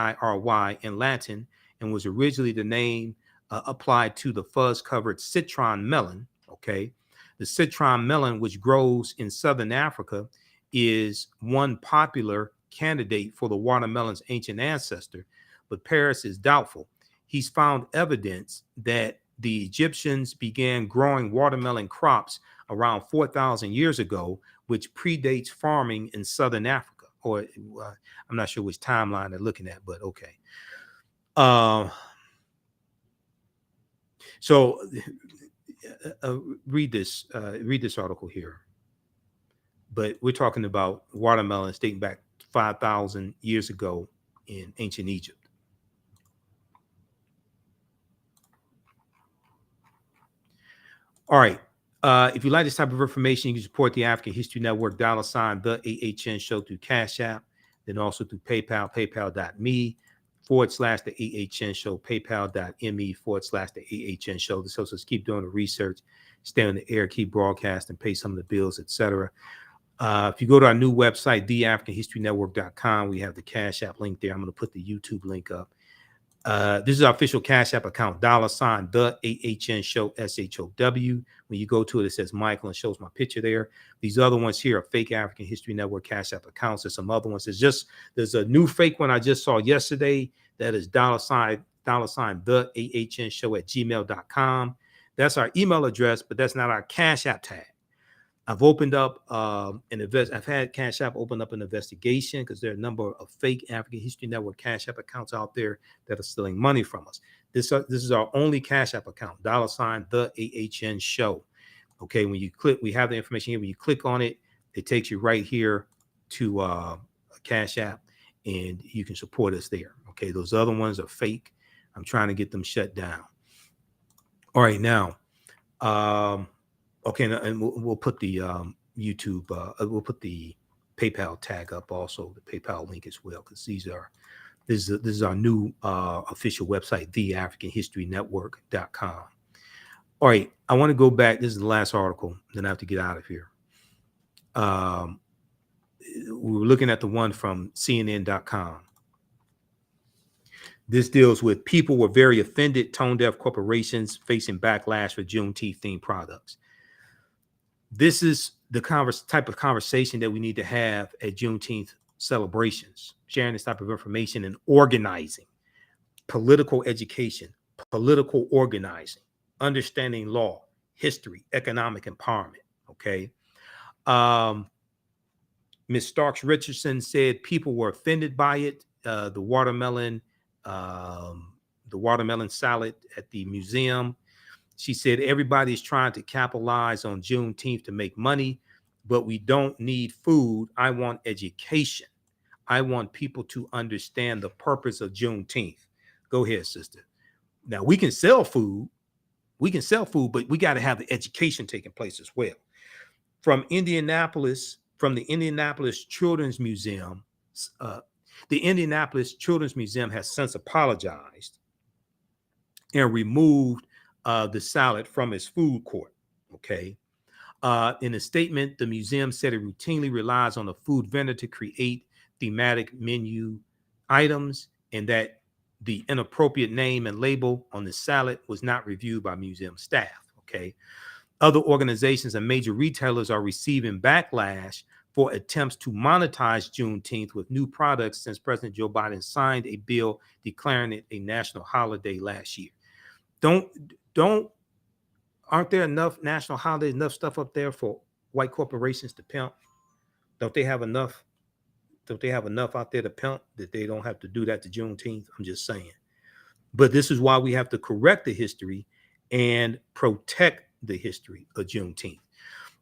Speaker 1: in Latin, and was originally the name applied to the fuzz-covered citron melon. Okay, the citron melon, which grows in southern Africa, is one popular candidate for the watermelon's ancient ancestor, but Paris is doubtful. He's found evidence that the Egyptians began growing watermelon crops around 4,000 years ago, which predates farming in southern Africa. Or I'm not sure which timeline they're looking at, but okay. So read this article here. But we're talking about watermelons dating back 5,000 years ago in ancient Egypt. All right. If you like this type of information, you can support the African History Network, $ the AHNShow through Cash App, then also through PayPal, paypal.me/the AHNShow, paypal.me/the AHNShow. This helps us keep doing the research, stay on the air, keep broadcasting, pay some of the bills, etc. If you go to our new website, TheAHNHistoryNetwork.com, we have the Cash App link there. I'm going to put the YouTube link up. This is our official Cash App account, $ the AHNShow, SHOW. When you go to it, it says Michael and shows my picture there. These other ones here are fake African History Network Cash App accounts. There's some other ones. There's a new fake one I just saw yesterday that is $ the AHNShow at gmail.com. That's our email address, but that's not our Cash App tag. I've opened up I've had Cash App open up an investigation because there are a number of fake African History Network Cash App accounts out there that are stealing money from us. This is our only Cash App account, $ the AHNShow. Okay, when you click, we have the information here. When you click on it, it takes you right here to a Cash App, and you can support us there. Okay, those other ones are fake. I'm trying to get them shut down. All right, now. Okay, and we'll put the YouTube, we'll put the PayPal tag up also, the PayPal link as well, because this is our new official website, TheAfricanHistoryNetwork.com. All right, I want to go back. This is the last article, then I have to get out of here. We were looking at the one from CNN.com. This deals with people were very offended, tone-deaf corporations facing backlash for Juneteenth themed products. This is the type of conversation that we need to have at Juneteenth celebrations, sharing this type of information and organizing, political education, political organizing, understanding law, history, economic empowerment. Okay. Ms. Starks Richardson said people were offended by it. The watermelon salad at the museum. She said, everybody's trying to capitalize on Juneteenth to make money, but we don't need food. I want education. I want people to understand the purpose of Juneteenth. Go ahead, sister. Now, we can sell food. But we got to have the education taking place as well. From the Indianapolis Children's Museum, the Indianapolis Children's Museum has since apologized and removed the salad from its food court. Okay. In a statement, the museum said it routinely relies on a food vendor to create thematic menu items, and that the inappropriate name and label on the salad was not reviewed by museum staff. Okay. Other organizations and major retailers are receiving backlash for attempts to monetize Juneteenth with new products since President Joe Biden signed a bill declaring it a national holiday last year. Aren't there enough national holidays, enough stuff up there for white corporations to pimp? Don't they have enough Don't they have enough out there to pimp that they don't have to do that to Juneteenth? I'm just saying. But this is why we have to correct the history and protect the history of Juneteenth.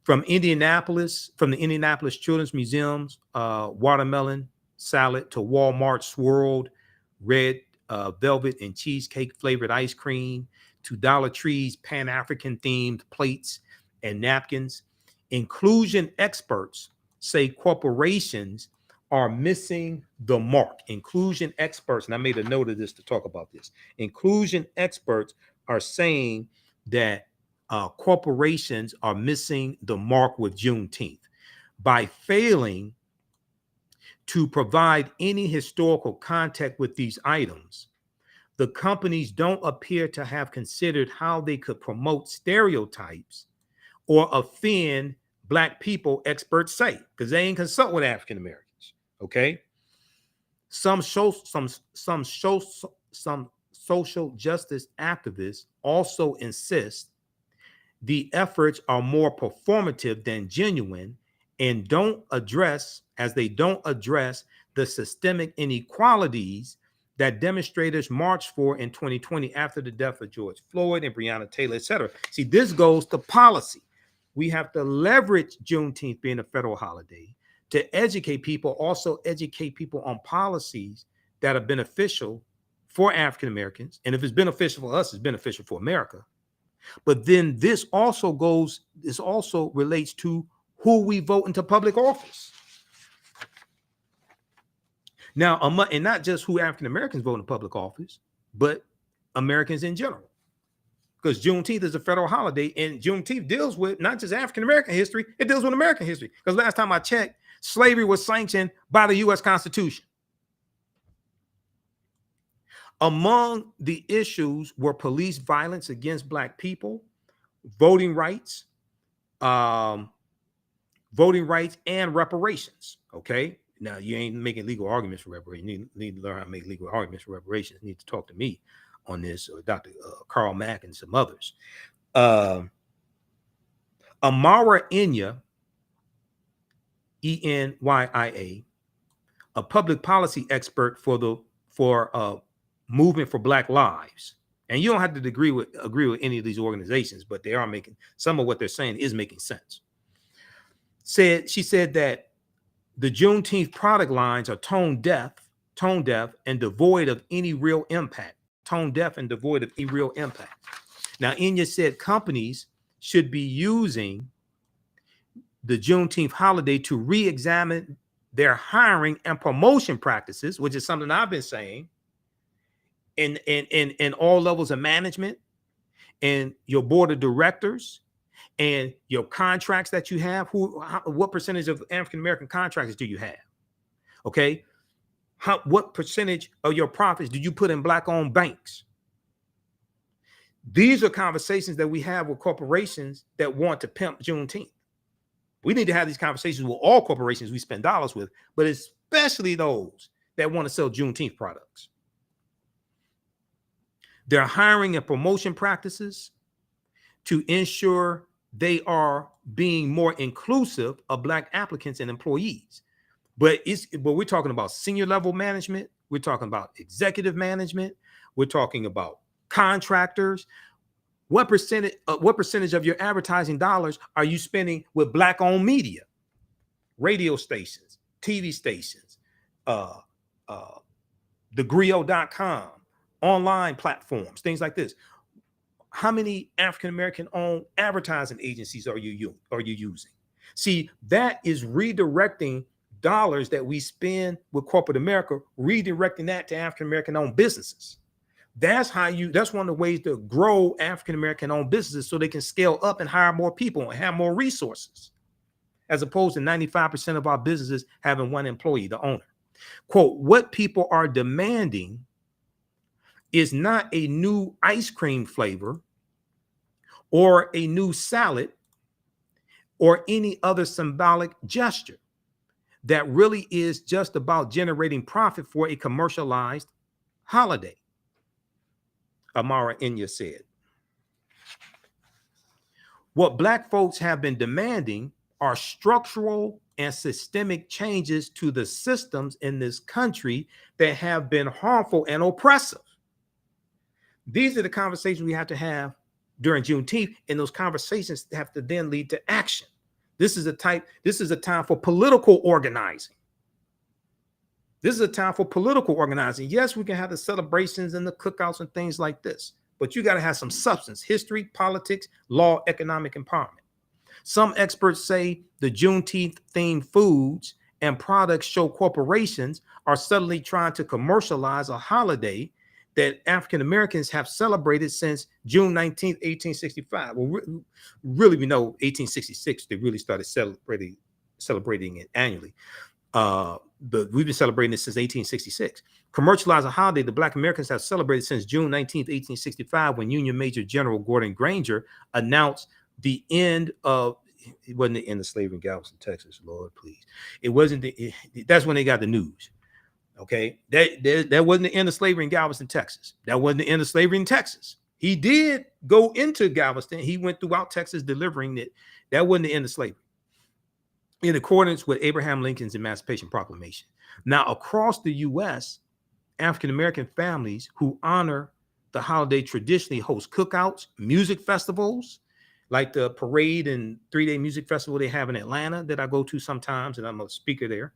Speaker 1: From the Indianapolis Children's Museum's watermelon salad to Walmart swirled red velvet and cheesecake flavored ice cream to Dollar Tree's Pan-African themed plates and napkins, inclusion experts say corporations are missing the mark. Inclusion experts, and I made a note of this to talk about this. Inclusion experts are saying that corporations are missing the mark with Juneteenth by failing to provide any historical context with these items. The companies don't appear to have considered how they could promote stereotypes or offend Black people, experts say, because they ain't consult with African Americans. Okay. Some social justice activists also insist the efforts are more performative than genuine and don't address the systemic inequalities that demonstrators marched for in 2020 after the death of George Floyd and Breonna Taylor, etc. See, this goes to policy. We have to leverage Juneteenth being a federal holiday to educate people, also educate people on policies that are beneficial for African Americans. And if it's beneficial for us, it's beneficial for America. But then this also relates to who we vote into public office. Now, and not just who African Americans vote in public office, but Americans in general. Because Juneteenth is a federal holiday, and Juneteenth deals with not just African American history, it deals with American history. Because last time I checked, slavery was sanctioned by the U.S. Constitution. Among the issues were police violence against Black people, voting rights, and reparations. Okay. Now, you ain't making legal arguments for reparations. You need to learn how to make legal arguments for reparations. You need to talk to me on this, or Dr. Carl Mack and some others. Amara Enya, Enya, a public policy expert for Movement for Black Lives. And you don't have to agree with any of these organizations, but they are making, some of what they're saying is making sense. She said that the Juneteenth product lines are tone deaf and devoid of any real impact. Tone deaf and devoid of any real impact. Now, Enya said companies should be using the Juneteenth holiday to re-examine their hiring and promotion practices, which is something I've been saying, in all levels of management, and your board of directors, and your contracts that you have. What percentage of African American contractors do you have? Okay, what percentage of your profits do you put in Black-owned banks? These are conversations that we have with corporations that want to pimp Juneteenth. We need to have these conversations with all corporations we spend dollars with, but especially those that want to sell Juneteenth products. Their hiring and promotion practices to ensure they are being more inclusive of Black applicants and employees. But we're talking about senior level management. We're talking about executive management. We're talking about contractors. What percentage of your advertising dollars are you spending with Black-owned media, radio stations, TV stations, thegrio.com, online platforms, things like this? How many African American owned advertising agencies are you using? See, that is redirecting dollars that we spend with corporate America, redirecting that to African American owned businesses. That's one of the ways to grow African American owned businesses, so they can scale up and hire more people and have more resources, as opposed to 95% of our businesses having one employee, the owner. Quote, what people are demanding is not a new ice cream flavor or a new salad or any other symbolic gesture that really is just about generating profit for a commercialized holiday, Amara Enya said. What Black folks have been demanding are structural and systemic changes to the systems in this country that have been harmful and oppressive. These are the conversations we have to have during Juneteenth, and those conversations have to then lead to action. This is a time for political organizing. This is a time for political organizing. Yes, we can have the celebrations and the cookouts and things like this, but you got to have some substance: history, politics, law, economic empowerment. Some experts say the Juneteenth themed foods and products show corporations are suddenly trying to commercialize a holiday that African Americans have celebrated since June 19th, 1865. Well, really, we know 1866, they really started celebrating it annually. But we've been celebrating it since 1866. Commercialize a holiday that Black Americans have celebrated since June 19th, 1865, when Union Major General Gordon Granger announced the end of, it wasn't the end of slavery in Galveston, Texas, Lord, please. It wasn't that's when they got the news. Okay, that wasn't the end of slavery in Galveston, Texas. That wasn't the end of slavery in Texas. He did go into Galveston. He went throughout Texas delivering it. That wasn't the end of slavery, in accordance with Abraham Lincoln's Emancipation Proclamation. Now, across the U.S., African-American families who honor the holiday traditionally host cookouts, music festivals, like the parade and 3-day music festival they have in Atlanta that I go to sometimes, and I'm a speaker there,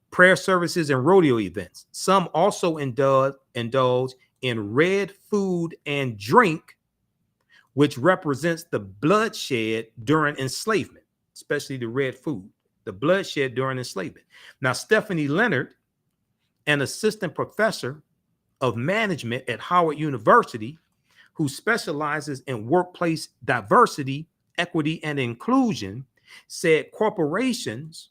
Speaker 1: prayer services, and rodeo events. Some also indulge in red food and drink, which represents the bloodshed during enslavement, especially the red food, the bloodshed during enslavement. Now, Stephanie Leonard, an assistant professor of management at Howard University, who specializes in workplace diversity, equity, and inclusion, said corporations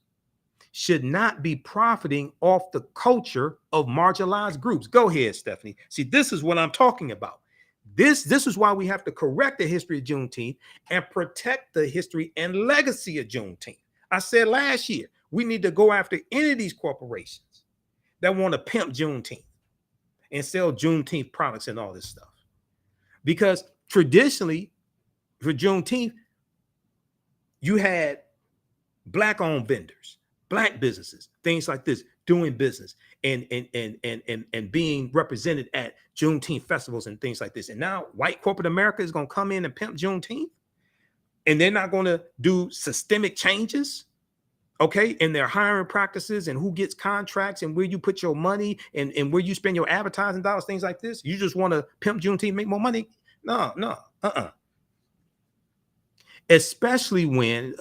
Speaker 1: should not be profiting off the culture of marginalized groups. Go ahead, Stephanie. See, this is what I'm talking about. This is why we have to correct the history of Juneteenth and protect the history and legacy of Juneteenth. I said last year, we need to go after any of these corporations that want to pimp Juneteenth and sell Juneteenth products and all this stuff. Because traditionally, for Juneteenth, you had Black-owned vendors, Black businesses, things like this, doing business and being represented at Juneteenth festivals and things like this. And now white corporate America is going to come in and pimp Juneteenth, and they're not going to do systemic changes, okay, in their hiring practices and who gets contracts and where you put your money and where you spend your advertising dollars, things like this. You just want to pimp Juneteenth, make more money? No. Especially when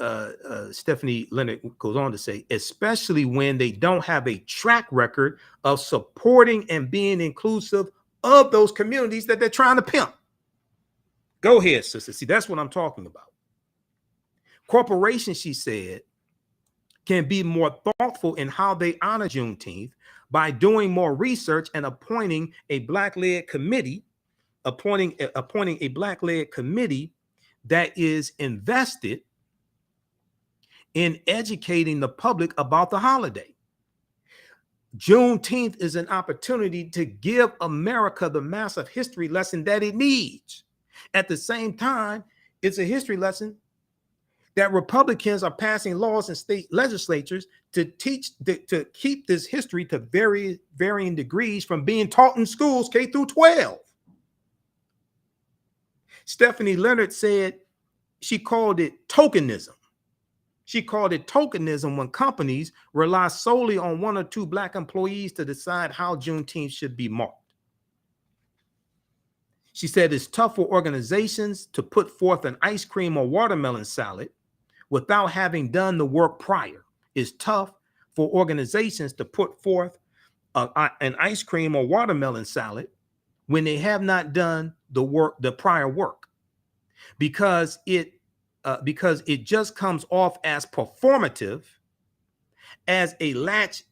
Speaker 1: Stephanie Leonard goes on to say, especially when they don't have a track record of supporting and being inclusive of those communities that they're trying to pimp. Go ahead, sister. See, that's what I'm talking about. Corporations, she said, can be more thoughtful in how they honor Juneteenth by doing more research and appointing a Black-led committee, appointing a Black-led committee that is invested in educating the public about the holiday. Juneteenth is an opportunity to give America the massive history lesson that it needs. At the same time, it's a history lesson that Republicans are passing laws in state legislatures to keep this history to varying degrees from being taught in schools K through 12. Stephanie Leonard said she called it tokenism. She called it tokenism when companies rely solely on 1 or 2 Black employees to decide how Juneteenth should be marked. She said it's tough for organizations to put forth an ice cream or watermelon salad without having done the work prior. It's tough for organizations to put forth an ice cream or watermelon salad when they have not done the prior work, because it just comes off as performative, as a last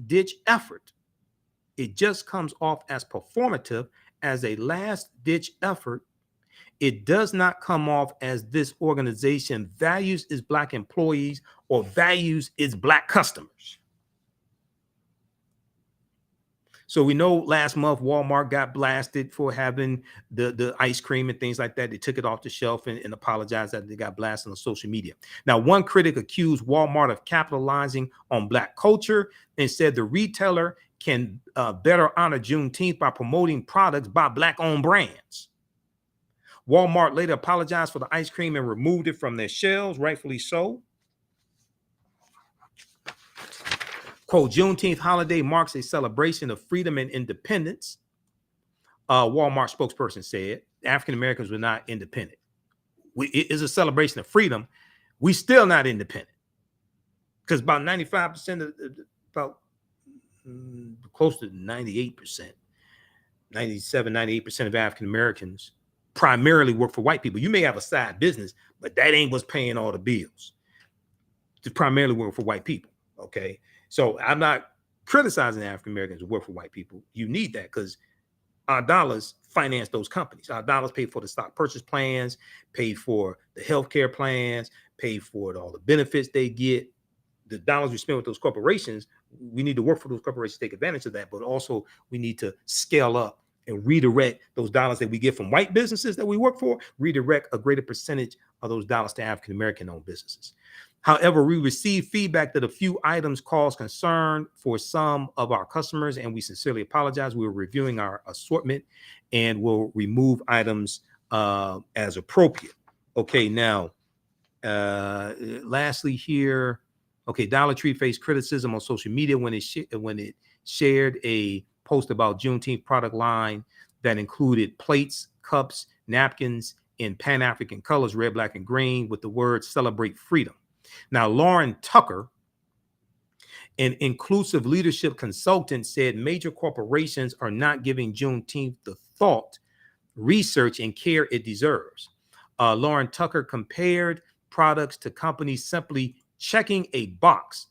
Speaker 1: ditch effort. It just comes off as performative, as a last ditch effort. It does not come off as this organization values its Black employees or values its Black customers. So we know last month Walmart got blasted for having the ice cream and things like that. They took it off the shelf and apologized that they got blasted on social media. Now, one critic accused Walmart of capitalizing on Black culture and said the retailer can better honor Juneteenth by promoting products by Black-owned brands. Walmart later apologized for the ice cream and removed it from their shelves, rightfully so. Quote, Juneteenth holiday marks a celebration of freedom and independence. Walmart spokesperson said African Americans were not independent. It is a celebration of freedom. We still not independent because about 95% of about close to 98%, 97, 98% of African Americans primarily work for white people. You may have a side business, but that ain't what's paying all the bills. It's primarily work for white people. Okay. So I'm not criticizing African Americans who work for white people. You need that because our dollars finance those companies. Our dollars pay for the stock purchase plans, pay for the healthcare plans, pay for all the benefits they get. The dollars we spend with those corporations, we need to work for those corporations to take advantage of that. But also we need to scale up and redirect those dollars that we get from white businesses that we work for, redirect a greater percentage of those dollars to African American owned businesses. However, we received feedback that a few items caused concern for some of our customers, and we sincerely apologize. We're reviewing our assortment and will remove items as appropriate. Okay, now, lastly here, okay, Dollar Tree faced criticism on social media when it shared a post about Juneteenth product line that included plates, cups, napkins in Pan-African colors, red, black, and green, with the word "Celebrate Freedom." Now, Lauren Tucker, an inclusive leadership consultant, said major corporations are not giving Juneteenth the thought, research, and care it deserves. Lauren Tucker compared products to companies simply checking a box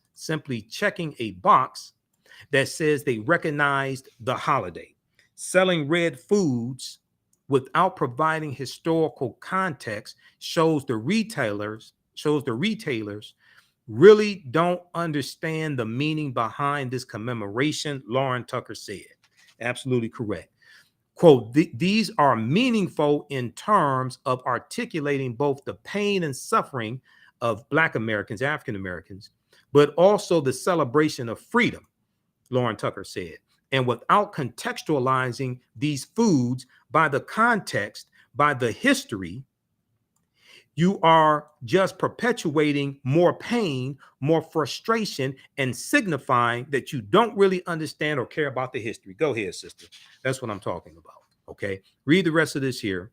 Speaker 1: that says they recognized the holiday. Selling red foods without providing historical context shows the retailers really don't understand the meaning behind this commemoration, Lauren Tucker said. Absolutely correct. Quote, these are meaningful in terms of articulating both the pain and suffering of Black Americans, African Americans, but also the celebration of freedom, Lauren Tucker said. And without contextualizing these foods by the context, by the history, you are just perpetuating more pain, more frustration, and signifying that you don't really understand or care about the history. Go ahead, sister. That's what I'm talking about. Okay. Read the rest of this here.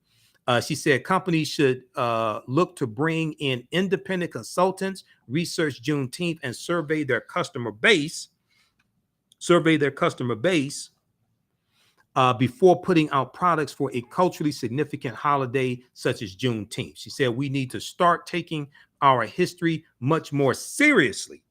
Speaker 1: She said companies should look to bring in independent consultants, research Juneteenth, and survey their customer base. Before putting out products for a culturally significant holiday such as Juneteenth. She said we need to start taking our history much more seriously.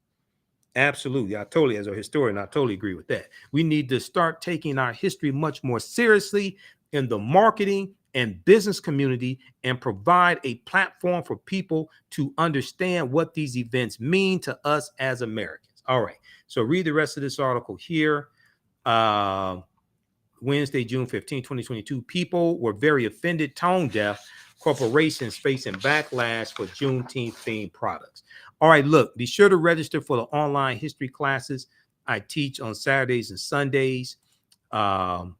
Speaker 1: Absolutely. As a historian, I totally agree with that. We need to start taking our history much more seriously in the marketing and business community and provide a platform for people to understand what these events mean to us as Americans. All right. So read the rest of this article here. Wednesday, June 15, 2022. People were very offended, tone deaf. Corporations facing backlash for Juneteenth themed products. All right, look, be sure to register for the online history classes I teach on Saturdays and Sundays. And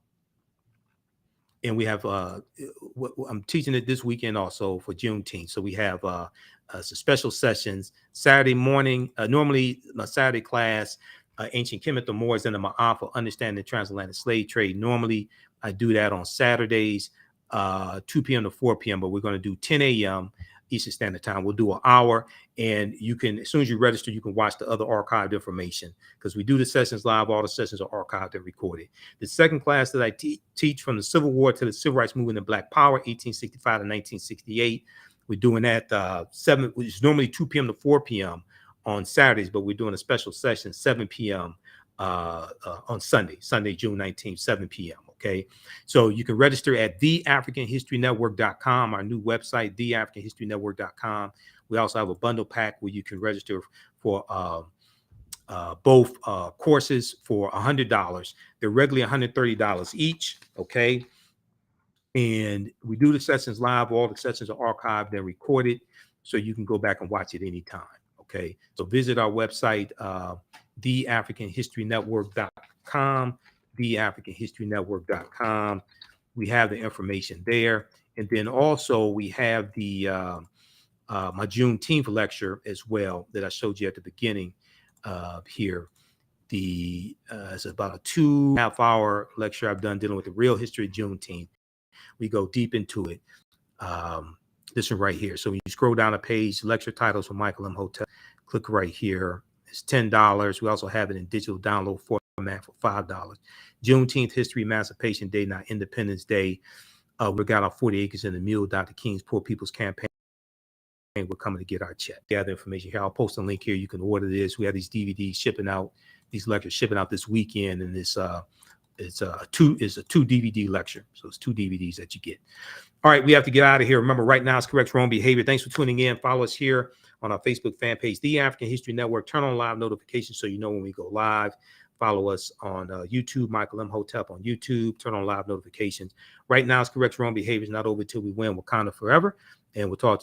Speaker 1: we have, I'm teaching it this weekend also for Juneteenth. So we have some special sessions Saturday morning. Normally, my Saturday class, Ancient Kemet, the Moors, and the Ma'afa, Understanding the Transatlantic Slave Trade. Normally, I do that on Saturdays, 2 p.m. to 4 p.m., but we're going to do 10 a.m. Eastern Standard Time. We'll do an hour, and you can, as soon as you register, you can watch the other archived information because we do the sessions live. All the sessions are archived and recorded. The second class that I teach from the Civil War to the Civil Rights Movement and Black Power, 1865 to 1968. We're doing that which is normally 2 p.m. to 4 p.m. on Saturdays, but we're doing a special session 7 p.m. On Sunday, June 19th, 7 p.m. Okay, so you can register at TheAHNHistoryNetwork.com, our new website, TheAHNHistoryNetwork.com. We also have a bundle pack where you can register for both courses for $100. They're regularly $130 each. Okay. And we do the sessions live. All the sessions are archived and recorded, so you can go back and watch it anytime. Okay. So visit our website, TheAFricanHistoryNetwork.com, TheAfricanHistoryNetwork.com. We have the information there. And then also we have the my Juneteenth lecture as well that I showed you at the beginning here. It's about a 2.5 hour lecture I've done dealing with the real history of Juneteenth. We go deep into it. This one right here. So when you scroll down a page, lecture titles from Michael Imhotep, click right here. It's $10. We also have it in digital download format for $5. Juneteenth History, Emancipation Day, not Independence Day. We got our 40 acres in the Mule, Dr. King's Poor People's Campaign. We're coming to get our check. Gather information here. I'll post a link here. You can order this. We have these DVDs shipping out, these lectures shipping out this weekend, and it's a two DVD lecture. So it's 2 DVDs that you get. All right, we have to get out of here. Remember, right now is correct wrong behavior. Thanks for tuning in. Follow us here on our Facebook fan page, The African History Network. Turn on live notifications so you know when we go live. Follow us on YouTube, Michael Imhotep on YouTube. Turn on live notifications. Right now is correct wrong behavior. Is not over till we win. Wakanda forever. And we'll talk to you.